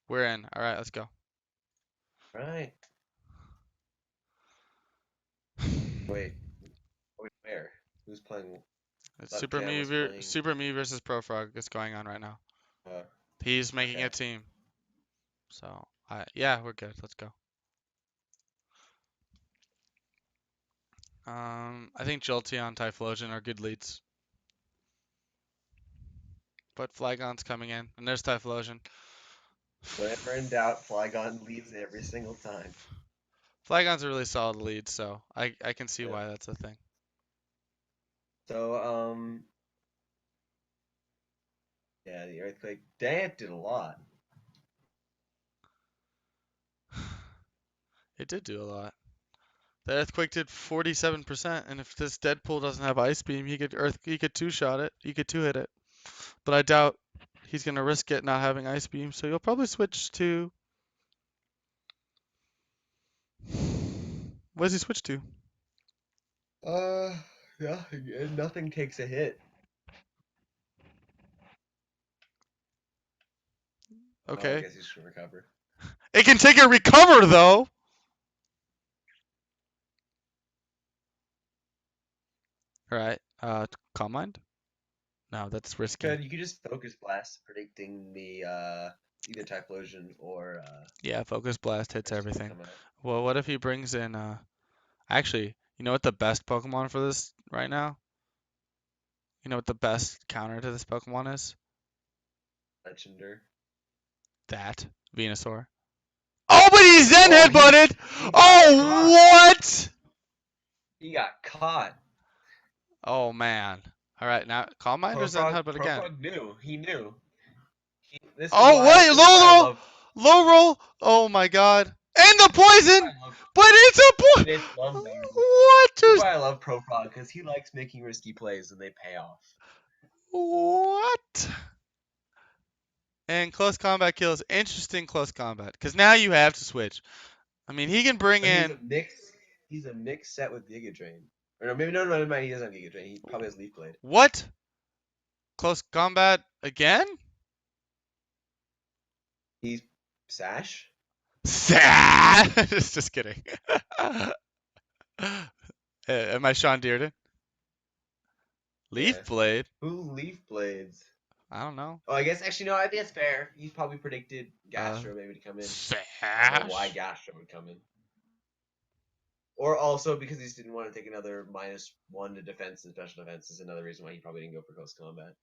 [SPEAKER 1] We're in. All right, let's go.
[SPEAKER 2] Right. Wait. Wait, where? Who's playing?
[SPEAKER 1] It's
[SPEAKER 2] Left Jam was playing.
[SPEAKER 1] Super Me versus ProFrog is going on right now.
[SPEAKER 2] Uh,
[SPEAKER 1] He's making
[SPEAKER 2] okay.
[SPEAKER 1] a team. So, yeah, we're good. Let's go. I think Jolteon, Typhlosion are good leads. But Flygon's coming in, and there's Typhlosion.
[SPEAKER 2] Whenever in doubt, Flygon leads every single time.
[SPEAKER 1] Flygon's a really solid lead, so I can see
[SPEAKER 2] Yeah.
[SPEAKER 1] why that's a thing.
[SPEAKER 2] So, yeah, the Earthquake. Dang, it did a lot.
[SPEAKER 1] It did do a lot. The Earthquake did 47%, and if this Deadpool doesn't have Ice Beam, he could two-shot it. He could two-hit it. But I doubt he's gonna risk it not having Ice Beam, so he'll probably switch to. What does he switch to?
[SPEAKER 2] Yeah, nothing takes a hit. Oh, I
[SPEAKER 1] Okay.
[SPEAKER 2] guess he's gonna recover.
[SPEAKER 1] It can take a recover though. All right. Calm Mind. No, that's risky.
[SPEAKER 2] You could just focus blast, predicting the either Typhlosion or
[SPEAKER 1] Yeah, Focus Blast hits
[SPEAKER 2] Ice Beam
[SPEAKER 1] everything.
[SPEAKER 2] come out.
[SPEAKER 1] Well, what if he brings in actually, you know what the best Pokemon for this right now? You know what the best counter to this Pokemon is?
[SPEAKER 2] Legender.
[SPEAKER 1] That Venusaur. Oh, but he's Zen
[SPEAKER 2] Oh,
[SPEAKER 1] headbutted.
[SPEAKER 2] he got
[SPEAKER 1] Oh,
[SPEAKER 2] caught.
[SPEAKER 1] what?
[SPEAKER 2] He got caught.
[SPEAKER 1] Oh man. All right, now Calm Mind or Zen headbutt again?
[SPEAKER 2] Profog knew. He knew. This is
[SPEAKER 1] Oh
[SPEAKER 2] why.
[SPEAKER 1] wait,
[SPEAKER 2] This is why I love.
[SPEAKER 1] low roll. Oh my God. And the
[SPEAKER 2] This is why
[SPEAKER 1] poison.
[SPEAKER 2] I love.
[SPEAKER 1] But it's a
[SPEAKER 2] And it's love baby.
[SPEAKER 1] What
[SPEAKER 2] This is
[SPEAKER 1] just
[SPEAKER 2] why I love Profog because he likes making risky plays and they pay off.
[SPEAKER 1] what? And close combat kills. Interesting close combat. Because now you have to switch. I mean, he can bring
[SPEAKER 2] But
[SPEAKER 1] in.
[SPEAKER 2] He's a mix set with Giga Drain. Or no, maybe no, no, no, he doesn't have Giga Drain. He probably has Leaf Blade.
[SPEAKER 1] What? Close combat again?
[SPEAKER 2] He's Sash.
[SPEAKER 1] Sad. Just kidding. Am I Sean Dearden?
[SPEAKER 2] Yeah.
[SPEAKER 1] Leaf Blade?
[SPEAKER 2] Who Leaf Blades?
[SPEAKER 1] I don't know.
[SPEAKER 2] Oh, I guess actually no. I think that's fair. He's probably predicted
[SPEAKER 1] Uh,
[SPEAKER 2] Gastro maybe to come in. I don't know why
[SPEAKER 1] Sash?
[SPEAKER 2] Gastro would come in. Or also because he just didn't want to take another -1 to defense and special defense is another reason why he probably didn't go for close combat.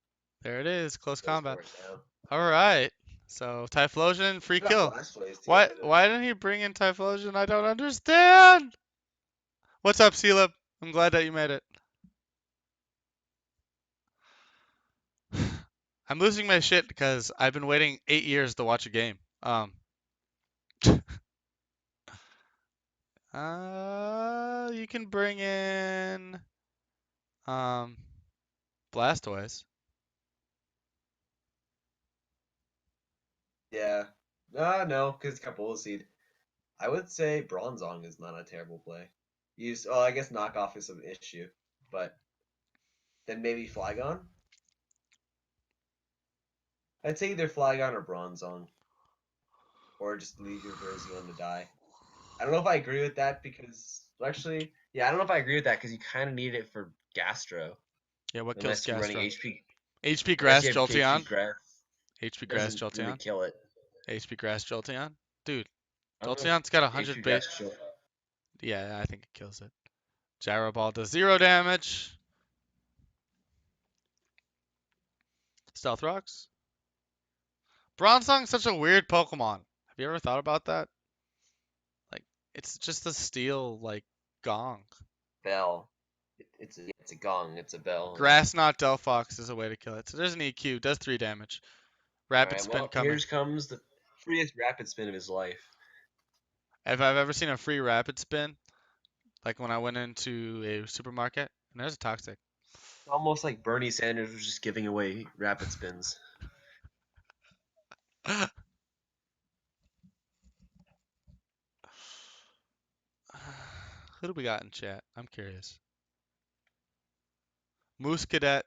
[SPEAKER 1] There it is. Close
[SPEAKER 2] Goes
[SPEAKER 1] combat.
[SPEAKER 2] for it now.
[SPEAKER 1] All right. So Typhlosion, free
[SPEAKER 2] He got
[SPEAKER 1] kill.
[SPEAKER 2] Blastoise to
[SPEAKER 1] Why
[SPEAKER 2] get rid of.
[SPEAKER 1] why didn't he bring in Typhlosion? I don't understand. What's up, Celeb? I'm glad that you made it. I'm losing my shit because I've been waiting 8 years to watch a game. You can bring in Blastoise.
[SPEAKER 2] Yeah. No, because it's got Bullet Seed. I would say Bronzong is not a terrible play. Oh, I guess knockoff is an issue, but then maybe Flygon. I'd say either Flygon or Bronzong, or just leave your Verzion to die. I don't know if I agree with that because actually, yeah, I don't know if I agree with that because you kind of need it for Gastro
[SPEAKER 1] Yeah, what kills
[SPEAKER 2] unless you're running
[SPEAKER 1] Gastro?
[SPEAKER 2] HP.
[SPEAKER 1] HP
[SPEAKER 2] Unless
[SPEAKER 1] Grass
[SPEAKER 2] you have HP
[SPEAKER 1] Jolteon.
[SPEAKER 2] Grass,
[SPEAKER 1] HP Grass
[SPEAKER 2] doesn't really
[SPEAKER 1] Jolteon.
[SPEAKER 2] kill it.
[SPEAKER 1] HP Grass Jolteon. Dude,
[SPEAKER 2] I don't know if
[SPEAKER 1] Jolteon's got
[SPEAKER 2] HP
[SPEAKER 1] 100 base.
[SPEAKER 2] Grass kill.
[SPEAKER 1] Yeah, I think it kills it. Gyro Ball does 0 damage. Stealth Rocks. Bronzong's such a weird Pokemon. Have you ever thought about that? Like, it's just a steel, like, gong.
[SPEAKER 2] Bell. It's a gong. It's a bell.
[SPEAKER 1] Grass Knot Delphox is a way to kill it. So there's an EQ, does 3 damage.
[SPEAKER 2] All
[SPEAKER 1] Rapid
[SPEAKER 2] right.
[SPEAKER 1] Spin
[SPEAKER 2] Well,
[SPEAKER 1] coming.
[SPEAKER 2] here's comes the freest rapid spin of his life.
[SPEAKER 1] If I've ever seen a free Rapid Spin, like when I went into a supermarket, and there's a Toxic.
[SPEAKER 2] Almost like Bernie Sanders was just giving away rapid spins.
[SPEAKER 1] Who do we got in chat? I'm curious. Moose Cadet.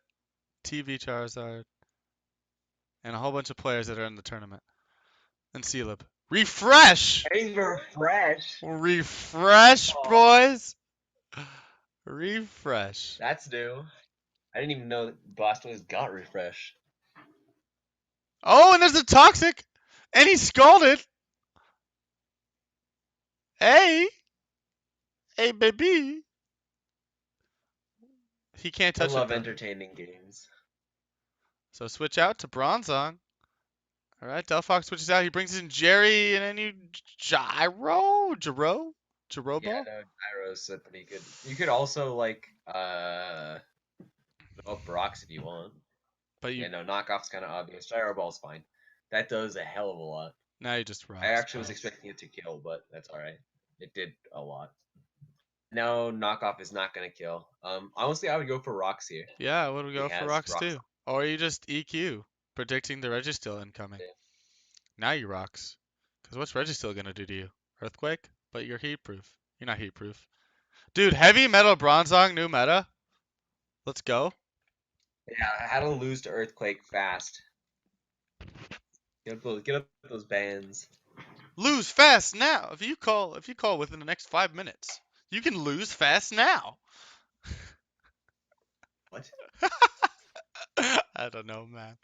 [SPEAKER 1] TV Charizard, and a whole bunch of players that are in the tournament. And Sealib. Refresh!
[SPEAKER 2] Getting refresh.
[SPEAKER 1] Refresh,
[SPEAKER 2] Oh,
[SPEAKER 1] boys! Refresh.
[SPEAKER 2] that's new. I didn't even know that Blastoise got refresh.
[SPEAKER 1] Oh, and there's a Toxic! And he scalded! Hey! Hey, baby! He can't
[SPEAKER 2] I
[SPEAKER 1] touch it,
[SPEAKER 2] love
[SPEAKER 1] though.
[SPEAKER 2] entertaining games.
[SPEAKER 1] So switch out to Bronzong. Alright, Delphox switches out. He brings in Jerry and then you Gyro
[SPEAKER 2] Yeah,
[SPEAKER 1] Ball?
[SPEAKER 2] no, Gyro's pretty good. You could also like go up rocks if you want.
[SPEAKER 1] But
[SPEAKER 2] Yeah,
[SPEAKER 1] you
[SPEAKER 2] no, knockoff's kind of obvious. Gyro Ball's fine. That does a hell of a lot.
[SPEAKER 1] now you just
[SPEAKER 2] I
[SPEAKER 1] rocks,
[SPEAKER 2] actually
[SPEAKER 1] bro.
[SPEAKER 2] was expecting it to kill, but that's all right. It did a lot. No, knockoff is not gonna kill. Honestly, I would go for rocks here.
[SPEAKER 1] Yeah, I would
[SPEAKER 2] He
[SPEAKER 1] go for
[SPEAKER 2] has
[SPEAKER 1] rocks
[SPEAKER 2] rocks.
[SPEAKER 1] too. Or you just EQ, predicting the Registeel incoming.
[SPEAKER 2] Yeah.
[SPEAKER 1] Now you rocks. Because what's Registeel gonna do to you? Earthquake? But you're heat proof. You're not heat proof. Dude, heavy metal Bronzong, new meta. Let's go.
[SPEAKER 2] Yeah, how to lose to earthquake fast. Get up those bands.
[SPEAKER 1] Lose fast now. If you call within the next 5 minutes, you can lose fast now.
[SPEAKER 2] What?
[SPEAKER 1] I don't know, man.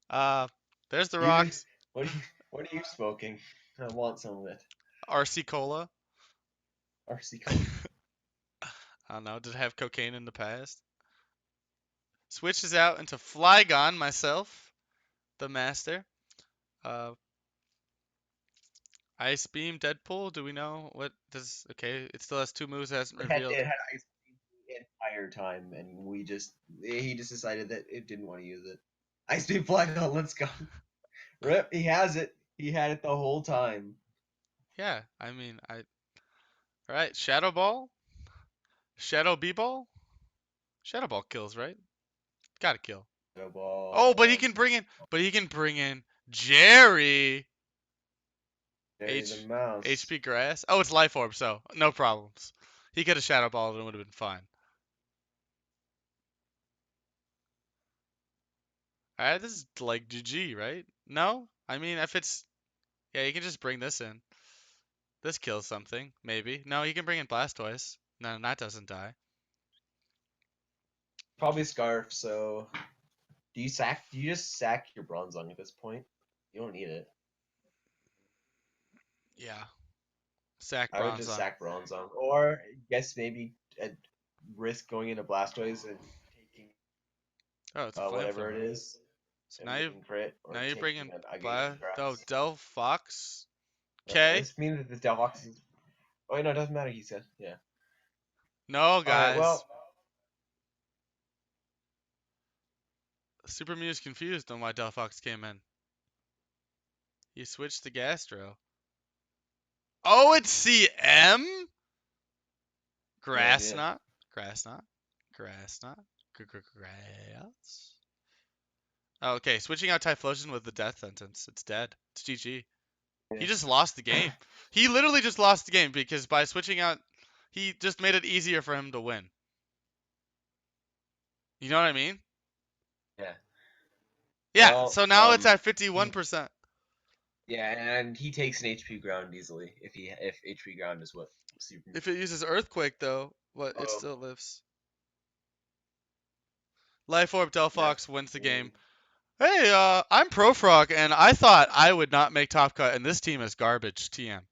[SPEAKER 1] Uh, there's the
[SPEAKER 2] You
[SPEAKER 1] rocks.
[SPEAKER 2] what are you smoking? I want some of it.
[SPEAKER 1] RC Cola.
[SPEAKER 2] RC Cola.
[SPEAKER 1] I don't know. Did it have cocaine in the past? Switches out into Flygon myself, the master. Uh, Ice Beam, Deadpool. Do we know what does? Okay, it still has two moves. It hasn't revealed.
[SPEAKER 2] It had ice cream the entire time, and he just decided that it didn't want to use it. Ice Beam Flygon, let's go. Rip, he has it. He had it the whole time.
[SPEAKER 1] Yeah, I mean, I. All right, Shadow Ball, Shadow Bee Ball, Shadow Ball kills, right? Gotta kill.
[SPEAKER 2] No
[SPEAKER 1] Oh, but he
[SPEAKER 2] ball.
[SPEAKER 1] can bring in, Jerry.
[SPEAKER 2] Jerry the
[SPEAKER 1] H
[SPEAKER 2] mouse.
[SPEAKER 1] HP Grass. Oh, it's Life Orb, so no problems. He could have Shadow Balled and it would have been fine. All right, this is like GG, right? No, I mean if it's yeah, you can just bring this in. This kills something, maybe. No, you can bring in Blastoise. No, that doesn't die.
[SPEAKER 2] Probably Scarf. So, do you sack? Do you just sack your Bronzong at this point? You don't need it.
[SPEAKER 1] Yeah, sack
[SPEAKER 2] I would just
[SPEAKER 1] Bronzong.
[SPEAKER 2] sack Bronzong, or guess maybe risk going into Blastoise and taking
[SPEAKER 1] Oh, it's a
[SPEAKER 2] whatever it
[SPEAKER 1] flamethrower.
[SPEAKER 2] is
[SPEAKER 1] So
[SPEAKER 2] and getting crit, or
[SPEAKER 1] now you bring
[SPEAKER 2] taking
[SPEAKER 1] in
[SPEAKER 2] a Giga
[SPEAKER 1] Oh,
[SPEAKER 2] Grass.
[SPEAKER 1] Delphox. Okay.
[SPEAKER 2] This means that the Delphox is. Oh wait, no, it doesn't matter. He said, yeah.
[SPEAKER 1] No,
[SPEAKER 2] All right,
[SPEAKER 1] guys.
[SPEAKER 2] well,
[SPEAKER 1] Super Mew's confused on why Delphox came in. He switched to Gastro. Oh, it's CM?
[SPEAKER 2] no
[SPEAKER 1] Grass
[SPEAKER 2] idea.
[SPEAKER 1] knot. Grass knot. Grass knot. Grass. Oh, okay, switching out Typhlosion with the death sentence. It's dead. It's GG. He
[SPEAKER 2] Yeah.
[SPEAKER 1] just lost the game. He literally just lost the game because by switching out, he just made it easier for him to win. You know what I mean?
[SPEAKER 2] Yeah.
[SPEAKER 1] Yeah,
[SPEAKER 2] Well,
[SPEAKER 1] so now it's at 51%.
[SPEAKER 2] yeah, and he takes an HP ground easily if HP ground is what Super.
[SPEAKER 1] If it uses Earthquake, though, it
[SPEAKER 2] Oh,
[SPEAKER 1] still lives. Life Orb
[SPEAKER 2] yeah.
[SPEAKER 1] Delphox wins the game. Hey, I'm Profrog, and I thought I would not make top cut, and this team is garbage. TM.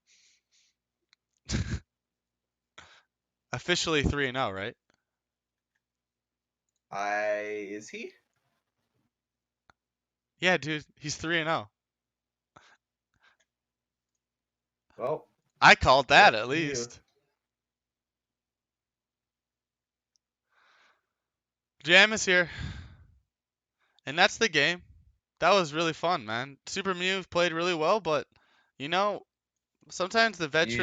[SPEAKER 1] Officially 3-0, right?
[SPEAKER 2] Is he?
[SPEAKER 1] Yeah, dude, he's 3-0.
[SPEAKER 2] Well,
[SPEAKER 1] I called that
[SPEAKER 2] good
[SPEAKER 1] at
[SPEAKER 2] for you.
[SPEAKER 1] least. Jam is here, and that's the game. That was really fun, man. Super Mew played really well, but you know, sometimes the veteran.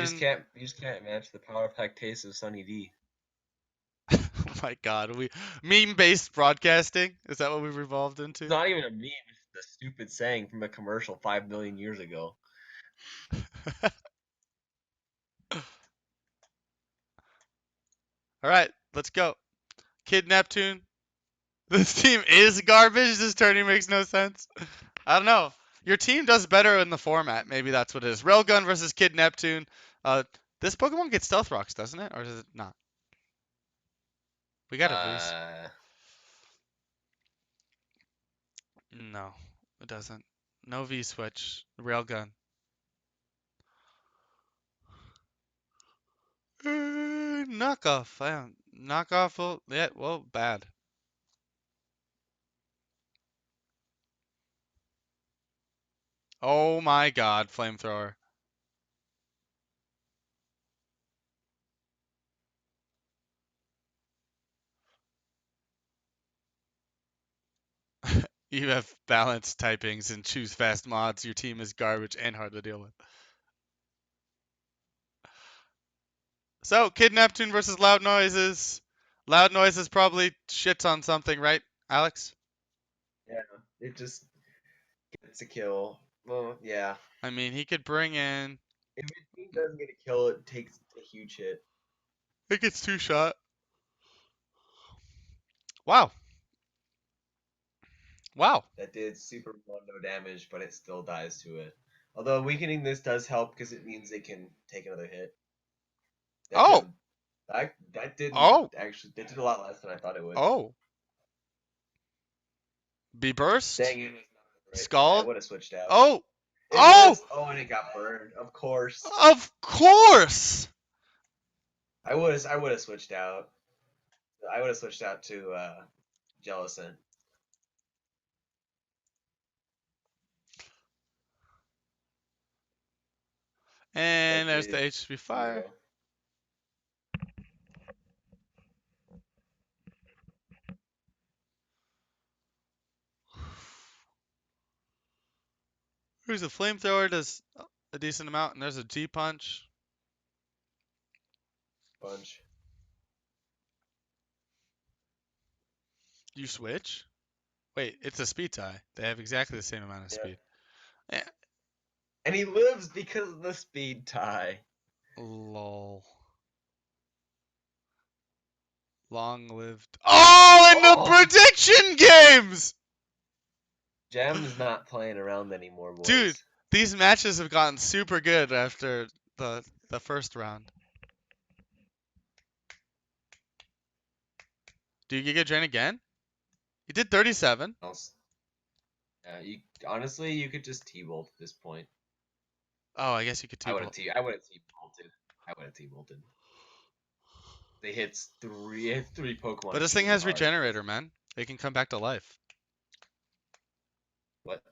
[SPEAKER 2] You just can't match the power pack taste of Sunny D.
[SPEAKER 1] Oh my God, we meme-based broadcasting? Is that what we've evolved
[SPEAKER 2] It's
[SPEAKER 1] into?
[SPEAKER 2] not even a meme. It's a stupid saying from a commercial 5 million years ago.
[SPEAKER 1] All right, let's go. Kid Neptune, This team is garbage. This tourney makes no sense. I don't know. Your team does better in the format. Maybe that's what it is. Railgun versus Kid Neptune. This Pokemon gets Stealth Rocks, doesn't it? Or does it not? We got a Vs. No, it doesn't. No V switch. Railgun. Knockoff. Knockoff. Yeah, well, bad. Oh my god, flamethrower. You have balanced typings and choose fast mods. Your team is garbage and hard to deal with. So, Kid Neptune versus Loud Noises. Loud Noises probably shits on something, right, Alex?
[SPEAKER 2] Yeah, it just gets a kill. Well, yeah.
[SPEAKER 1] I mean, he could bring in.
[SPEAKER 2] If his team doesn't get a kill, it takes a huge hit.
[SPEAKER 1] It gets two shot. Wow. Wow.
[SPEAKER 2] That did super well, no damage, but it still dies to it. Although weakening this does help because it means they can take another hit. That
[SPEAKER 1] Oh.
[SPEAKER 2] did, that didn't
[SPEAKER 1] Oh.
[SPEAKER 2] actually. That did a lot less than I thought it would.
[SPEAKER 1] Oh. Be burst.
[SPEAKER 2] Dang it! Right. I
[SPEAKER 1] Scald.
[SPEAKER 2] would have switched out.
[SPEAKER 1] Oh.
[SPEAKER 2] It
[SPEAKER 1] Oh.
[SPEAKER 2] was, oh, and it got burned. Of course.
[SPEAKER 1] Of course.
[SPEAKER 2] I would have switched out. I would have switched out to Jellicent.
[SPEAKER 1] And
[SPEAKER 2] That
[SPEAKER 1] there's the
[SPEAKER 2] did
[SPEAKER 1] HB fire.
[SPEAKER 2] 0.
[SPEAKER 1] Here's a flamethrower, does a decent amount, and there's a G punch.
[SPEAKER 2] Bunch.
[SPEAKER 1] You switch? Wait, it's a speed tie. They have exactly the same amount of
[SPEAKER 2] Yeah.
[SPEAKER 1] speed. Eh,
[SPEAKER 2] And he lives because of the speed tie.
[SPEAKER 1] lol. Long lived. Oh, in the
[SPEAKER 2] Oh!
[SPEAKER 1] prediction games!
[SPEAKER 2] Gem's not playing around anymore, boys.
[SPEAKER 1] Dude, these matches have gotten super good after the first round. Do you get Drain again? He did 37.
[SPEAKER 2] Yeah, honestly, you could just T-bolt at this point.
[SPEAKER 1] Oh, I guess you could
[SPEAKER 2] I would have
[SPEAKER 1] T-bolt.
[SPEAKER 2] T-bolted. I would have T-bolted. They hit three Pokemon.
[SPEAKER 1] But this thing has
[SPEAKER 2] hard.
[SPEAKER 1] Regenerator, man. It can come back to life.
[SPEAKER 2] What?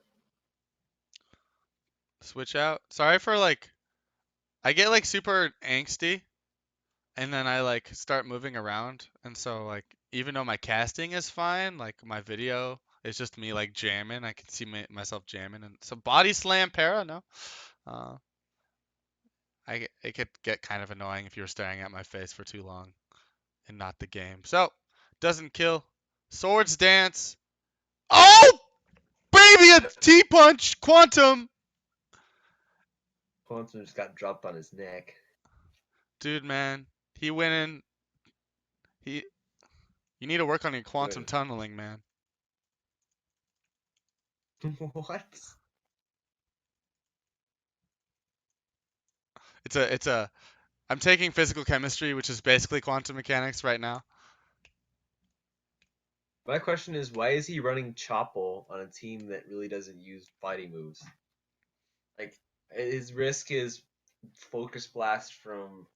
[SPEAKER 1] Switch out. Sorry for like, I get like super angsty, and then I like start moving around, and so like even though my casting is fine, like my video is just me like jamming. I can see myself jamming, and so body slam para no. Uh, it could get kind of annoying if you were staring at my face for too long, and not the game. So doesn't kill. Swords dance. Oh, baby, a T punch quantum.
[SPEAKER 2] Quantum just got dropped on his neck.
[SPEAKER 1] Dude, man, he went in. You need to work on your quantum
[SPEAKER 2] Good.
[SPEAKER 1] tunneling, man.
[SPEAKER 2] What?
[SPEAKER 1] I'm taking physical chemistry, which is basically quantum mechanics right now.
[SPEAKER 2] My question is, why is he running Chople on a team that really doesn't use fighting moves? Like, his risk is Focus Blast from.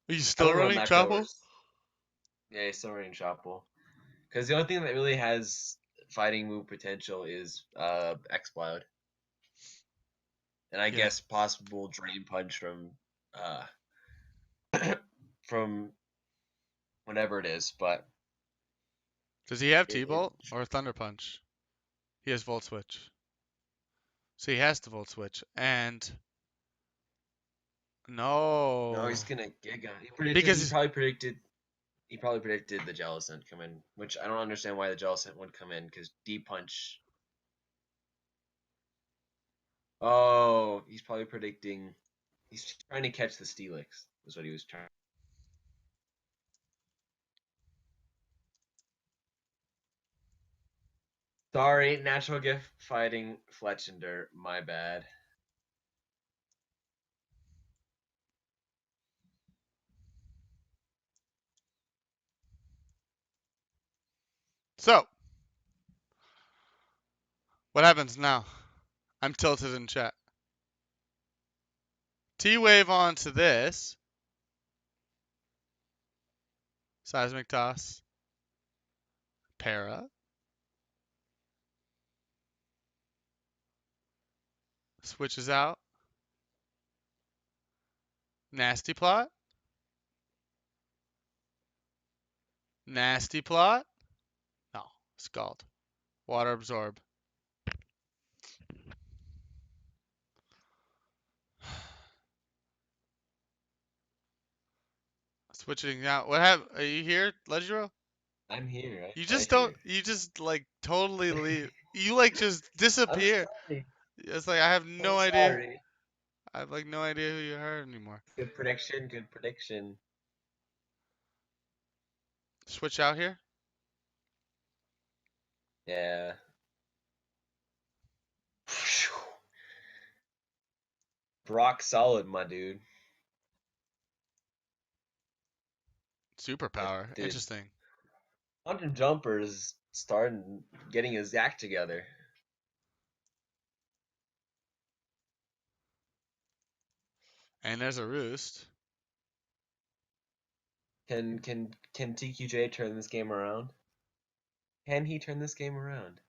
[SPEAKER 1] Are you still running Chapel?
[SPEAKER 2] Yeah, he's still running Chople. Because the only thing that really has fighting move potential is Exploud. And I guess possible Drain Punch from from whatever it is, but
[SPEAKER 1] Does he have T-Bolt or Thunder Punch? He has Volt Switch. So he has to Volt Switch. And no,
[SPEAKER 2] he's gonna Giga. He probably predicted the Jellicent come in, which I don't understand why the Jellicent would come in because D Punch. Oh, he's probably predicting. He's trying to catch the Steelix. Is what he was trying. Sorry, natural gift fighting Fletchender. My bad.
[SPEAKER 1] So, what happens now? I'm tilted in chat. T-Wave onto this. Seismic toss. Para. Switches out. Nasty plot. Nasty plot. No, Scald. Water absorb. Switching out. What happened? Are you here, Legiro?
[SPEAKER 2] I'm here.
[SPEAKER 1] You
[SPEAKER 2] Right
[SPEAKER 1] just don't.
[SPEAKER 2] here.
[SPEAKER 1] You just like totally leave. You like just
[SPEAKER 2] I'm
[SPEAKER 1] disappear.
[SPEAKER 2] sorry.
[SPEAKER 1] It's like I have
[SPEAKER 2] I'm
[SPEAKER 1] no idea.
[SPEAKER 2] sorry.
[SPEAKER 1] I have like no idea who you are anymore.
[SPEAKER 2] Good prediction. Good prediction.
[SPEAKER 1] Switch out here.
[SPEAKER 2] Yeah. Rock solid, my dude.
[SPEAKER 1] Superpower.
[SPEAKER 2] Dude,
[SPEAKER 1] Interesting.
[SPEAKER 2] Quantum Jumper is starting getting his act together.
[SPEAKER 1] And there's a roost.
[SPEAKER 2] Can TQJ turn this game around? Can he turn this game around?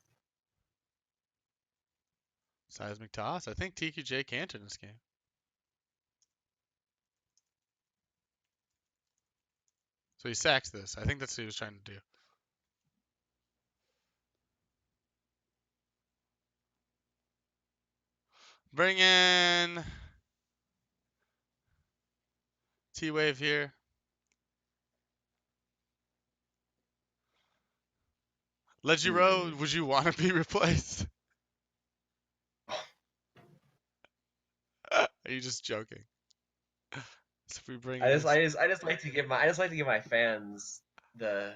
[SPEAKER 1] Seismic toss. I think TQJ can turn this game. So he sacks this. I think that's what he was trying to do. Bring in T-Wave here. Legiro, would you want to be replaced? Are you just joking? So if we bring in this,
[SPEAKER 2] I just like to give my fans the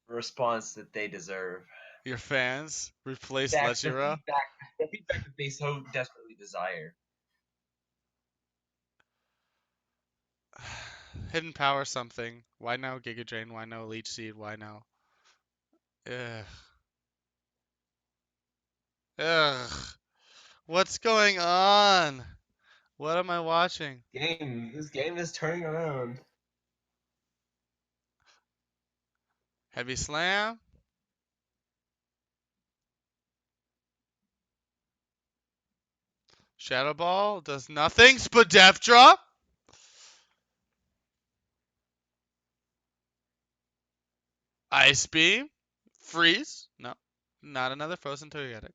[SPEAKER 2] response that they deserve.
[SPEAKER 1] your fans replace
[SPEAKER 2] Feedback,
[SPEAKER 1] Legiro.
[SPEAKER 2] the feedback that they so desperately desire.
[SPEAKER 1] Hidden power something. Why now Giga Drain? Why no Leech Seed? Why now? Ugh. Ugh. What's going on? What am I watching?
[SPEAKER 2] This game is turning around.
[SPEAKER 1] Heavy Slam? Shadow Ball does nothing. Spadef Drop? Ice Beam? Freeze? No. Not another Frozen Togetic.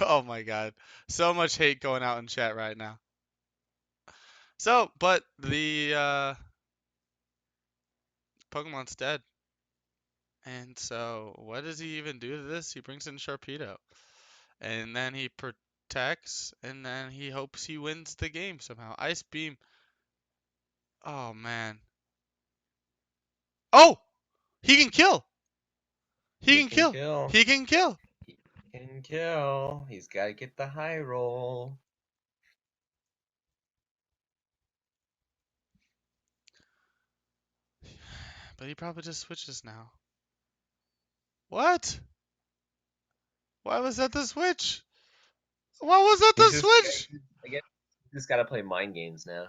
[SPEAKER 1] Oh my god. So much hate going out in chat right now. So, but the Pokemon's dead. And so, what does he even do to this? He brings in Sharpedo. And then he protects, and then he hopes he wins the game somehow. Ice Beam. Oh, man. Oh! He can kill! He
[SPEAKER 2] He
[SPEAKER 1] can
[SPEAKER 2] can
[SPEAKER 1] kill!
[SPEAKER 2] kill.
[SPEAKER 1] He can kill!
[SPEAKER 2] He can kill. He's got to get the high roll.
[SPEAKER 1] But he probably just switches now. What? Why was that the switch? Why was that the
[SPEAKER 2] He's just,
[SPEAKER 1] switch?
[SPEAKER 2] I guess, just got to play mind games now.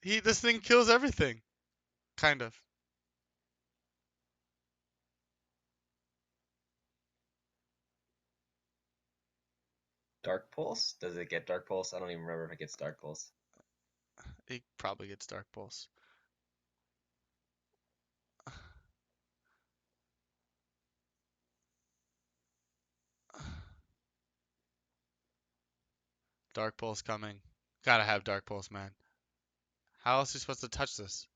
[SPEAKER 1] This thing kills everything. Kind of.
[SPEAKER 2] Dark Pulse? Does it get Dark Pulse? I don't even remember if it gets Dark Pulse.
[SPEAKER 1] He probably gets Dark Pulse. Dark Pulse coming. Gotta have Dark Pulse, man. How else are you supposed to touch this?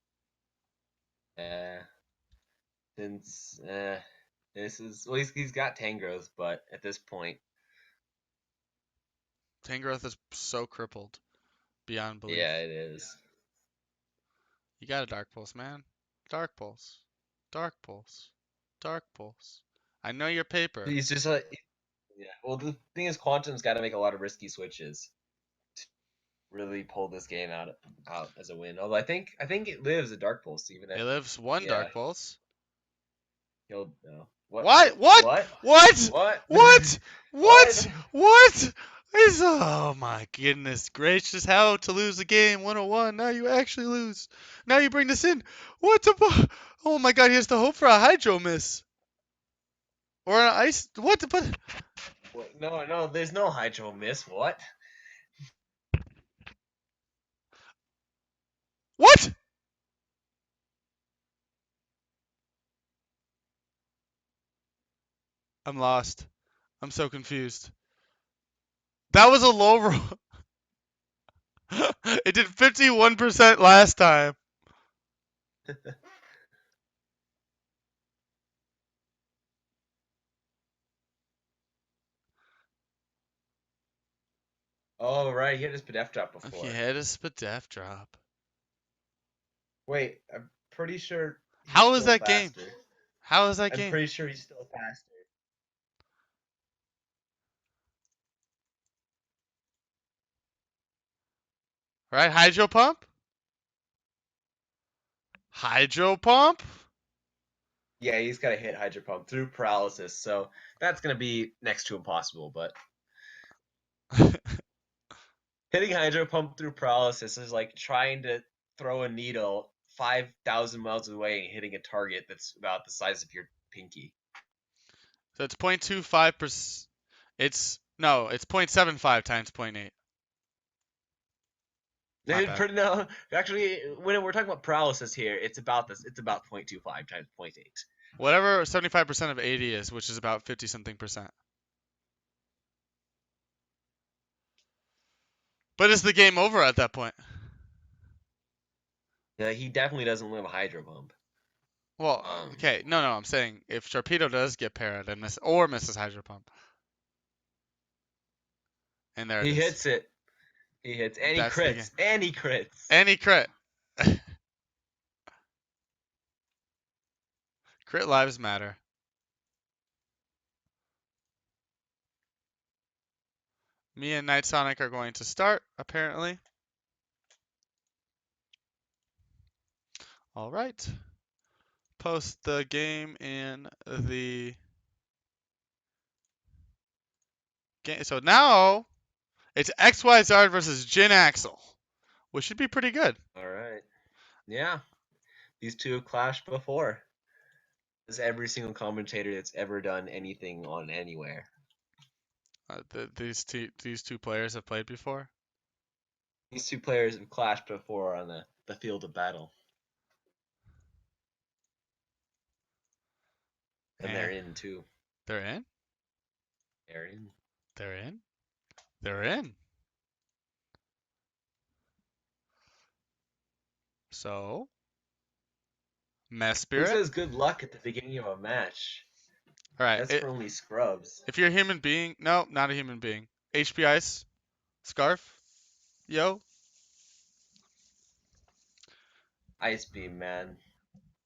[SPEAKER 2] Uh, since this is well, he's got Tangrowth, but at this point,
[SPEAKER 1] Tangrowth is so crippled beyond belief.
[SPEAKER 2] yeah, it is.
[SPEAKER 1] You got a Dark Pulse, man. Dark Pulse. Dark Pulse. Dark Pulse. I know your paper.
[SPEAKER 2] He's just like, yeah. Well, the thing is, Quantum's got to make a lot of risky switches to really pull this game out as a win. Although I think it lives a Dark Pulse, even
[SPEAKER 1] It
[SPEAKER 2] if
[SPEAKER 1] lives one
[SPEAKER 2] yeah,
[SPEAKER 1] Dark Pulse.
[SPEAKER 2] he'll no. What
[SPEAKER 1] What? What?
[SPEAKER 2] what
[SPEAKER 1] What?
[SPEAKER 2] what
[SPEAKER 1] What?
[SPEAKER 2] what?
[SPEAKER 1] What? What? Is oh my goodness gracious! How to lose a game 101? Now you actually lose. Now you bring this in. What the? Oh my God! He has to hope for a Hydro miss or an ice. What? But
[SPEAKER 2] What? No, no, there's no Hydro miss. What?
[SPEAKER 1] what? I'm lost. I'm so confused. That was a low roll. It did 51% last time.
[SPEAKER 2] Oh right, he had his Pedef drop
[SPEAKER 1] He
[SPEAKER 2] before.
[SPEAKER 1] had a Spadef drop.
[SPEAKER 2] Wait, I'm pretty sure he's
[SPEAKER 1] How was
[SPEAKER 2] still
[SPEAKER 1] that game?
[SPEAKER 2] faster.
[SPEAKER 1] How was that
[SPEAKER 2] I'm
[SPEAKER 1] game?
[SPEAKER 2] pretty sure he's still faster.
[SPEAKER 1] Right? Hydro Pump? Hydro Pump?
[SPEAKER 2] Yeah, he's got to hit Hydro Pump through paralysis, so that's gonna be next to impossible. But hitting Hydro Pump through paralysis is like trying to throw a needle 5,000 miles away and hitting a target that's about the size of your pinky.
[SPEAKER 1] So it's 0.25%. It's 0.75 times 0.8. My bad.
[SPEAKER 2] No, actually, when we're talking about paralysis here, it's about this. It's about 0.25 times 0.8.
[SPEAKER 1] Whatever 75% of 80 is, which is about 50 something percent. But is the game over at that point?
[SPEAKER 2] Yeah, he definitely doesn't live a Hydro Pump.
[SPEAKER 1] Well,
[SPEAKER 2] Um,
[SPEAKER 1] okay. No, I'm saying if Sharpedo does get parried and misses Hydro Pump. And there it
[SPEAKER 2] he
[SPEAKER 1] is.
[SPEAKER 2] hits it. He hits and he
[SPEAKER 1] That's the game.
[SPEAKER 2] crits and he crits.
[SPEAKER 1] And he crit. Crit lives matter. Me and Night Sonic are going to start, apparently. All right. Post the game in the game. So now it's XY Zard versus Jin Axel, which should be pretty good.
[SPEAKER 2] All right. Yeah, these two have clashed before. As every single commentator that's ever done anything on anywhere.
[SPEAKER 1] These two players have played before.
[SPEAKER 2] These two players have clashed before on the field of battle. And they're in too.
[SPEAKER 1] They're in.
[SPEAKER 2] They're in.
[SPEAKER 1] They're in. They're in. So, Mess
[SPEAKER 2] Who
[SPEAKER 1] Spirit.
[SPEAKER 2] says good luck at the beginning of a match?
[SPEAKER 1] All right.
[SPEAKER 2] That's for only scrubs.
[SPEAKER 1] If you're a human being, no, not a human being. HP Ice, Scarf, yo.
[SPEAKER 2] Ice Beam, man.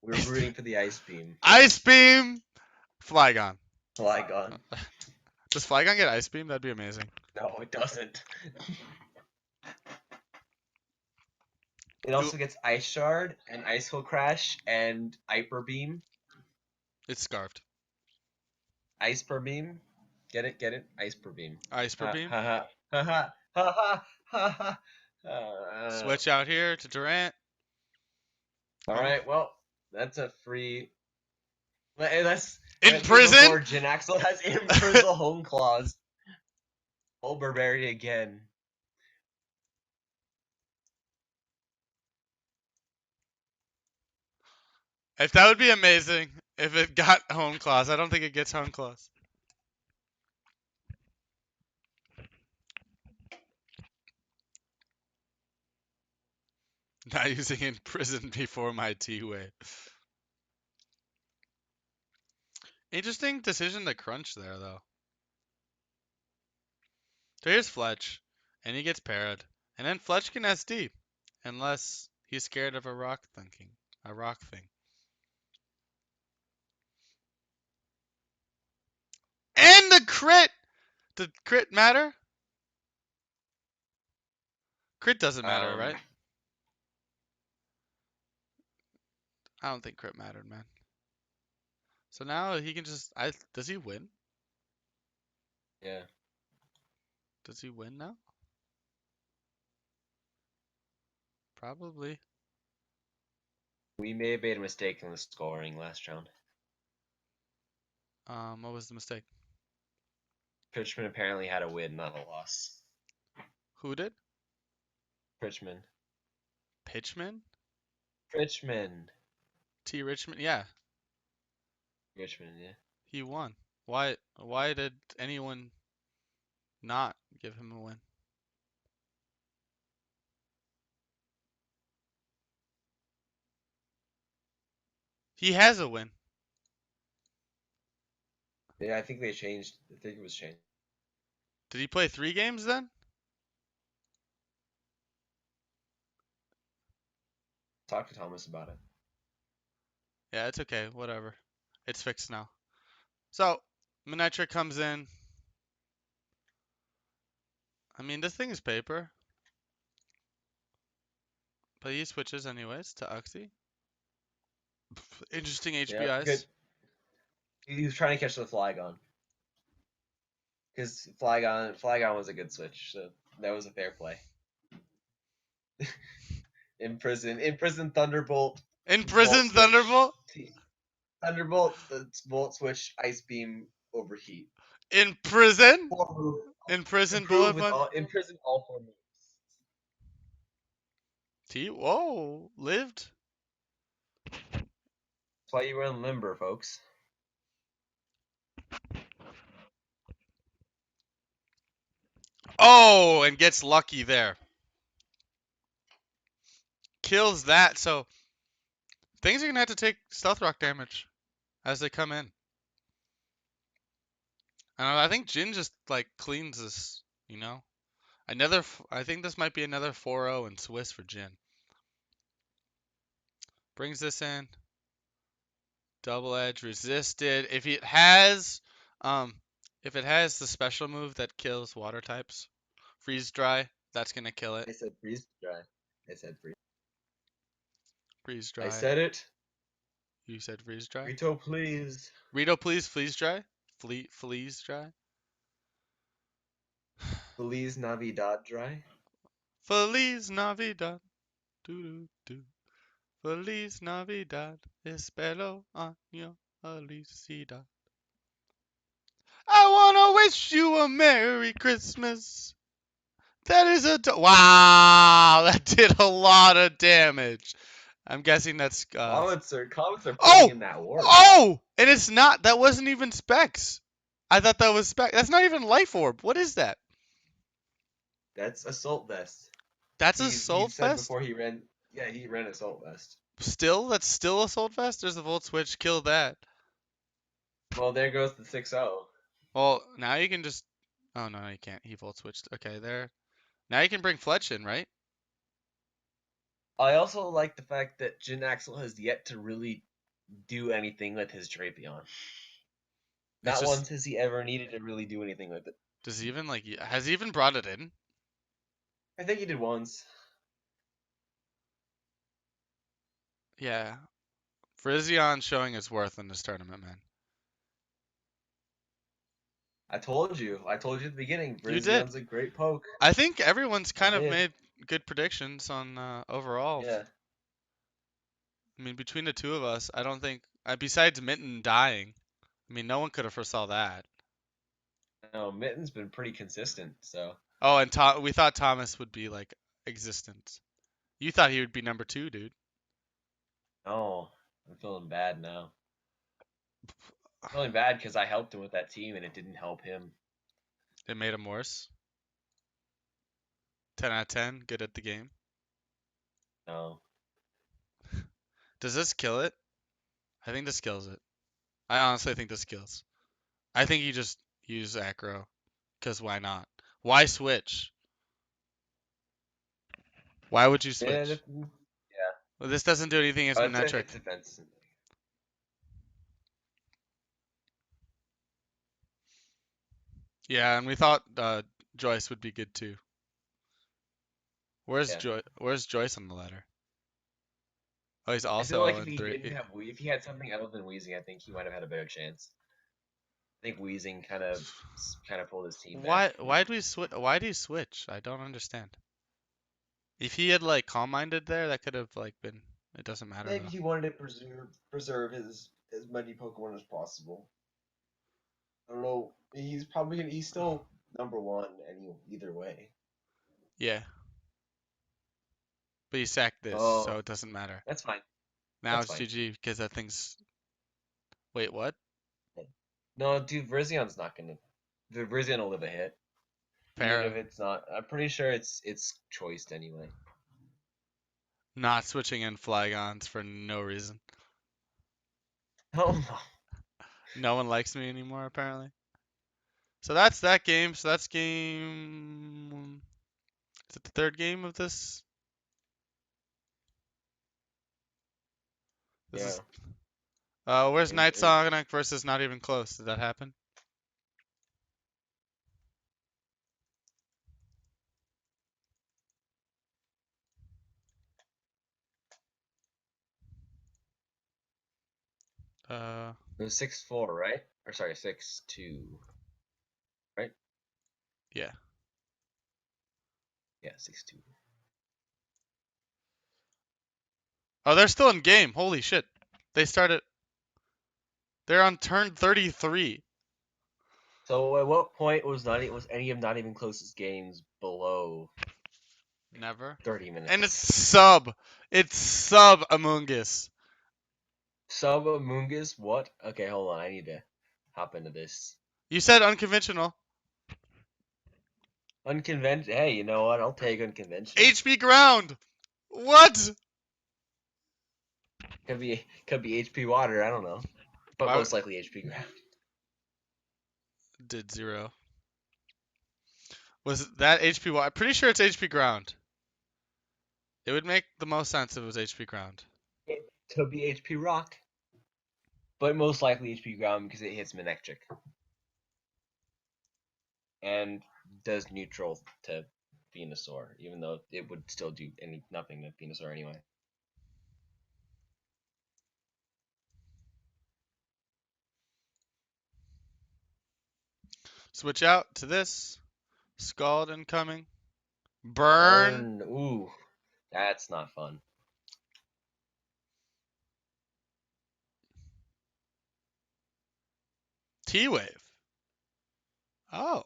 [SPEAKER 2] We're rooting for the Ice Beam.
[SPEAKER 1] Ice Beam, Flygon.
[SPEAKER 2] Flygon.
[SPEAKER 1] Does Flygon get Ice Beam? That'd be amazing.
[SPEAKER 2] No, it doesn't. It also gets Ice Shard and Icicle Crash and Hyper Beam.
[SPEAKER 1] It's Scarfed.
[SPEAKER 2] Iceper Beam. Get it? Get it? Iceper Beam.
[SPEAKER 1] Ice per beam.
[SPEAKER 2] Ha ha ha ha ha ha.
[SPEAKER 1] Switch out here to Durant.
[SPEAKER 2] All right. Well, that's a free. That's
[SPEAKER 1] In prison?
[SPEAKER 2] Jin Axel has Imprizzle Home Claws. Overberry again.
[SPEAKER 1] If that would be amazing if it got Home Claws. I don't think it gets Home Claws. Not using in prison before my T-Wave. Interesting decision to crunch there, though. So here's Fletch, and he gets parried. And then Fletch can SD, unless He's scared of a rock thing. And the crit! Did crit matter? Crit doesn't matter, right? I don't think crit mattered, man. So now he can just. Does he win?
[SPEAKER 2] Yeah.
[SPEAKER 1] Does he win now? Probably.
[SPEAKER 2] We may have made a mistake in the scoring last round.
[SPEAKER 1] What was the mistake?
[SPEAKER 2] Pritchman apparently had a win, not a loss.
[SPEAKER 1] Who did?
[SPEAKER 2] Pritchman.
[SPEAKER 1] Pitchman?
[SPEAKER 2] Pritchman.
[SPEAKER 1] T. Richmond? Yeah,
[SPEAKER 2] Richmond, yeah.
[SPEAKER 1] he won. Why did anyone not give him a win? He has a win.
[SPEAKER 2] Yeah, I think they changed. I think it was changed.
[SPEAKER 1] Did he play 3 games then?
[SPEAKER 2] Talk to Thomas about it.
[SPEAKER 1] Yeah, it's okay. Whatever. It's fixed now. So, Manectric comes in. I mean, this thing is paper. But he switches anyways to Uxie. Interesting
[SPEAKER 2] Yeah,
[SPEAKER 1] HBIs.
[SPEAKER 2] good. He was trying to catch the Flygon. Because Flygon was a good switch, so that was a fair play. Imprison Thunderbolt.
[SPEAKER 1] Imprison
[SPEAKER 2] Volt
[SPEAKER 1] Thunderbolt?
[SPEAKER 2] switch. Thunderbolt, Volt switch, Ice Beam, Overheat.
[SPEAKER 1] In prison?
[SPEAKER 2] Improve
[SPEAKER 1] In prison bullet
[SPEAKER 2] with
[SPEAKER 1] one?
[SPEAKER 2] imprison all 4 moves.
[SPEAKER 1] Whoa, lived?
[SPEAKER 2] That's why you run Limber, folks.
[SPEAKER 1] Oh, and gets lucky there. Kills that, so things are gonna have to take Stealth Rock damage as they come in. And I think Jin just like cleans this, you know? I think this might be another 4-0 in Swiss for Jin. Brings this in. Double edge resisted. If it has the special move that kills water types, freeze dry, that's gonna kill it.
[SPEAKER 2] I said freeze dry. I said freeze.
[SPEAKER 1] Freeze dry.
[SPEAKER 2] I said it.
[SPEAKER 1] You said freeze dry?
[SPEAKER 2] Rito, please.
[SPEAKER 1] Rito, please freeze dry? Freeze dry?
[SPEAKER 2] Feliz Navidad dry.
[SPEAKER 1] Feliz Navidad. Do do do. Feliz Navidad. Espero año felicidad. I wanna wish you a Merry Christmas. That is wow. That did a lot of damage. I'm guessing that's
[SPEAKER 2] Comets are putting
[SPEAKER 1] oh
[SPEAKER 2] in that work.
[SPEAKER 1] oh, and it's not. That wasn't even specs. I thought that was spec. That's not even life orb. What is that?
[SPEAKER 2] That's Assault Vest.
[SPEAKER 1] That's
[SPEAKER 2] He
[SPEAKER 1] Assault
[SPEAKER 2] said
[SPEAKER 1] Vest.
[SPEAKER 2] before he ran. Yeah, he ran Assault Vest.
[SPEAKER 1] That's still Assault Vest. There's a Volt Switch. Kill that.
[SPEAKER 2] Well, there goes the 6-0.
[SPEAKER 1] Well, now you can just. Oh no, you can't. He Volt Switched. Okay, there. Now you can bring Fletch in, right?
[SPEAKER 2] I also like the fact that Jin Axel has yet to really do anything with his Drapion. Not once has he ever needed to really do anything with it.
[SPEAKER 1] Does he even has he even brought it in?
[SPEAKER 2] I think he did once.
[SPEAKER 1] Yeah. Frizion showing his worth in this tournament, man.
[SPEAKER 2] I told you. I told you at the beginning.
[SPEAKER 1] You did.
[SPEAKER 2] Vrizion's a great poke.
[SPEAKER 1] I think everyone's kind of
[SPEAKER 2] did.
[SPEAKER 1] made good predictions on overall.
[SPEAKER 2] Yeah.
[SPEAKER 1] I mean, between the two of us, I don't think besides Mitten dying, I mean, no one could have foresaw that.
[SPEAKER 2] No, Mitten's been pretty consistent, so.
[SPEAKER 1] Oh, and we thought Thomas would be like existent. You thought he would be number 2, dude.
[SPEAKER 2] Oh, I'm feeling bad now. I'm feeling bad because I helped him with that team and it didn't help him.
[SPEAKER 1] It made him worse. 10 out of 10, good at the game.
[SPEAKER 2] No.
[SPEAKER 1] Does this kill it? I think this kills it. I honestly think this kills. I think you just use Acro, because why not? Why switch? Why would you switch?
[SPEAKER 2] Yeah,
[SPEAKER 1] Well, this doesn't do anything as
[SPEAKER 2] It's
[SPEAKER 1] Manectric.
[SPEAKER 2] defense.
[SPEAKER 1] Yeah, and we thought Joyce would be good too. Where's
[SPEAKER 2] Yeah.
[SPEAKER 1] Joyce on the ladder? Oh, he's
[SPEAKER 2] I feel
[SPEAKER 1] also
[SPEAKER 2] like
[SPEAKER 1] 0
[SPEAKER 2] if
[SPEAKER 1] and
[SPEAKER 2] he
[SPEAKER 1] 3.
[SPEAKER 2] didn't have if he had something other than Wheezing, I think he might have had a better chance. I think Wheezing kind of pulled his team back.
[SPEAKER 1] Why do you switch? I don't understand. If he had like calm minded there, that could have like been. It doesn't matter
[SPEAKER 2] Maybe
[SPEAKER 1] though.
[SPEAKER 2] he wanted to preserve his as many Pokemon as possible. I don't know. He's still number one either way.
[SPEAKER 1] Yeah, but he sacked this, so
[SPEAKER 2] Oh,
[SPEAKER 1] it doesn't matter.
[SPEAKER 2] that's fine.
[SPEAKER 1] Now
[SPEAKER 2] That's
[SPEAKER 1] it's
[SPEAKER 2] fine.
[SPEAKER 1] GG because that thing's. Wait, what?
[SPEAKER 2] No, dude, Virizion will live a hit. Even if
[SPEAKER 1] Para
[SPEAKER 2] it's not, I'm pretty sure it's choiced anyway.
[SPEAKER 1] not switching in Flygons for no reason.
[SPEAKER 2] Oh no.
[SPEAKER 1] No one likes me anymore apparently. So that's that game. So that's game. Is it the third game of this? This
[SPEAKER 2] Yeah.
[SPEAKER 1] is. Where's
[SPEAKER 2] It,
[SPEAKER 1] Night
[SPEAKER 2] it,
[SPEAKER 1] Sonic versus Not Even Close? Did that happen? Uh,
[SPEAKER 2] it was 6-4, right? Or sorry, 6-2, right?
[SPEAKER 1] yeah.
[SPEAKER 2] Yeah, 6-2.
[SPEAKER 1] Oh, they're still in game. Holy shit. They started. They're on turn 33.
[SPEAKER 2] So at what point was any of Not Even Close's games below
[SPEAKER 1] Never.
[SPEAKER 2] 30
[SPEAKER 1] And it's
[SPEAKER 2] minutes?
[SPEAKER 1] sub. It's sub Among Us.
[SPEAKER 2] Sub Amoongus? What? Okay, hold on. I need to hop into this.
[SPEAKER 1] You said unconventional.
[SPEAKER 2] Unconventional. Hey, you know what? I'll take unconventional.
[SPEAKER 1] HP ground. What?
[SPEAKER 2] Could be HP water. I don't know, but
[SPEAKER 1] Why
[SPEAKER 2] most likely HP ground.
[SPEAKER 1] did 0? Was that HP? I'm pretty sure it's HP ground. It would make the most sense if it was HP ground.
[SPEAKER 2] It could be HP rock, but most likely HP ground because it hits Manectric and does neutral to Venusaur, even though it would still do nothing to Venusaur anyway.
[SPEAKER 1] Switch out to this. Scald incoming. Burn.
[SPEAKER 2] Burn. Ooh, that's not fun.
[SPEAKER 1] T-Wave. Oh.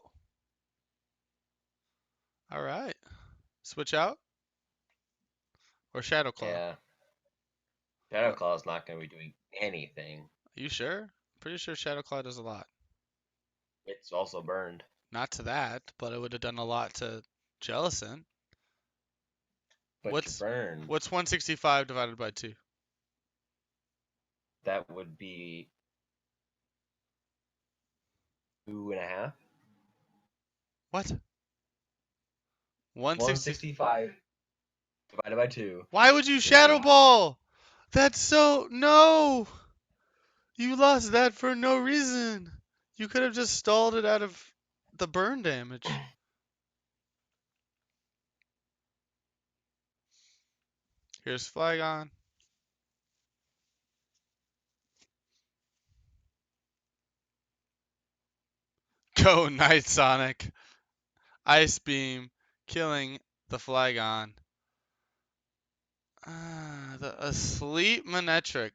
[SPEAKER 1] All right. Switch out. Or Shadow Claw.
[SPEAKER 2] Yeah, Shadow
[SPEAKER 1] What?
[SPEAKER 2] Claw is not going to be doing anything.
[SPEAKER 1] Are you sure? Pretty sure Shadow Claw does a lot.
[SPEAKER 2] It's also burned,
[SPEAKER 1] Not to that, but it would have done a lot to Jellicent.
[SPEAKER 2] but to
[SPEAKER 1] What's
[SPEAKER 2] burn,
[SPEAKER 1] 165 divided by 2?
[SPEAKER 2] that would be 2.5.
[SPEAKER 1] What? 160.
[SPEAKER 2] 165 divided by 2
[SPEAKER 1] Why would you
[SPEAKER 2] is
[SPEAKER 1] Shadow
[SPEAKER 2] 8.
[SPEAKER 1] Ball? That's so no. You lost that for no reason. You could have just stalled it out of the burn damage. Here's Flygon. Go Night Sonic. Ice Beam killing the Flygon. The Asleep Manectric.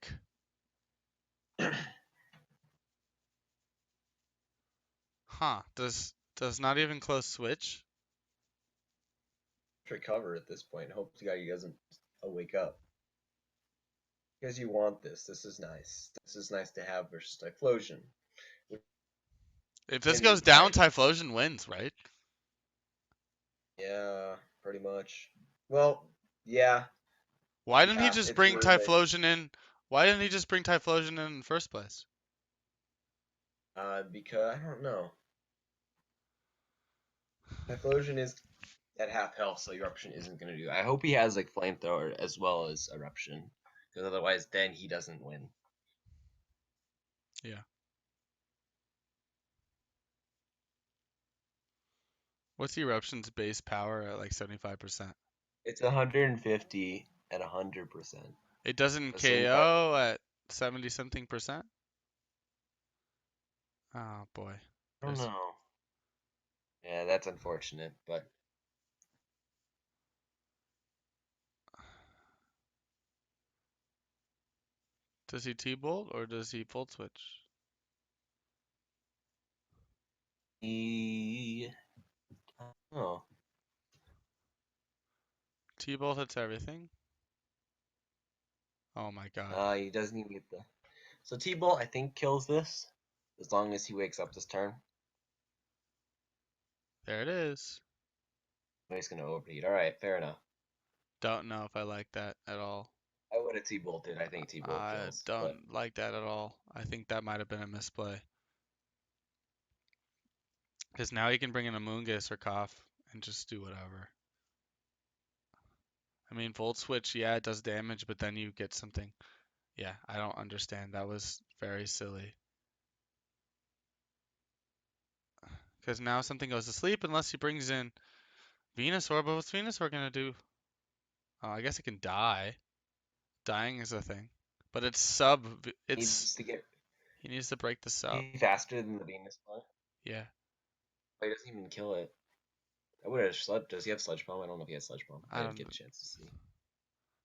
[SPEAKER 1] Huh. Does Not Even Close switch?
[SPEAKER 2] Recover at this point. Hope the guy doesn't wake up. Because you want this. This is nice. This is nice to have versus Typhlosion.
[SPEAKER 1] If this
[SPEAKER 2] And
[SPEAKER 1] goes down,
[SPEAKER 2] like,
[SPEAKER 1] Typhlosion wins, right?
[SPEAKER 2] yeah, pretty much. Well, yeah,
[SPEAKER 1] Why didn't he
[SPEAKER 2] yeah,
[SPEAKER 1] just
[SPEAKER 2] it's
[SPEAKER 1] bring
[SPEAKER 2] worth it.
[SPEAKER 1] Typhlosion in? Why didn't he just bring Typhlosion in the first place?
[SPEAKER 2] Because I don't know. Typhlosion is at half health, so eruption isn't gonna do. I hope he has like flamethrower as well as eruption, because otherwise, then he doesn't win.
[SPEAKER 1] Yeah. What's Eruption's base power at like 75%?
[SPEAKER 2] It's 150 and 100%.
[SPEAKER 1] It doesn't
[SPEAKER 2] So 75.
[SPEAKER 1] KO at 70 something percent? Oh boy.
[SPEAKER 2] I don't
[SPEAKER 1] There's
[SPEAKER 2] know. Yeah, that's unfortunate, but
[SPEAKER 1] Does he T-Bolt or does he Volt Switch?
[SPEAKER 2] he. Oh,
[SPEAKER 1] T-Bolt hits everything. Oh my god.
[SPEAKER 2] he doesn't even get the. So T-Bolt, I think, kills this as long as he wakes up this turn.
[SPEAKER 1] There it is.
[SPEAKER 2] No, he's gonna overheat. All right, fair enough.
[SPEAKER 1] Don't know if I like that at all.
[SPEAKER 2] I would have T-Bolted. I think T-Bolt
[SPEAKER 1] I
[SPEAKER 2] kills, but
[SPEAKER 1] don't like that at all. I think that might have been a misplay. Because now you can bring in a Moongus or Cough and just do whatever. I mean, Volt Switch, yeah, it does damage, but then you get something. Yeah, I don't understand. That was very silly. Because now something goes to sleep unless he brings in Venusaur. But what's Venusaur gonna do? Oh, I guess it can die. Dying is a thing. But it's sub. It's
[SPEAKER 2] needs to get
[SPEAKER 1] he needs to break the sub.
[SPEAKER 2] faster than the Venus one.
[SPEAKER 1] Yeah,
[SPEAKER 2] But he doesn't even kill it. I would have Sludge. Does he have Sludge Bomb? I don't know if he has Sludge Bomb. I
[SPEAKER 1] I
[SPEAKER 2] didn't
[SPEAKER 1] don't.
[SPEAKER 2] get a chance to see.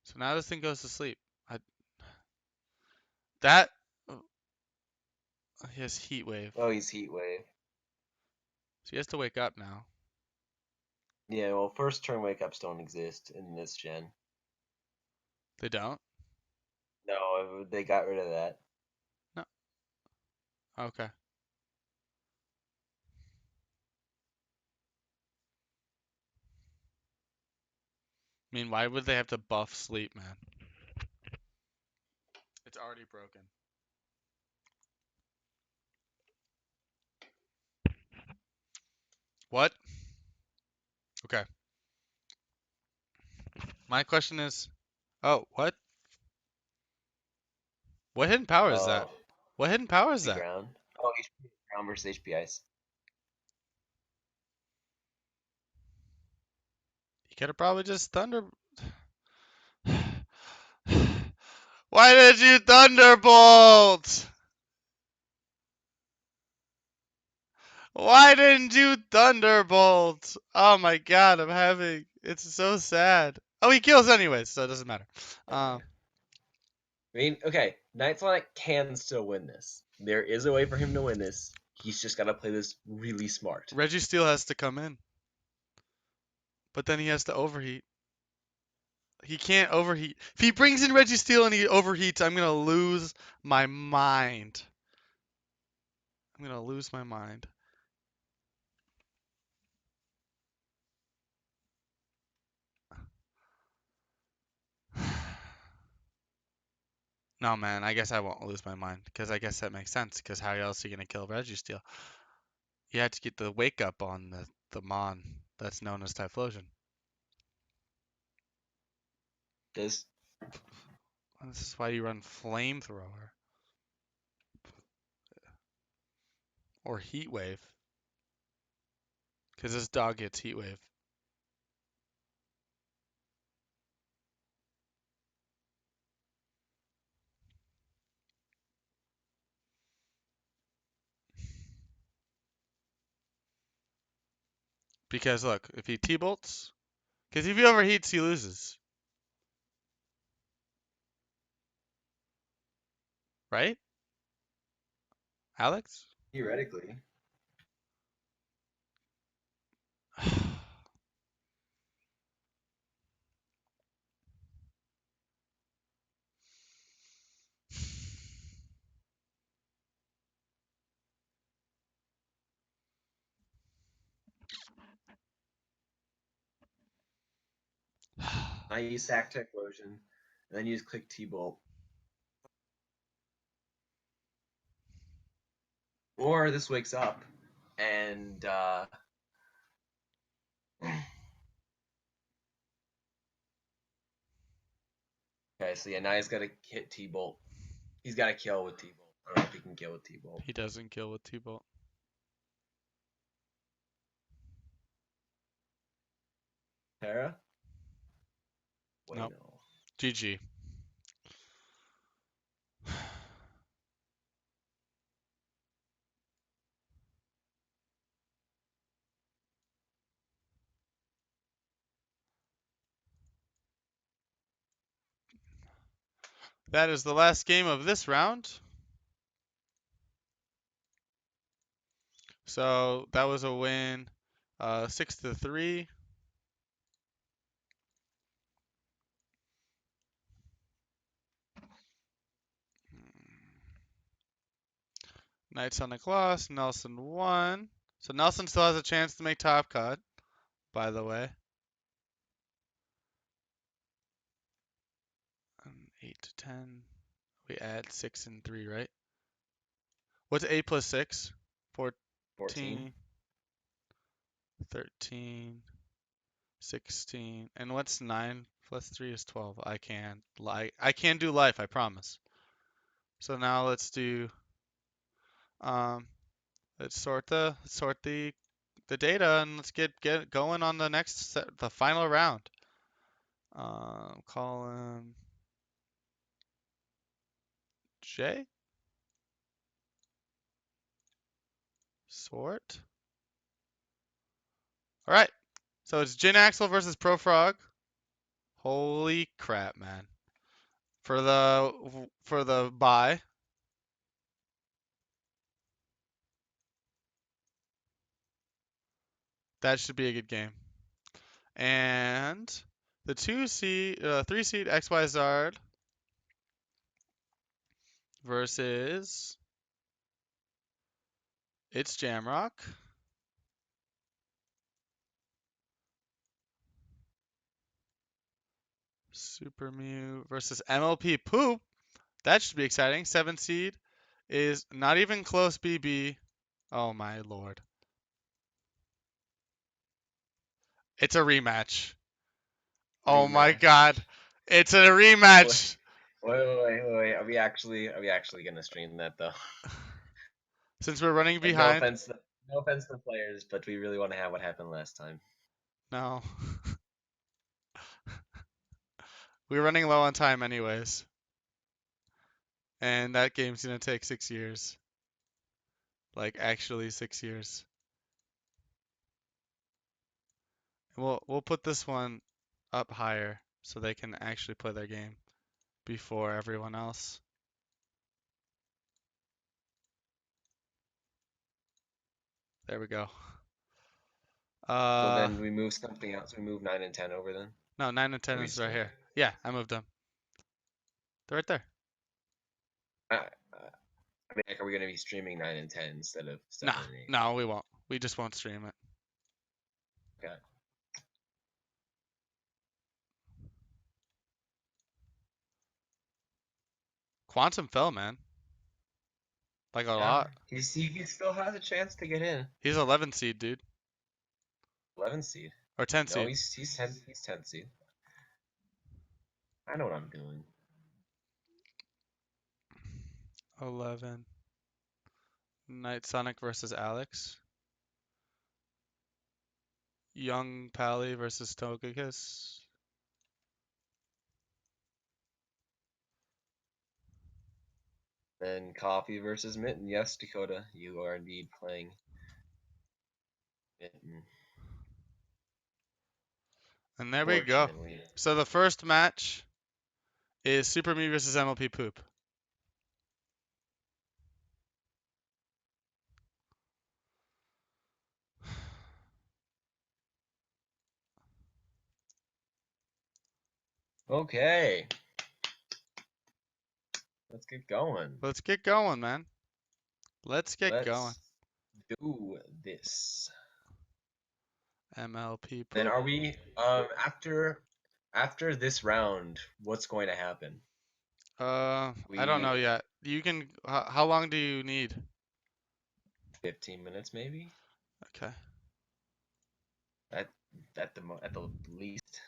[SPEAKER 1] So now this thing goes to sleep. I that he has Heat Wave,
[SPEAKER 2] Oh, he's Heat Wave.
[SPEAKER 1] so he has to wake up now.
[SPEAKER 2] Yeah, well, first turn wake ups don't exist in this gen.
[SPEAKER 1] They don't.
[SPEAKER 2] No, they got rid of that.
[SPEAKER 1] No. Okay. I mean, why would they have to buff sleep, man? It's already broken. What? Okay. My question is, oh, what? What hidden power is that?
[SPEAKER 2] Oh,
[SPEAKER 1] What hidden power is
[SPEAKER 2] HP
[SPEAKER 1] that?
[SPEAKER 2] ground. Oh, HP ground versus HP ice.
[SPEAKER 1] You could have probably just thunder. Why did you thunderbolt? Why didn't you thunderbolt? Oh my god, I'm having. It's so sad. Oh, he kills anyways, so it doesn't matter.
[SPEAKER 2] Okay.
[SPEAKER 1] Um,
[SPEAKER 2] I mean, okay, Night Sonic can still win this. There is a way for him to win this. He's just got to play this really smart.
[SPEAKER 1] Registeel has to come in, but then he has to overheat. He can't overheat. If he brings in Registeel and he overheats, I'm gonna lose my mind. I'm gonna lose my mind. No, man, I guess I won't lose my mind because I guess that makes sense. Because how else are you gonna kill Registeel? You had to get the wake up on the Mon that's known as Typhlosion.
[SPEAKER 2] Does
[SPEAKER 1] This is why you run Flamethrower or Heat Wave. Because this dog gets Heat Wave. Because look, if he T-bolts, because if he overheats, he loses. Right? Alex?
[SPEAKER 2] theoretically? I use Sac Techplosion, and then use Click T-Bolt. Or this wakes up, and Okay, so yeah, now he's got to hit T-Bolt. He's got to kill with T-Bolt. I don't know if he can kill with T-Bolt.
[SPEAKER 1] He doesn't kill with T-Bolt.
[SPEAKER 2] Terra?
[SPEAKER 1] Nope.
[SPEAKER 2] Bueno.
[SPEAKER 1] GG. That is the last game of this round. So that was a win, 6-3. Knights on the lost. Nelson won. So Nelson still has a chance to make top cut, by the way. 8 to 10. We add 6 and 3, right? What's 8 plus 6? 14,
[SPEAKER 2] 14.
[SPEAKER 1] 13, 16. And what's 9 plus 3 is 12. I can't lie. I can do life, I promise. So now let's do let's sort the data and let's get going on the next the final round. Call him J. Sort. All right. So it's Jin Axel versus Pro Frog. Holy crap, man. For the bye. That should be a good game. And the 3 seed XY Zard versus it's Jamrock. Super Mew versus MLP Poop. That should be exciting. 7 seed is not even close BB. Oh my lord. It's a rematch. Oh my
[SPEAKER 2] Rematch.
[SPEAKER 1] god. It's a
[SPEAKER 2] Wait,
[SPEAKER 1] rematch.
[SPEAKER 2] wait. Are we actually gonna stream that though?
[SPEAKER 1] Since we're running
[SPEAKER 2] Like, no
[SPEAKER 1] behind.
[SPEAKER 2] offense, no offense to the players, but we really want to have what happened last time.
[SPEAKER 1] No. We're running low on time anyways. And that game's gonna take 6 years. Like actually 6 years. We'll put this one up higher so they can actually play their game before everyone else. There we go.
[SPEAKER 2] So then we move something else. We move 9 and 10 over then.
[SPEAKER 1] No, 9 and 10
[SPEAKER 2] Or we
[SPEAKER 1] is right
[SPEAKER 2] stay.
[SPEAKER 1] here. Yeah, I moved them. They're right there.
[SPEAKER 2] I mean, like, are we gonna be streaming 9 and 10 instead of 7
[SPEAKER 1] Nah,
[SPEAKER 2] and 8?
[SPEAKER 1] no, we won't. We just won't stream it.
[SPEAKER 2] Okay.
[SPEAKER 1] Quantum fell, man. Like a
[SPEAKER 2] Yeah,
[SPEAKER 1] lot.
[SPEAKER 2] he still has a chance to get in.
[SPEAKER 1] He's 11 seed, dude.
[SPEAKER 2] 11 seed.
[SPEAKER 1] Or 10
[SPEAKER 2] No,
[SPEAKER 1] seed.
[SPEAKER 2] he's 10 seed. I know what I'm doing.
[SPEAKER 1] 11. Night Sonic versus Alex. Young Pally versus Togekiss.
[SPEAKER 2] Then Coffee versus Mitten. Yes, Dakota, you are indeed playing Mitten.
[SPEAKER 1] And there we go.
[SPEAKER 2] Fortunately.
[SPEAKER 1] So the first match is Super Me versus MLP Poop.
[SPEAKER 2] Okay. Let's get going.
[SPEAKER 1] Let's get going, man. Let's get going.
[SPEAKER 2] Let's do this.
[SPEAKER 1] MLP
[SPEAKER 2] Then
[SPEAKER 1] Poop.
[SPEAKER 2] are we after this round, what's going to happen?
[SPEAKER 1] I don't know
[SPEAKER 2] We
[SPEAKER 1] yet. You can. How long do you need?
[SPEAKER 2] 15 minutes maybe?
[SPEAKER 1] Okay.
[SPEAKER 2] At at the least.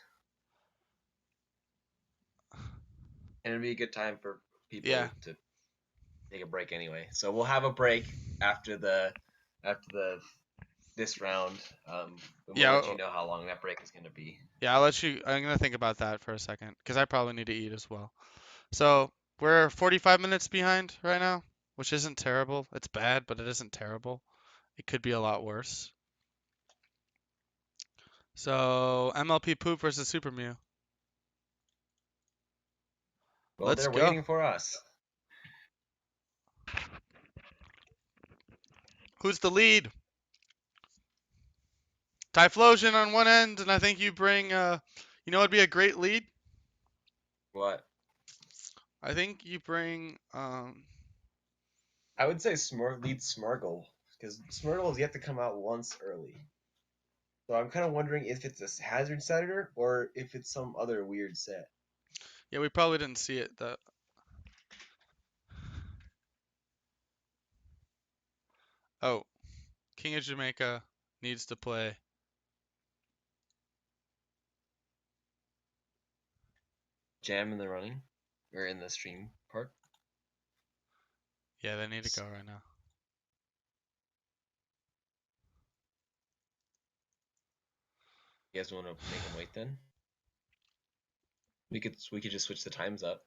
[SPEAKER 2] and it'd be a good time for
[SPEAKER 1] Yeah.
[SPEAKER 2] people to take a break anyway. So we'll have a break after the this round, and we'll let
[SPEAKER 1] Yeah.
[SPEAKER 2] you know how long that break is going to be.
[SPEAKER 1] Yeah, I'll let you. I'm gonna think about that for a second because I probably need to eat as well. So we're 45 minutes behind right now, which isn't terrible. It's bad, but it isn't terrible. It could be a lot worse. So MLP Poop versus Super Mew.
[SPEAKER 2] Well,
[SPEAKER 1] Let's
[SPEAKER 2] they're
[SPEAKER 1] go.
[SPEAKER 2] waiting for us.
[SPEAKER 1] Who's the lead? Typhlosion on one end, and I think you bring. You know, it'd be a great lead.
[SPEAKER 2] What?
[SPEAKER 1] I think you bring.
[SPEAKER 2] I would say leads Smargle, because Smargle has yet to come out once early. So I'm kind of wondering if it's a hazard setter or if it's some other weird set.
[SPEAKER 1] Yeah, we probably didn't see it. The Oh, King of Jamaica needs to play.
[SPEAKER 2] Jam in the running, or in the stream part.
[SPEAKER 1] Yeah, they need to go right now.
[SPEAKER 2] You guys want to make them wait then? We could just switch the times up.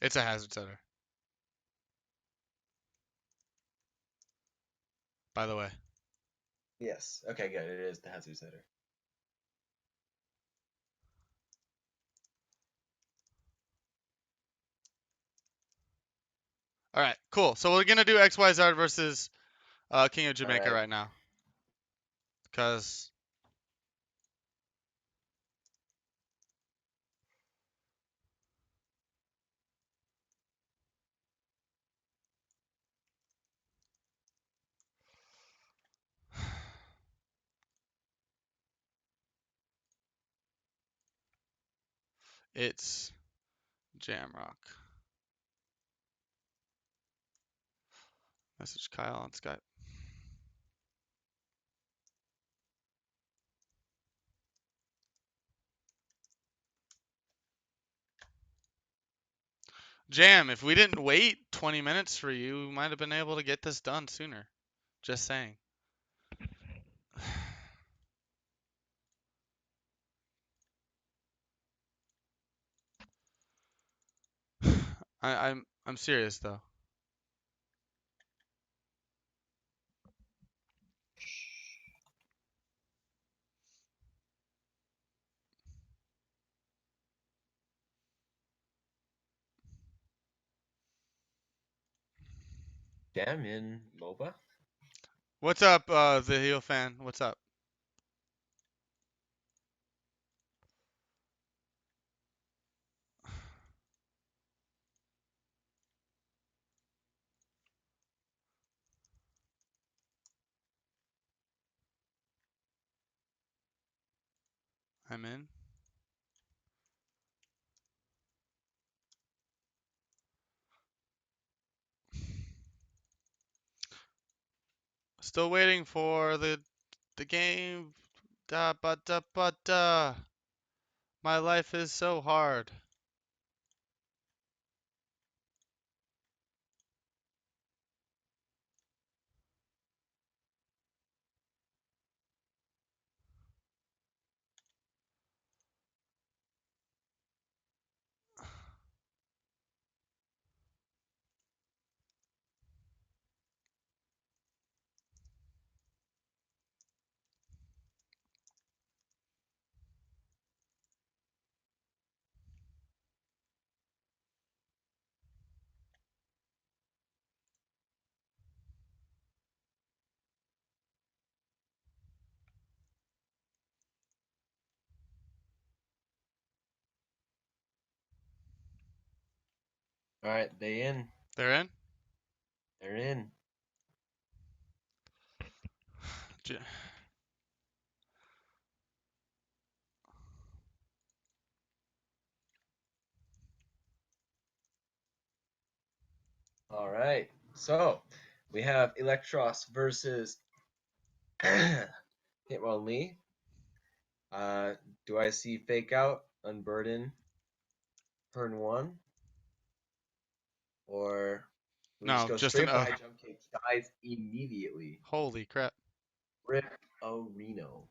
[SPEAKER 1] It's a hazard setter, by the way.
[SPEAKER 2] Yes. Okay, good. It is the hazard setter.
[SPEAKER 1] All right, cool. So we're gonna do XYZ versus King of
[SPEAKER 2] All
[SPEAKER 1] Jamaica
[SPEAKER 2] right.
[SPEAKER 1] right now, because it's Jamrock. Message Kyle on Skype. Jam, if we didn't wait 20 minutes for you, we might have been able to get this done sooner. Just saying. I'm serious though.
[SPEAKER 2] Jam in MOBA.
[SPEAKER 1] What's up, the heel fan? What's up? I'm in. Still waiting for the game. But my life is so hard.
[SPEAKER 2] All right, they in.
[SPEAKER 1] They're in.
[SPEAKER 2] They're in.
[SPEAKER 1] J-
[SPEAKER 2] All right. So we have Electros versus Hitmonlee. Do I see Fake Out, Unburden, turn 1? Or we just
[SPEAKER 1] No,
[SPEAKER 2] go
[SPEAKER 1] just an
[SPEAKER 2] straight for
[SPEAKER 1] O.
[SPEAKER 2] high jump kick, dies immediately.
[SPEAKER 1] Holy crap.
[SPEAKER 2] Rip Reno.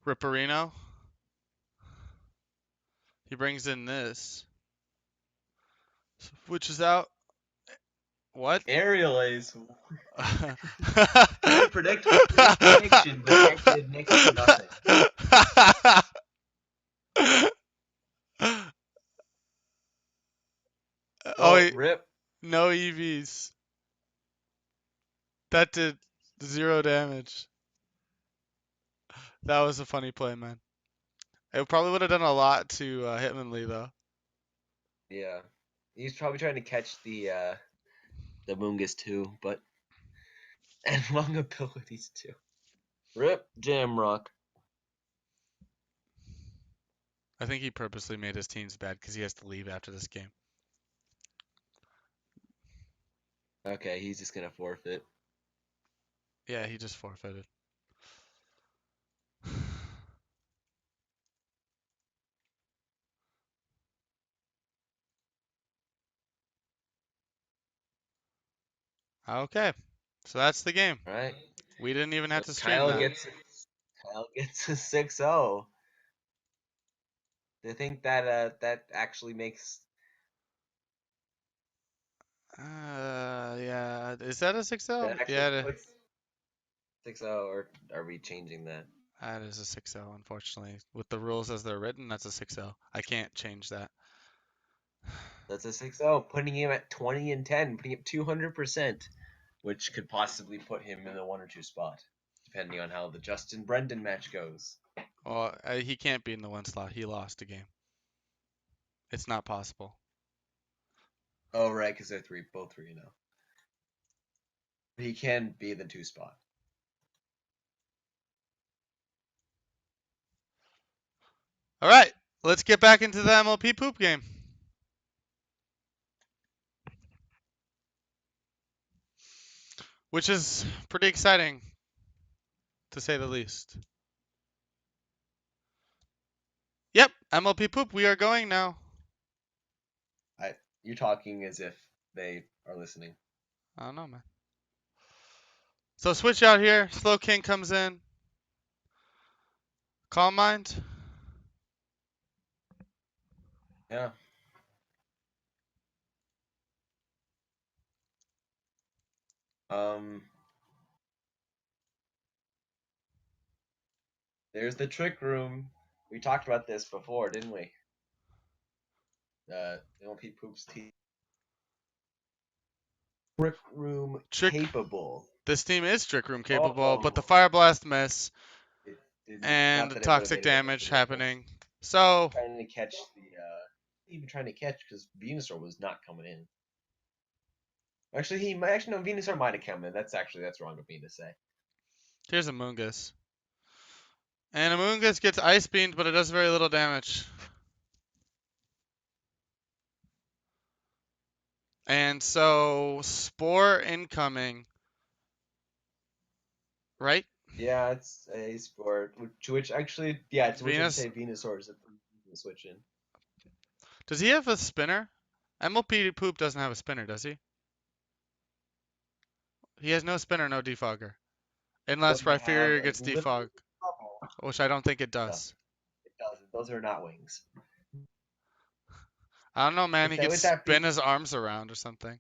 [SPEAKER 1] Ripperino. He brings in this. Which is out. What?
[SPEAKER 2] Aerial Ace. Very predictable prediction, but that did next to nothing.
[SPEAKER 1] Oh,
[SPEAKER 2] Oh, rip.
[SPEAKER 1] no EVs. That did 0 damage. That was a funny play, man. It probably would have done a lot to Hitmonlee, though.
[SPEAKER 2] Yeah. He's probably trying to catch the Mungus too, but and long abilities too. Rip Jamrock.
[SPEAKER 1] I think he purposely made his teams bad because he has to leave after this game.
[SPEAKER 2] Okay, he's just gonna forfeit.
[SPEAKER 1] Yeah, he just forfeited. Okay, so that's the game.
[SPEAKER 2] All right.
[SPEAKER 1] We didn't even have
[SPEAKER 2] So
[SPEAKER 1] to stream that.
[SPEAKER 2] Kyle gets a 6-0. Do you think that that actually makes
[SPEAKER 1] Yeah. Is that a 6-0?
[SPEAKER 2] that actually
[SPEAKER 1] Yeah,
[SPEAKER 2] puts 6-0, or are we changing that?
[SPEAKER 1] that is a 6-0, unfortunately. With the rules as they're written, that's a 6-0. I can't change that.
[SPEAKER 2] That's a 6-0, putting him at 20-10, putting him 200%, which could possibly put him in the 1 or 2 spot, depending on how the Justin Brendan match goes.
[SPEAKER 1] Well, he can't be in the 1 slot. He lost a game. It's not possible.
[SPEAKER 2] Oh, right, because they're both 3 now. He can be in the 2 spot.
[SPEAKER 1] All right, let's get back into the MLP poop game. Which is pretty exciting, to say the least. Yep, MLP poop, we are going now.
[SPEAKER 2] You're talking as if they are listening.
[SPEAKER 1] I don't know, man. So switch out here. Slowking comes in. Calm Mind.
[SPEAKER 2] Yeah. Um. There's the trick room. We talked about this before, didn't we? MLP Poops team. Trick room
[SPEAKER 1] Trick.
[SPEAKER 2] capable.
[SPEAKER 1] This team is Trick Room capable, but the
[SPEAKER 2] Oh.
[SPEAKER 1] Fire Blast miss
[SPEAKER 2] It didn't.
[SPEAKER 1] and
[SPEAKER 2] Not
[SPEAKER 1] the
[SPEAKER 2] that it would have
[SPEAKER 1] toxic
[SPEAKER 2] made a
[SPEAKER 1] damage
[SPEAKER 2] difference.
[SPEAKER 1] happening. So
[SPEAKER 2] Trying to catch even trying to catch because Venusaur was not coming in. Actually, he might actually no Venusaur might have come in. That's wrong of me to say.
[SPEAKER 1] here's a Moongus. And Amoonguss gets Ice Beamed, but it does very little damage. And so Spore incoming. Right?
[SPEAKER 2] Yeah, it's a sport. Which actually, yeah, it's which I'd
[SPEAKER 1] Venus.
[SPEAKER 2] say Venusaur is a pretty switch in.
[SPEAKER 1] Does he have a spinner? MLP Poop doesn't have a spinner, does he? He has no spinner, no defogger. Unless
[SPEAKER 2] Doesn't have
[SPEAKER 1] Rhyperior
[SPEAKER 2] a
[SPEAKER 1] gets
[SPEAKER 2] literal
[SPEAKER 1] defog,
[SPEAKER 2] bubble.
[SPEAKER 1] which I don't think it
[SPEAKER 2] No,
[SPEAKER 1] does.
[SPEAKER 2] it doesn't. Those are not wings.
[SPEAKER 1] I don't know, man. He could
[SPEAKER 2] With that
[SPEAKER 1] spin
[SPEAKER 2] being
[SPEAKER 1] his arms around or something.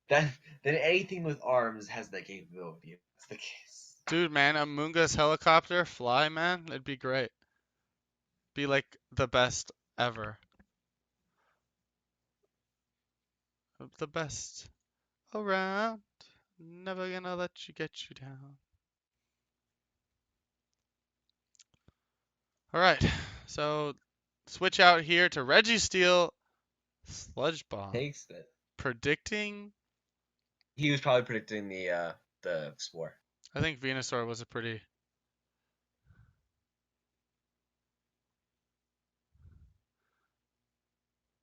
[SPEAKER 2] that, then anything with arms has that capability. If that's the case.
[SPEAKER 1] Dude, man, a Moongus helicopter fly, man. It'd be great. Be like the best ever. The best around. Never gonna let you get you down. All right, so switch out here to Registeel Sludge Bomb.
[SPEAKER 2] Takes that.
[SPEAKER 1] Predicting.
[SPEAKER 2] He was probably predicting the spore.
[SPEAKER 1] I think Venusaur was a pretty.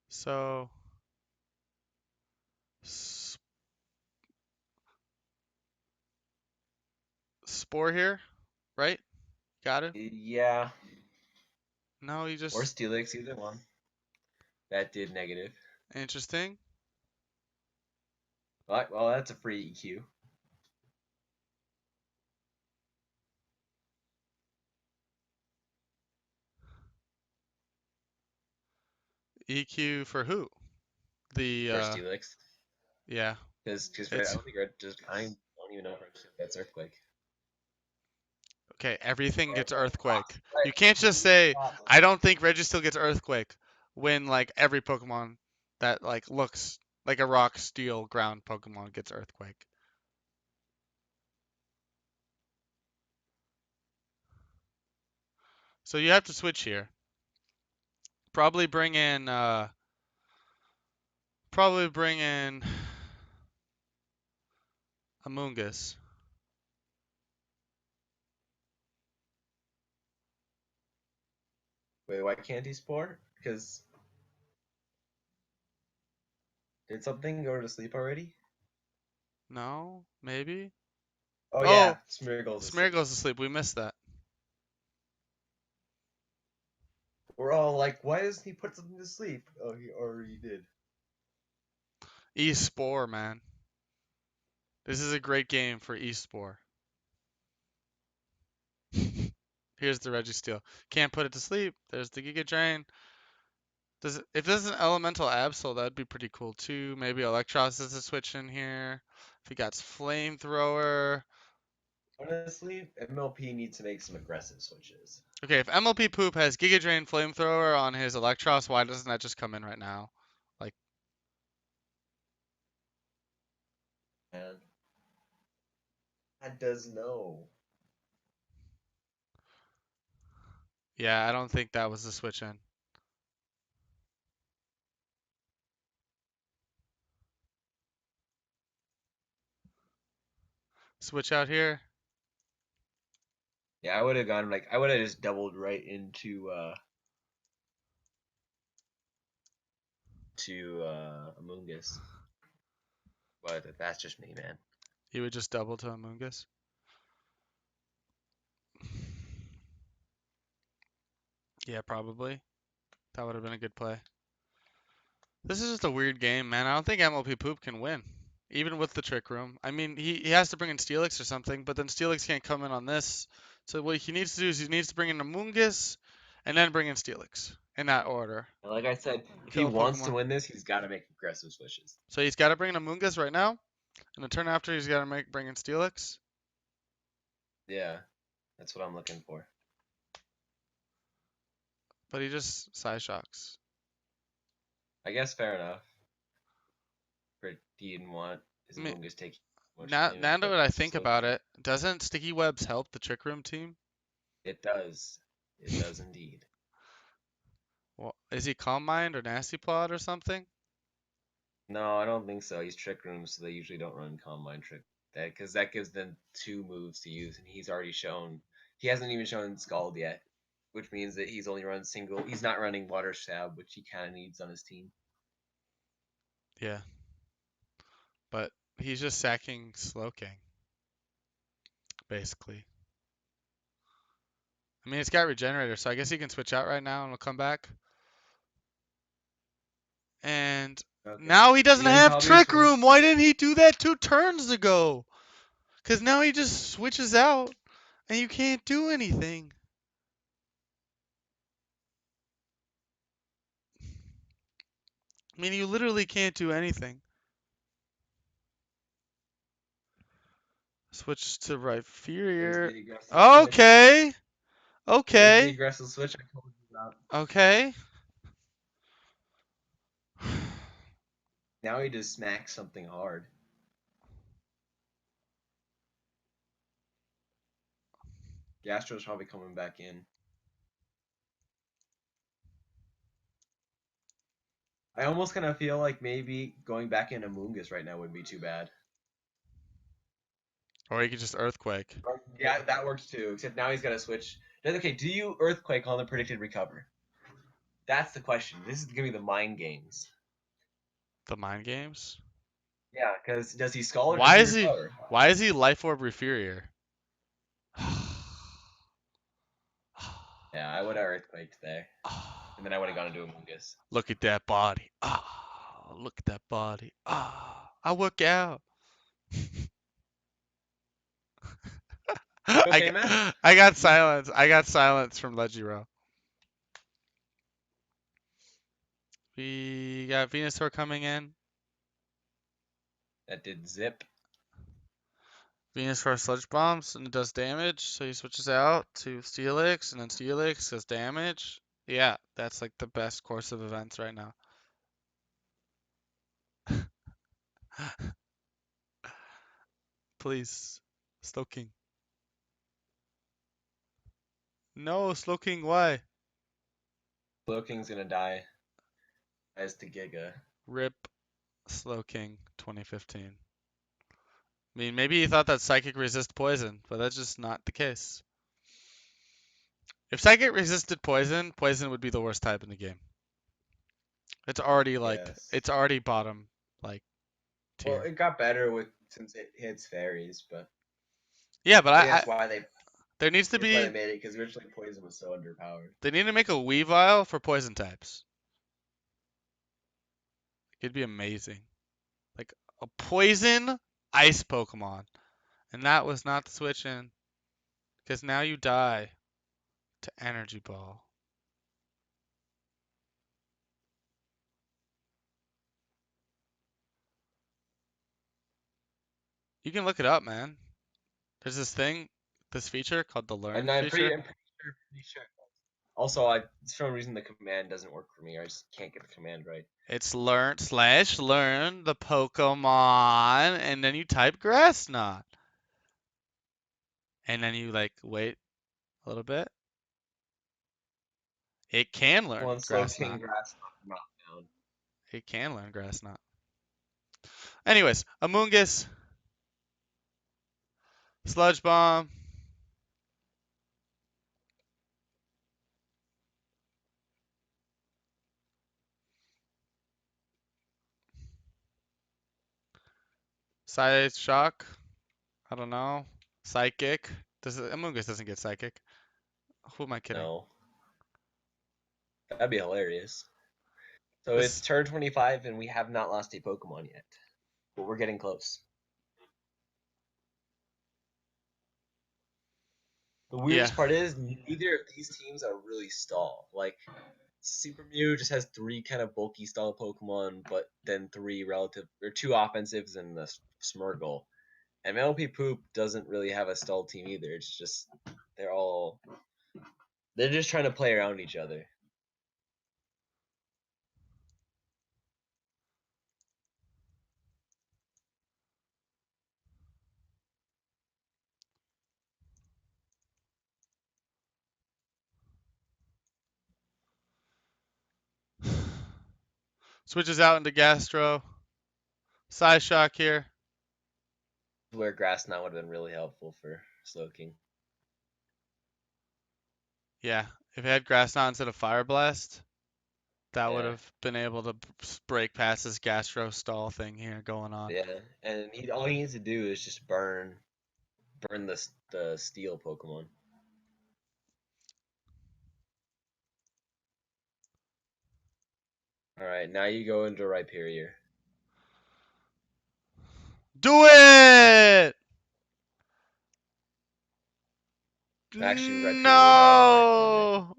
[SPEAKER 1] So. Spore here. right? Got it?
[SPEAKER 2] Yeah,
[SPEAKER 1] No, he
[SPEAKER 2] or
[SPEAKER 1] just
[SPEAKER 2] Steelix, either one. That did negative.
[SPEAKER 1] interesting.
[SPEAKER 2] Well, that's a free EQ.
[SPEAKER 1] EQ for who? The
[SPEAKER 2] For Steelix.
[SPEAKER 1] yeah.
[SPEAKER 2] Because I
[SPEAKER 1] It's
[SPEAKER 2] don't think Red just I don't even know if Red just gets Earthquake.
[SPEAKER 1] okay, everything
[SPEAKER 2] Or
[SPEAKER 1] gets
[SPEAKER 2] like
[SPEAKER 1] earthquake.
[SPEAKER 2] Frost.
[SPEAKER 1] You
[SPEAKER 2] Right.
[SPEAKER 1] can't just
[SPEAKER 2] Even
[SPEAKER 1] say
[SPEAKER 2] Frost.
[SPEAKER 1] I don't think Registeel gets earthquake when like every Pokemon that like looks like a rock, steel, ground Pokemon gets earthquake. So you have to switch here. Probably bring in Amoonguss.
[SPEAKER 2] Wait, why can't he spore? Because did something go to sleep already?
[SPEAKER 1] No, maybe.
[SPEAKER 2] Oh yeah,
[SPEAKER 1] Oh,
[SPEAKER 2] Smeargle's
[SPEAKER 1] Smear
[SPEAKER 2] asleep.
[SPEAKER 1] goes to sleep. We missed that.
[SPEAKER 2] We're all like, why doesn't he put something to sleep? Oh, he already did.
[SPEAKER 1] Espore, man. This is a great game for Espore. Here's the Registeel. Can't put it to sleep. There's the Giga Drain. If there's an Elemental Absol, that'd be pretty cool too. Maybe Electros is a switch in here. If he got Flamethrower.
[SPEAKER 2] Honestly, MLP needs to make some aggressive switches.
[SPEAKER 1] Okay, if MLP Poop has Giga Drain Flamethrower on his Electros, why doesn't that just come in right now? Like,
[SPEAKER 2] And that does no.
[SPEAKER 1] yeah, I don't think that was the switch in. Switch out here.
[SPEAKER 2] Yeah, I would have gone like I would have just doubled right into Amoonguss. But that's just me, man.
[SPEAKER 1] You would just double to Amoonguss. Yeah, probably. That would have been a good play. This is just a weird game, man. I don't think MLP Poop can win, even with the Trick Room. I mean, he has to bring in Steelix or something, but then Steelix can't come in on this. So what he needs to do is he needs to bring in Amoonguss, and then bring in Steelix in that order.
[SPEAKER 2] And like I said, if he
[SPEAKER 1] Kill a
[SPEAKER 2] wants to
[SPEAKER 1] Pokemon.
[SPEAKER 2] win this, he's got to make aggressive switches.
[SPEAKER 1] So he's got to bring in Amoonguss right now, and the turn after he's got to bring in Steelix.
[SPEAKER 2] Yeah, that's what I'm looking for.
[SPEAKER 1] But he just Psyshocks.
[SPEAKER 2] I guess fair enough. But he didn't want his
[SPEAKER 1] I mean,
[SPEAKER 2] Amoonguss taking much
[SPEAKER 1] now,
[SPEAKER 2] damage
[SPEAKER 1] now
[SPEAKER 2] for
[SPEAKER 1] that I
[SPEAKER 2] aggressive
[SPEAKER 1] think about
[SPEAKER 2] switches.
[SPEAKER 1] it, doesn't Sticky Webs help the Trick Room team?
[SPEAKER 2] It does. It does indeed.
[SPEAKER 1] Well, is he Calm Mind or Nasty Plot or something?
[SPEAKER 2] No, I don't think so. He's Trick Room, so they usually don't run Calm Mind Trick. Because that gives them two moves to use, and he's already shown. He hasn't even shown Scald yet, which means that he's only run single. He's not running Water Stab, which he kind of needs on his team.
[SPEAKER 1] Yeah, but he's just sacking Slowking, basically. I mean, it's got Regenerator, so I guess he can switch out right now and we'll come back. And
[SPEAKER 2] Okay.
[SPEAKER 1] now he doesn't
[SPEAKER 2] And then
[SPEAKER 1] have
[SPEAKER 2] probably
[SPEAKER 1] Trick
[SPEAKER 2] swing.
[SPEAKER 1] Room. Why didn't he do that 2 turns ago? Because now he just switches out and you can't do anything. I mean, you literally can't do anything. Switch to
[SPEAKER 2] There's
[SPEAKER 1] Rhyperior.
[SPEAKER 2] the aggressive switch.
[SPEAKER 1] Okay.
[SPEAKER 2] There's the
[SPEAKER 1] Okay.
[SPEAKER 2] aggressive switch I told you about.
[SPEAKER 1] Okay.
[SPEAKER 2] Now he just smacks something hard. Gastro's probably coming back in. I almost kind of feel like maybe going back into Moongus right now wouldn't be too bad.
[SPEAKER 1] Or he could just Earthquake.
[SPEAKER 2] Yeah, that works too. Except now he's got to switch. Okay, do you Earthquake on the predicted recover? That's the question. This is gonna be the mind games.
[SPEAKER 1] The Mind Games?
[SPEAKER 2] Yeah, because does he Scald or does
[SPEAKER 1] Why
[SPEAKER 2] he
[SPEAKER 1] is he
[SPEAKER 2] recover?
[SPEAKER 1] why is he Life Orb Referior?
[SPEAKER 2] Yeah, I would have earthquaked there, and then I would have
[SPEAKER 1] Ah,
[SPEAKER 2] gone into Amoonguss.
[SPEAKER 1] look at that body. Ah, look at that body. Ah, I work out.
[SPEAKER 2] You okay, man?
[SPEAKER 1] I got silence. I got silence from Legiro. We got Venusaur coming in.
[SPEAKER 2] That did zip.
[SPEAKER 1] Venusaur Sludge Bombs and it does damage, so he switches out to Steelix, and then Steelix does damage. Yeah, that's like the best course of events right now. Please, Slowking. No, Slowking, why?
[SPEAKER 2] Slowking's gonna die as to Giga.
[SPEAKER 1] Rip Slowking 2015. I mean, maybe he thought that Psychic resist poison, but that's just not the case. If Psychic resisted poison, poison would be the worst type in the game.
[SPEAKER 2] Yes.
[SPEAKER 1] It's already bottom like
[SPEAKER 2] Well,
[SPEAKER 1] tier.
[SPEAKER 2] it got better with since it hits fairies, but
[SPEAKER 1] Yeah, but
[SPEAKER 2] I think
[SPEAKER 1] there needs to
[SPEAKER 2] that's why
[SPEAKER 1] be
[SPEAKER 2] they made it because originally poison was so underpowered.
[SPEAKER 1] they need to make a Weavile for poison types. It'd be amazing. Like a poison ice Pokemon. And that was not the switch in. Because now you die to Energy Ball. You can look it up, man. There's this feature called the
[SPEAKER 2] And
[SPEAKER 1] Learn
[SPEAKER 2] I'm
[SPEAKER 1] feature.
[SPEAKER 2] pretty sure. Also, for some reason the command doesn't work for me. I just can't get the command right.
[SPEAKER 1] It's learn the Pokemon, and then you type Grass Knot. And then you like wait a little bit. It can learn
[SPEAKER 2] One slow
[SPEAKER 1] Grass
[SPEAKER 2] king
[SPEAKER 1] Knot.
[SPEAKER 2] grass not down.
[SPEAKER 1] It can learn Grass Knot. Anyways, Amoonguss, Sludge Bomb. Side Shock. I don't know. Psychic. Amoonguss doesn't get Psychic. Who am I kidding?
[SPEAKER 2] No, that'd be hilarious. So it's
[SPEAKER 1] This.
[SPEAKER 2] turn 25 and we have not lost a Pokemon yet, but we're getting close. The
[SPEAKER 1] Yeah.
[SPEAKER 2] weirdest part is neither of these teams are really stall. Like Super Mew just has three kind of bulky stall Pokemon, but then three relative or two offensives and the Smirgle. And MLP Poop doesn't really have a stall team either. It's just they're just trying to play around each other.
[SPEAKER 1] Switches out into Gastro. Psyshock here.
[SPEAKER 2] Where Grass Knot would have been really helpful for Slowking.
[SPEAKER 1] Yeah. If it had Grass Knot instead of Fire Blast, that would
[SPEAKER 2] Yeah,
[SPEAKER 1] have been able to break past this Gastro stall thing here going on.
[SPEAKER 2] yeah, and all he needs to do is just burn the steel Pokemon. All right, now you go into Rhyperior.
[SPEAKER 1] Do it!
[SPEAKER 2] Actually, Rhyperior would have been the right play there.
[SPEAKER 1] No!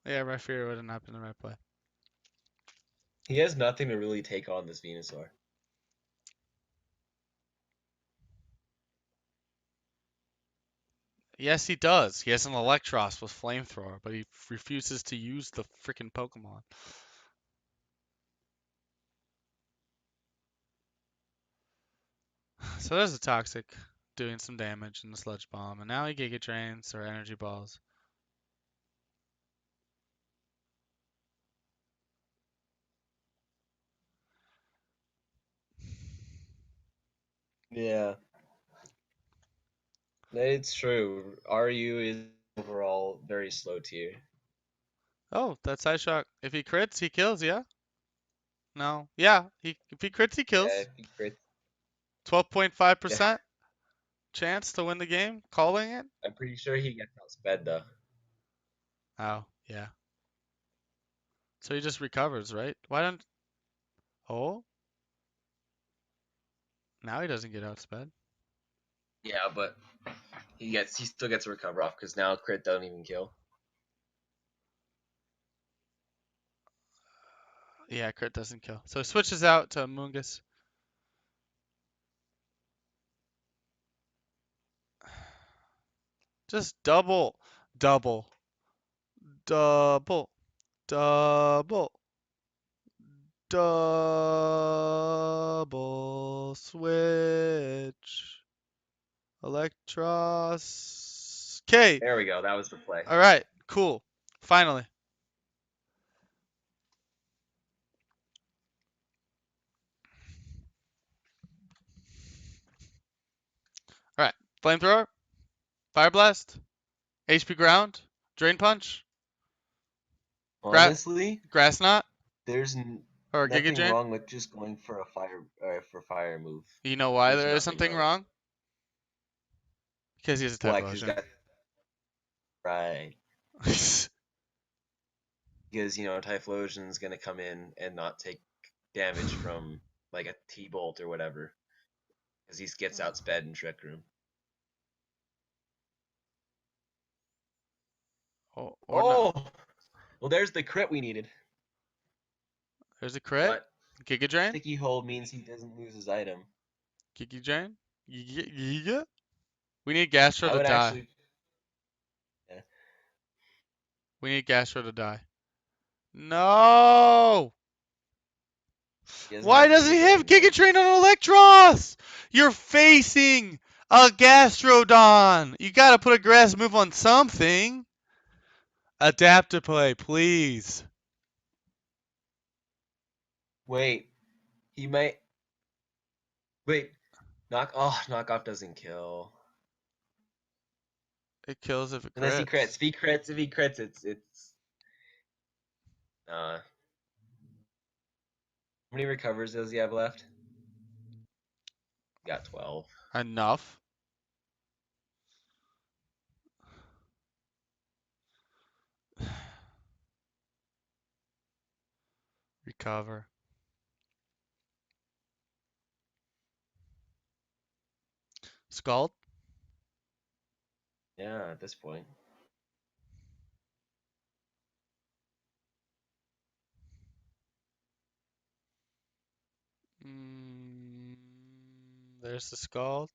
[SPEAKER 1] Yeah, my fear would have not been the right play.
[SPEAKER 2] He has nothing to really take on this Venusaur.
[SPEAKER 1] Yes, he does. He has an Electros with Flamethrower, but he refuses to use the freaking Pokemon. So there's a Toxic doing some damage in the Sludge Bomb, and now he Giga Drains or Energy Balls.
[SPEAKER 2] Yeah, it's true. RU is overall very slow tier.
[SPEAKER 1] Oh, that's Psyshock. If he crits, he kills, yeah? No. Yeah, if he crits, he
[SPEAKER 2] Yeah,
[SPEAKER 1] kills.
[SPEAKER 2] if he crits. Yeah,
[SPEAKER 1] 12.5% chance to win the game, calling it.
[SPEAKER 2] I'm pretty sure he gets outsped though.
[SPEAKER 1] Oh, yeah. So he just recovers, right? Why don't... Oh, now he doesn't get outsped.
[SPEAKER 2] Yeah, but he still gets a recover off because now crit don't even kill.
[SPEAKER 1] Yeah, crit doesn't kill. So he switches out to Mungus. Just double, double, double, double, double switch. Electros. Okay.
[SPEAKER 2] There we go. That was the play.
[SPEAKER 1] All right. Cool. Finally. All right. Flamethrower. Fire Blast. HP Ground. Drain Punch.
[SPEAKER 2] Honestly,
[SPEAKER 1] Grass Knot.
[SPEAKER 2] there's
[SPEAKER 1] Or Giga
[SPEAKER 2] nothing
[SPEAKER 1] Drain.
[SPEAKER 2] wong with just going for a fire move.
[SPEAKER 1] You know why
[SPEAKER 2] There's
[SPEAKER 1] there is
[SPEAKER 2] nothing
[SPEAKER 1] something
[SPEAKER 2] wrong with
[SPEAKER 1] wrong? Because he has a
[SPEAKER 2] why, because
[SPEAKER 1] Typhlosion.
[SPEAKER 2] right. Because Typhlosion's gonna come in and not take damage from like a T-Bolt or whatever, because he gets outsped in Trick Room.
[SPEAKER 1] Or not.
[SPEAKER 2] Oh, well, there's the crit we needed.
[SPEAKER 1] There's a crit.
[SPEAKER 2] But
[SPEAKER 1] Giga Drain.
[SPEAKER 2] Sticky Hold means he doesn't lose his item.
[SPEAKER 1] Giga Drain. Giga. We need Gastro
[SPEAKER 2] I
[SPEAKER 1] to
[SPEAKER 2] would
[SPEAKER 1] die.
[SPEAKER 2] actually. Yeah.
[SPEAKER 1] We need Gastro to die. No! Why doesn't he have Giga Drain on Electros? You're facing a Gastrodon. You gotta put a grass move on something. Adaptoplay, please.
[SPEAKER 2] Wait, he might. Wait, knockoff doesn't kill.
[SPEAKER 1] It kills if it
[SPEAKER 2] Unless he crits.
[SPEAKER 1] crits.
[SPEAKER 2] If he crits, it's. How many recovers does he have left? He got 12.
[SPEAKER 1] Enough. Recover. Scald.
[SPEAKER 2] Yeah, at this point.
[SPEAKER 1] There's the Scald.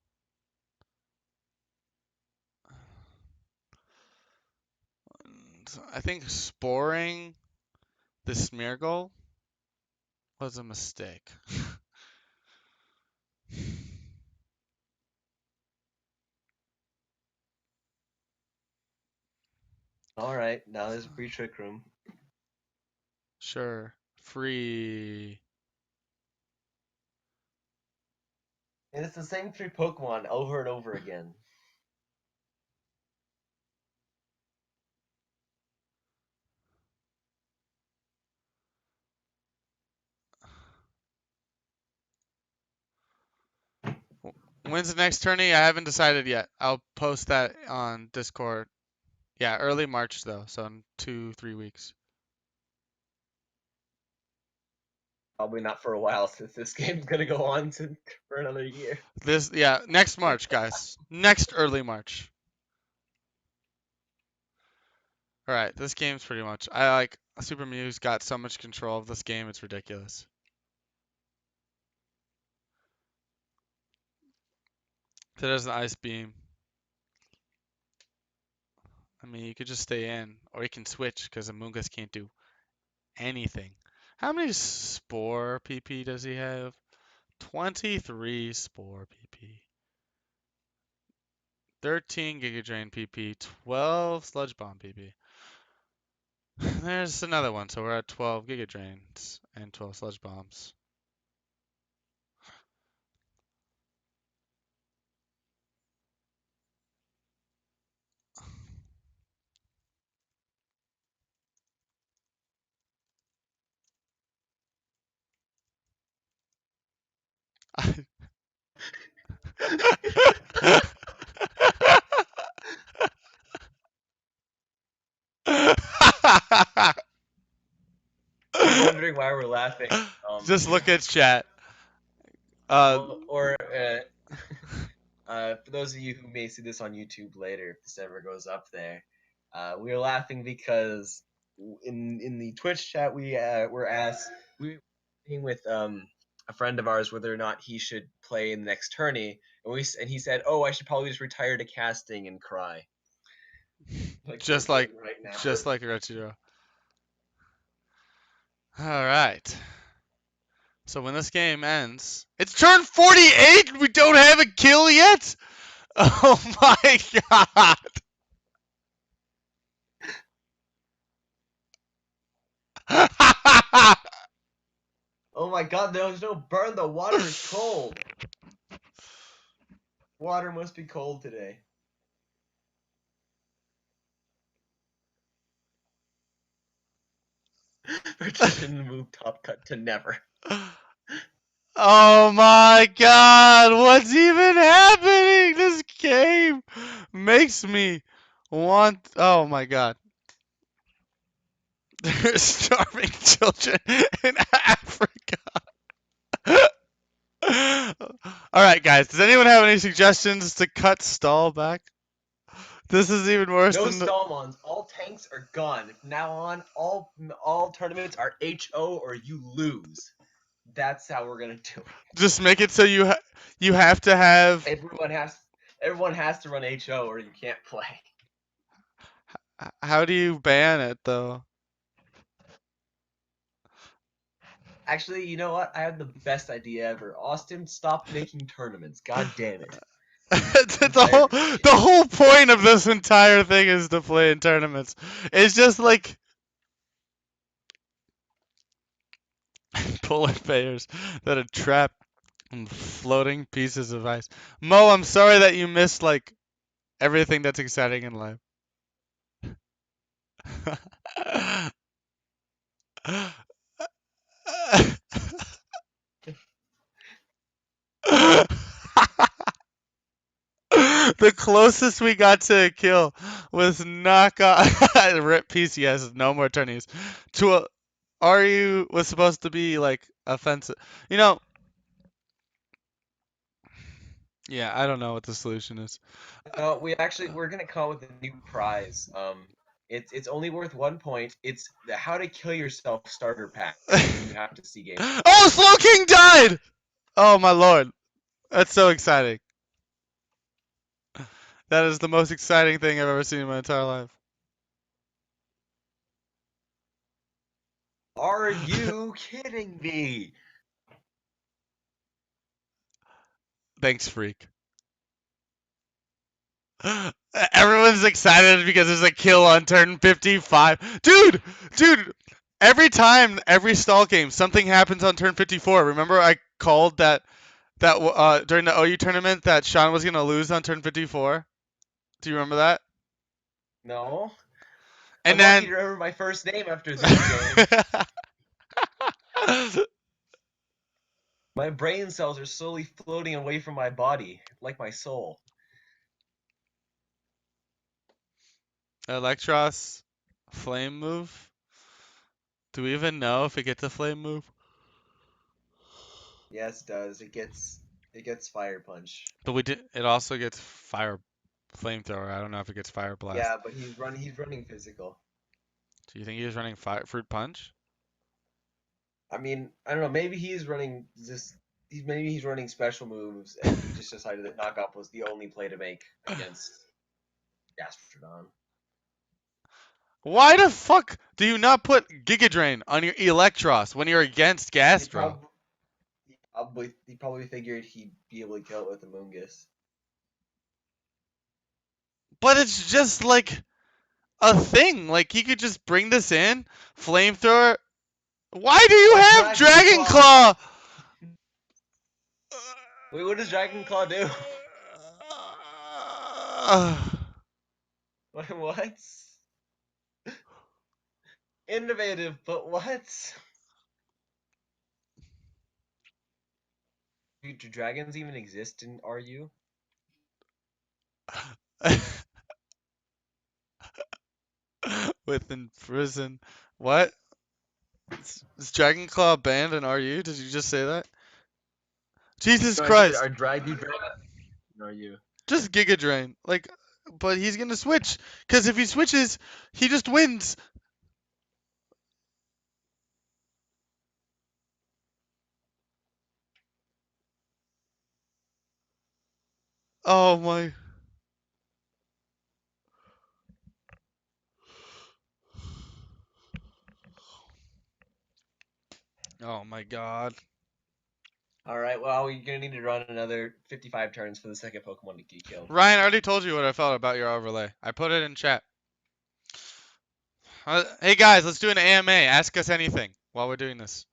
[SPEAKER 1] I think sporing the Smeargle was a mistake.
[SPEAKER 2] All right, now there's a free Trick Room.
[SPEAKER 1] Sure. Free.
[SPEAKER 2] And it's the same 3 Pokemon over and over again.
[SPEAKER 1] When's the next tourney? I haven't decided yet. I'll post that on Discord. Yeah, early March though, so in 2-3 weeks.
[SPEAKER 2] Probably not for a while since this game's gonna go on for another year.
[SPEAKER 1] Next March, guys. Next early March. All right, this game's pretty much. I like Super Mew's got so much control of this game, it's ridiculous. So there's an Ice Beam. I mean, you could just stay in, or you can switch because Amoonguss can't do anything. How many Spore PP does he have? 23 Spore PP. 13 Giga Drain PP. 12 Sludge Bomb PP. There's another one, so we're at 12 Giga Drains and 12 Sludge Bombs.
[SPEAKER 2] you're wondering why we're laughing,
[SPEAKER 1] Just look at chat. Uh,
[SPEAKER 2] or for those of you who may see this on YouTube later, if this ever goes up there, we are laughing because in the Twitch chat were asked we were talking with a friend of ours whether or not he should play in the next tourney, and he said, "Oh, I should probably just retire to casting and cry." Like we're
[SPEAKER 1] just like,
[SPEAKER 2] doing right now.
[SPEAKER 1] just like Retro. All right. So when this game ends, it's turn 48. We don't have a kill yet. Oh my god.
[SPEAKER 2] Oh my god, there's no burn. The water is cold. Water must be cold today. Partition move top cut to never.
[SPEAKER 1] Oh my god, what's even happening? This game makes me want. Oh my god. There's starving children in Africa. Alright, guys, does anyone have any suggestions to cut stall back? This is even worse
[SPEAKER 2] No
[SPEAKER 1] than the.
[SPEAKER 2] Stallmons. All tanks are gone. From now on, all tournaments are HO or you lose. That's how we're gonna do it.
[SPEAKER 1] Just make it so you have to have.
[SPEAKER 2] Everyone has to run HO or you can't play.
[SPEAKER 1] How do you ban it though?
[SPEAKER 2] Actually, you know what? I had the best idea ever. Austin, stop making tournaments. God damn it.
[SPEAKER 1] The whole point of this entire thing is to play in tournaments. It's just like polar bears that are trapped in floating pieces of ice. Mo, I'm sorry that you missed like everything that's exciting in life. The closest we got to a kill was knock off rip PCS, no more tourneys. To a RU was supposed to be like offensive. You know, yeah, I don't know what the solution is.
[SPEAKER 2] No, we're gonna come up with a new prize. It's only worth 1 point. It's the How to Kill Yourself starter pack. You have to see game.
[SPEAKER 1] Oh, Slow King died! Oh my lord. That's so exciting. That is the most exciting thing I've ever seen in my entire life.
[SPEAKER 2] Are you kidding me?
[SPEAKER 1] Thanks, freak. Everyone's excited because there's a kill on turn 55. Dude, every time, every stall game, something happens on turn 54. Remember I called that during the OU tournament that Sean was going to lose on turn 54? Do you remember that?
[SPEAKER 2] No.
[SPEAKER 1] And
[SPEAKER 2] I'm lucky
[SPEAKER 1] then
[SPEAKER 2] to remember my first name after this game. My brain cells are slowly floating away from my body, like my soul.
[SPEAKER 1] Electros flame move. Do we even know if it gets a flame move?
[SPEAKER 2] Yes, it does. It gets fire punch.
[SPEAKER 1] But we did. It also gets fire flamethrower. I don't know if it gets fire blast.
[SPEAKER 2] Yeah, but he's running physical.
[SPEAKER 1] Do you think he was running fire fruit punch?
[SPEAKER 2] I mean, I don't know. Maybe he's running just. Maybe he's running special moves, and he just decided that knockoff was the only play to make against Gastrodon.
[SPEAKER 1] Why the fuck do you not put Giga Drain on your Electros when you're against
[SPEAKER 2] He,
[SPEAKER 1] Gastro?
[SPEAKER 2] prob- he probably figured he'd be able to kill it with Amoonguss.
[SPEAKER 1] But it's just like a thing. Like he could just bring this in, flamethrower. Why do you have Dragon Claw?
[SPEAKER 2] Wait, what does Dragon Claw do? What? Innovative, but what? Do dragons even exist in RU?
[SPEAKER 1] Within prison. What? Is Dragon Claw banned in RU? Did you just say that? Jesus
[SPEAKER 2] No, I said,
[SPEAKER 1] Christ!
[SPEAKER 2] are drag you drag? Are you?
[SPEAKER 1] Just Giga Drain. Like, but he's gonna switch. Because if he switches, he just wins. Oh my. Oh my god.
[SPEAKER 2] All right. Well, you're gonna need to run another 55 turns for the second Pokemon to get killed.
[SPEAKER 1] Ryan, I already told you what I felt about your overlay. I put it in chat. Hey guys, let's do an AMA. Ask us anything while we're doing this.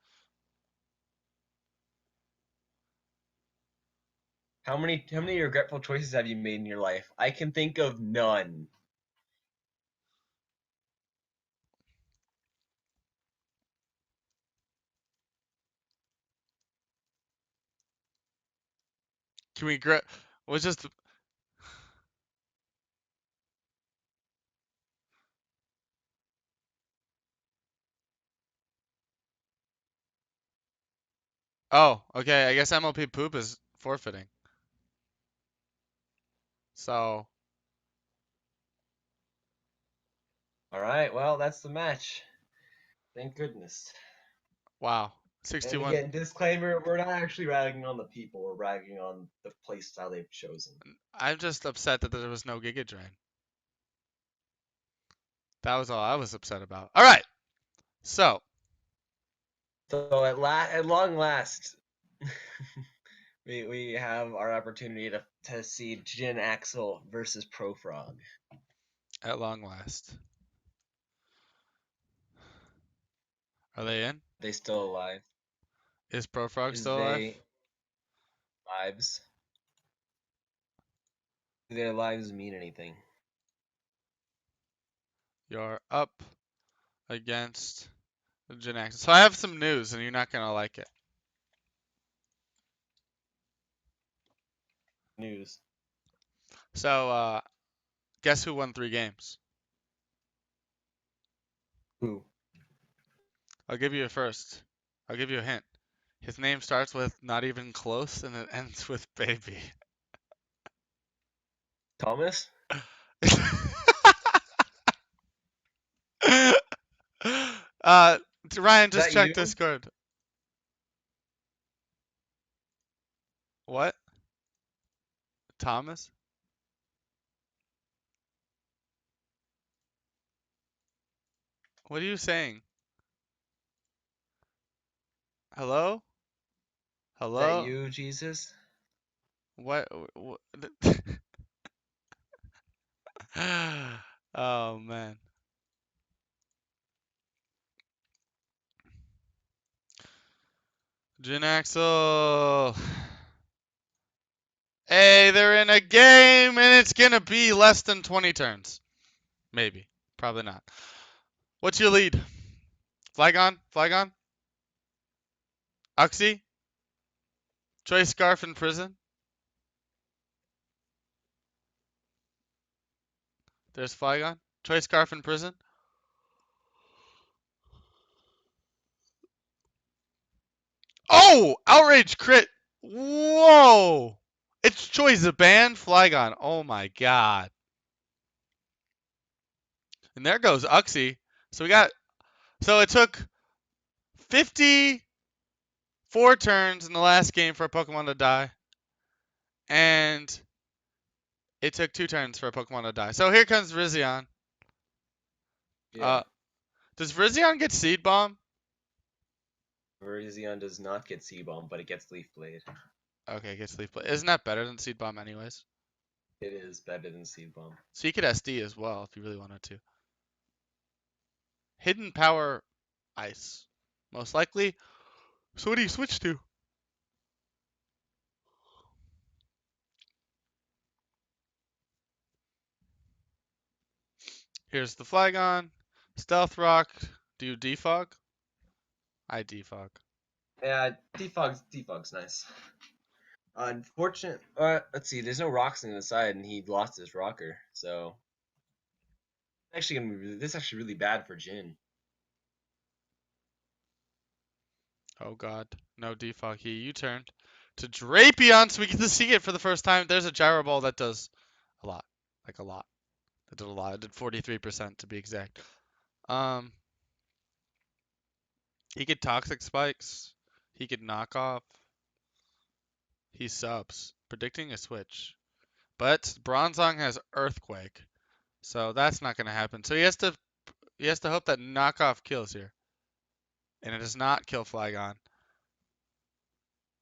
[SPEAKER 2] How many regretful choices have you made in your life? I can think of none.
[SPEAKER 1] Can we grab? Was just. Oh, okay. I guess MLP poop is forfeiting. So,
[SPEAKER 2] All right. Well, that's the match. Thank goodness.
[SPEAKER 1] wow.
[SPEAKER 2] And
[SPEAKER 1] 61.
[SPEAKER 2] again, disclaimer: we're not actually ragging on the people. We're ragging on the playstyle they've chosen.
[SPEAKER 1] I'm just upset that there was no Giga Drain. That was all I was upset about. All right. So,
[SPEAKER 2] So at long last, we have our opportunity to see Jin Axel versus Profrog.
[SPEAKER 1] at long last. Are they in?
[SPEAKER 2] They still alive?
[SPEAKER 1] Is Profrog
[SPEAKER 2] Is
[SPEAKER 1] still alive?
[SPEAKER 2] they lives? Do their lives mean anything?
[SPEAKER 1] You're up against Jinax. So I have some news, and you're not gonna like it.
[SPEAKER 2] News.
[SPEAKER 1] So, guess who won 3 games?
[SPEAKER 2] Who?
[SPEAKER 1] I'll give you a first. I'll give you a hint. His name starts with not even close, and it ends with baby.
[SPEAKER 2] Thomas?
[SPEAKER 1] uh, Ryan,
[SPEAKER 2] Is
[SPEAKER 1] just
[SPEAKER 2] that
[SPEAKER 1] check
[SPEAKER 2] you?
[SPEAKER 1] Discord. What? Thomas? What are you saying? Hello?
[SPEAKER 2] Is that
[SPEAKER 1] Hello?
[SPEAKER 2] you, Jesus?
[SPEAKER 1] What? What? Oh man. Jin Axel. Hey, they're in a game and it's gonna be less than 20 turns. Maybe. Probably not. What's your lead? Flygon? Flygon? Uxie? Choice Scarf in prison? There's Flygon. Choice Scarf in prison? Oh! Outrage crit! Whoa! It's Choice a ban? Flygon. Oh my god. And there goes Uxie. So we got. So it took 54 turns in the last game for a Pokemon to die. And it took 2 turns for a Pokemon to die. So here comes Rizion.
[SPEAKER 2] Yeah.
[SPEAKER 1] Does Rizion get Seed Bomb?
[SPEAKER 2] Virizion does not get C-Bomb, but it gets Leaf Blade.
[SPEAKER 1] Okay, gets Leaf Blade. Isn't that better than Seed Bomb anyways?
[SPEAKER 2] It is better than C-Bomb.
[SPEAKER 1] So you could SD as well if you really wanted to. Hidden Power Ice. Most likely. So what do you switch to? Here's the Flygon. Stealth Rock. Do you defog? I defog.
[SPEAKER 2] Yeah, Defog's nice. Unfortunate. Let's see. There's no rocks on the side, and he lost his rocker. So actually, this is actually really bad for Jin.
[SPEAKER 1] Oh god. No default key. You turned to Drapion, so we get to see it for the first time. There's a gyro ball that does a lot. Like a lot. It did a lot. It did 43% to be exact. He could toxic spikes. He could knock off. He subs. Predicting a switch. But Bronzong has Earthquake. So that's not gonna happen. So he has to hope that knockoff kills here. And it does not kill Flygon.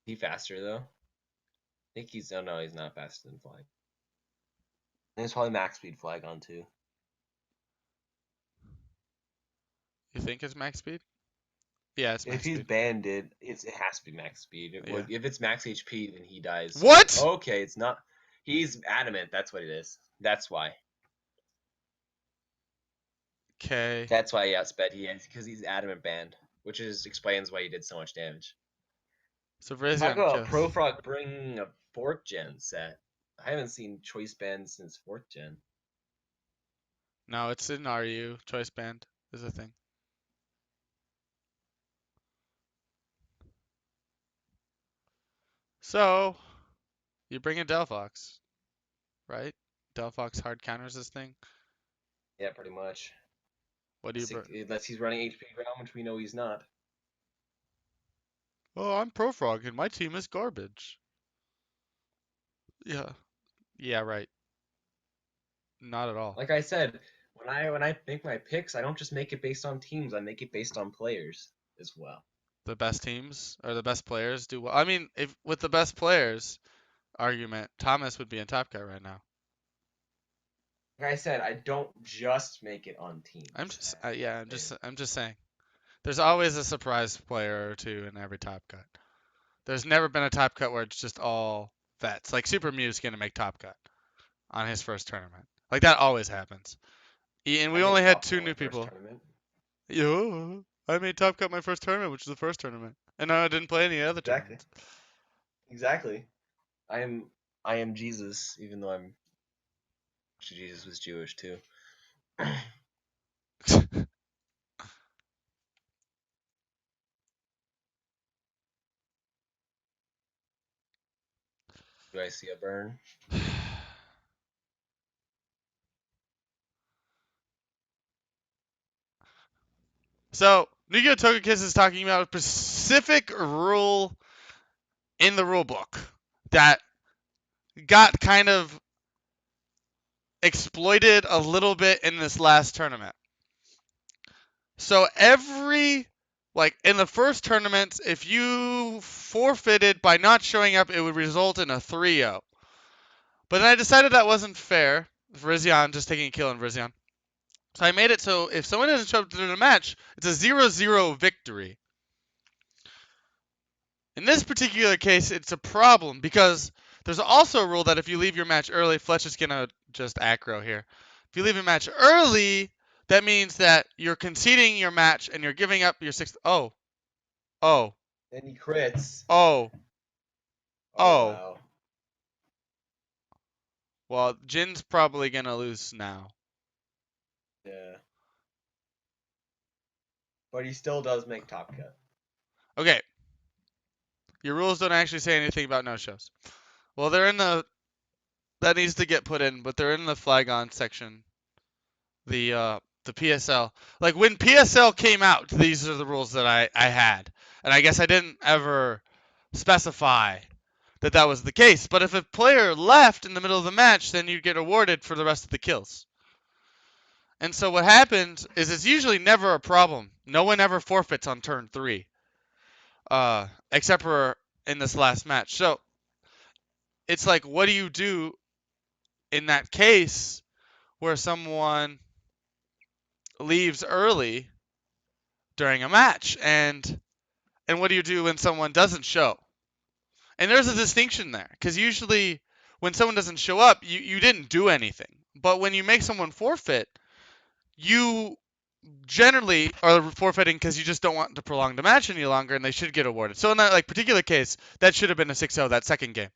[SPEAKER 3] He faster though. I think he's no, he's not faster than Flygon.
[SPEAKER 2] And it's probably max speed Flygon too.
[SPEAKER 1] You think it's max speed? Yeah, it's max
[SPEAKER 2] If he's
[SPEAKER 1] speed.
[SPEAKER 2] banded, it has to be max speed.
[SPEAKER 1] Yeah.
[SPEAKER 3] If it's max HP, then he dies.
[SPEAKER 1] What?
[SPEAKER 3] Okay, it's not. He's adamant. That's what it is. That's why.
[SPEAKER 1] Okay.
[SPEAKER 3] That's why he outsped. He is because he's adamant banned, which explains why he did so much damage.
[SPEAKER 1] So
[SPEAKER 2] Talk
[SPEAKER 1] Virizion
[SPEAKER 2] about
[SPEAKER 1] kills.
[SPEAKER 3] Profrog bringing a 4th gen set. I haven't seen choice band since 4th gen.
[SPEAKER 1] No, it's in RU. Choice band is a thing. So, you bring in Delphox, right? Delphox hard counters this thing.
[SPEAKER 3] Yeah, pretty much.
[SPEAKER 1] What do you bring?
[SPEAKER 3] Unless he's running HP ground, which we know he's not.
[SPEAKER 1] Oh, I'm Profrog and my team is garbage. Yeah. Yeah, right. Not at all.
[SPEAKER 3] Like I said, when I make my picks, I don't just make it based on teams. I make it based on players as well.
[SPEAKER 1] The best teams or the best players do well. I mean, if with the best players argument, Thomas would be in Top Cut right now.
[SPEAKER 3] Like I said, I don't just make it on teams.
[SPEAKER 1] I'm just saying. There's always a surprise player or two in every Top Cut. There's never been a Top Cut where it's just all vets. Like Super Mew's gonna make Top Cut on his first tournament. Like that always happens. And we only had 2 new people. Yo, I made Top Cut my first tournament, which was the first tournament, and I didn't play any other tournaments.
[SPEAKER 3] Exactly. I am Jesus, even though Jesus was Jewish too. Do I see a burn?
[SPEAKER 1] So, Yu-Gi-Oh! Togekiss is talking about a specific rule in the rule book that got kind of exploited a little bit in this last tournament. So in the first tournament, if you forfeited by not showing up, it would result in a 3-0. But then I decided that wasn't fair. Virizion, just taking a kill on Virizion. So I made it so if someone doesn't show up to the match, it's a 0-0 victory. In this particular case, it's a problem because there's also a rule that if you leave your match early, Fletch is going to just aggro here. If you leave a match early, that means that you're conceding your match and you're giving up your 6th. Oh.
[SPEAKER 3] And he crits.
[SPEAKER 1] Oh.
[SPEAKER 3] Wow.
[SPEAKER 1] Well, Jin's probably going to lose now.
[SPEAKER 3] Yeah. But he still does make Top Cut.
[SPEAKER 1] Okay. Your rules don't actually say anything about no-shows. Well, they're in the... That needs to get put in, but they're in the Flygon section. The PSL. Like, when PSL came out, these are the rules that I had. And I guess I didn't ever specify that was the case. But if a player left in the middle of the match, then you get awarded for the rest of the kills. And so what happens is it's usually never a problem. No one ever forfeits on turn 3. Except for in this last match. So it's like, what do you do in that case where someone leaves early during a match? And what do you do when someone doesn't show? And there's a distinction there, because usually when someone doesn't show up, you didn't do anything. But when you make someone forfeit, you generally are forfeiting because you just don't want to prolong the match any longer, and they should get awarded. So in that particular case, that should have been a 6-0 that second game.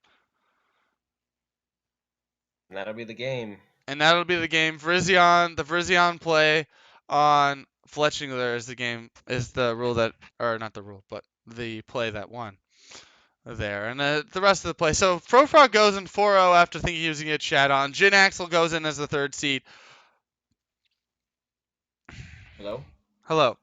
[SPEAKER 3] And that'll be the game.
[SPEAKER 1] And that'll be the game. The Virizion play on Fletchingler is the rule that, or not the rule, but the play that won there. And the rest of the play. So Frofrog goes in 4-0 after thinking he was going to get shat on. Jin Axel goes in as the third seed.
[SPEAKER 3] Hello?
[SPEAKER 1] Hello.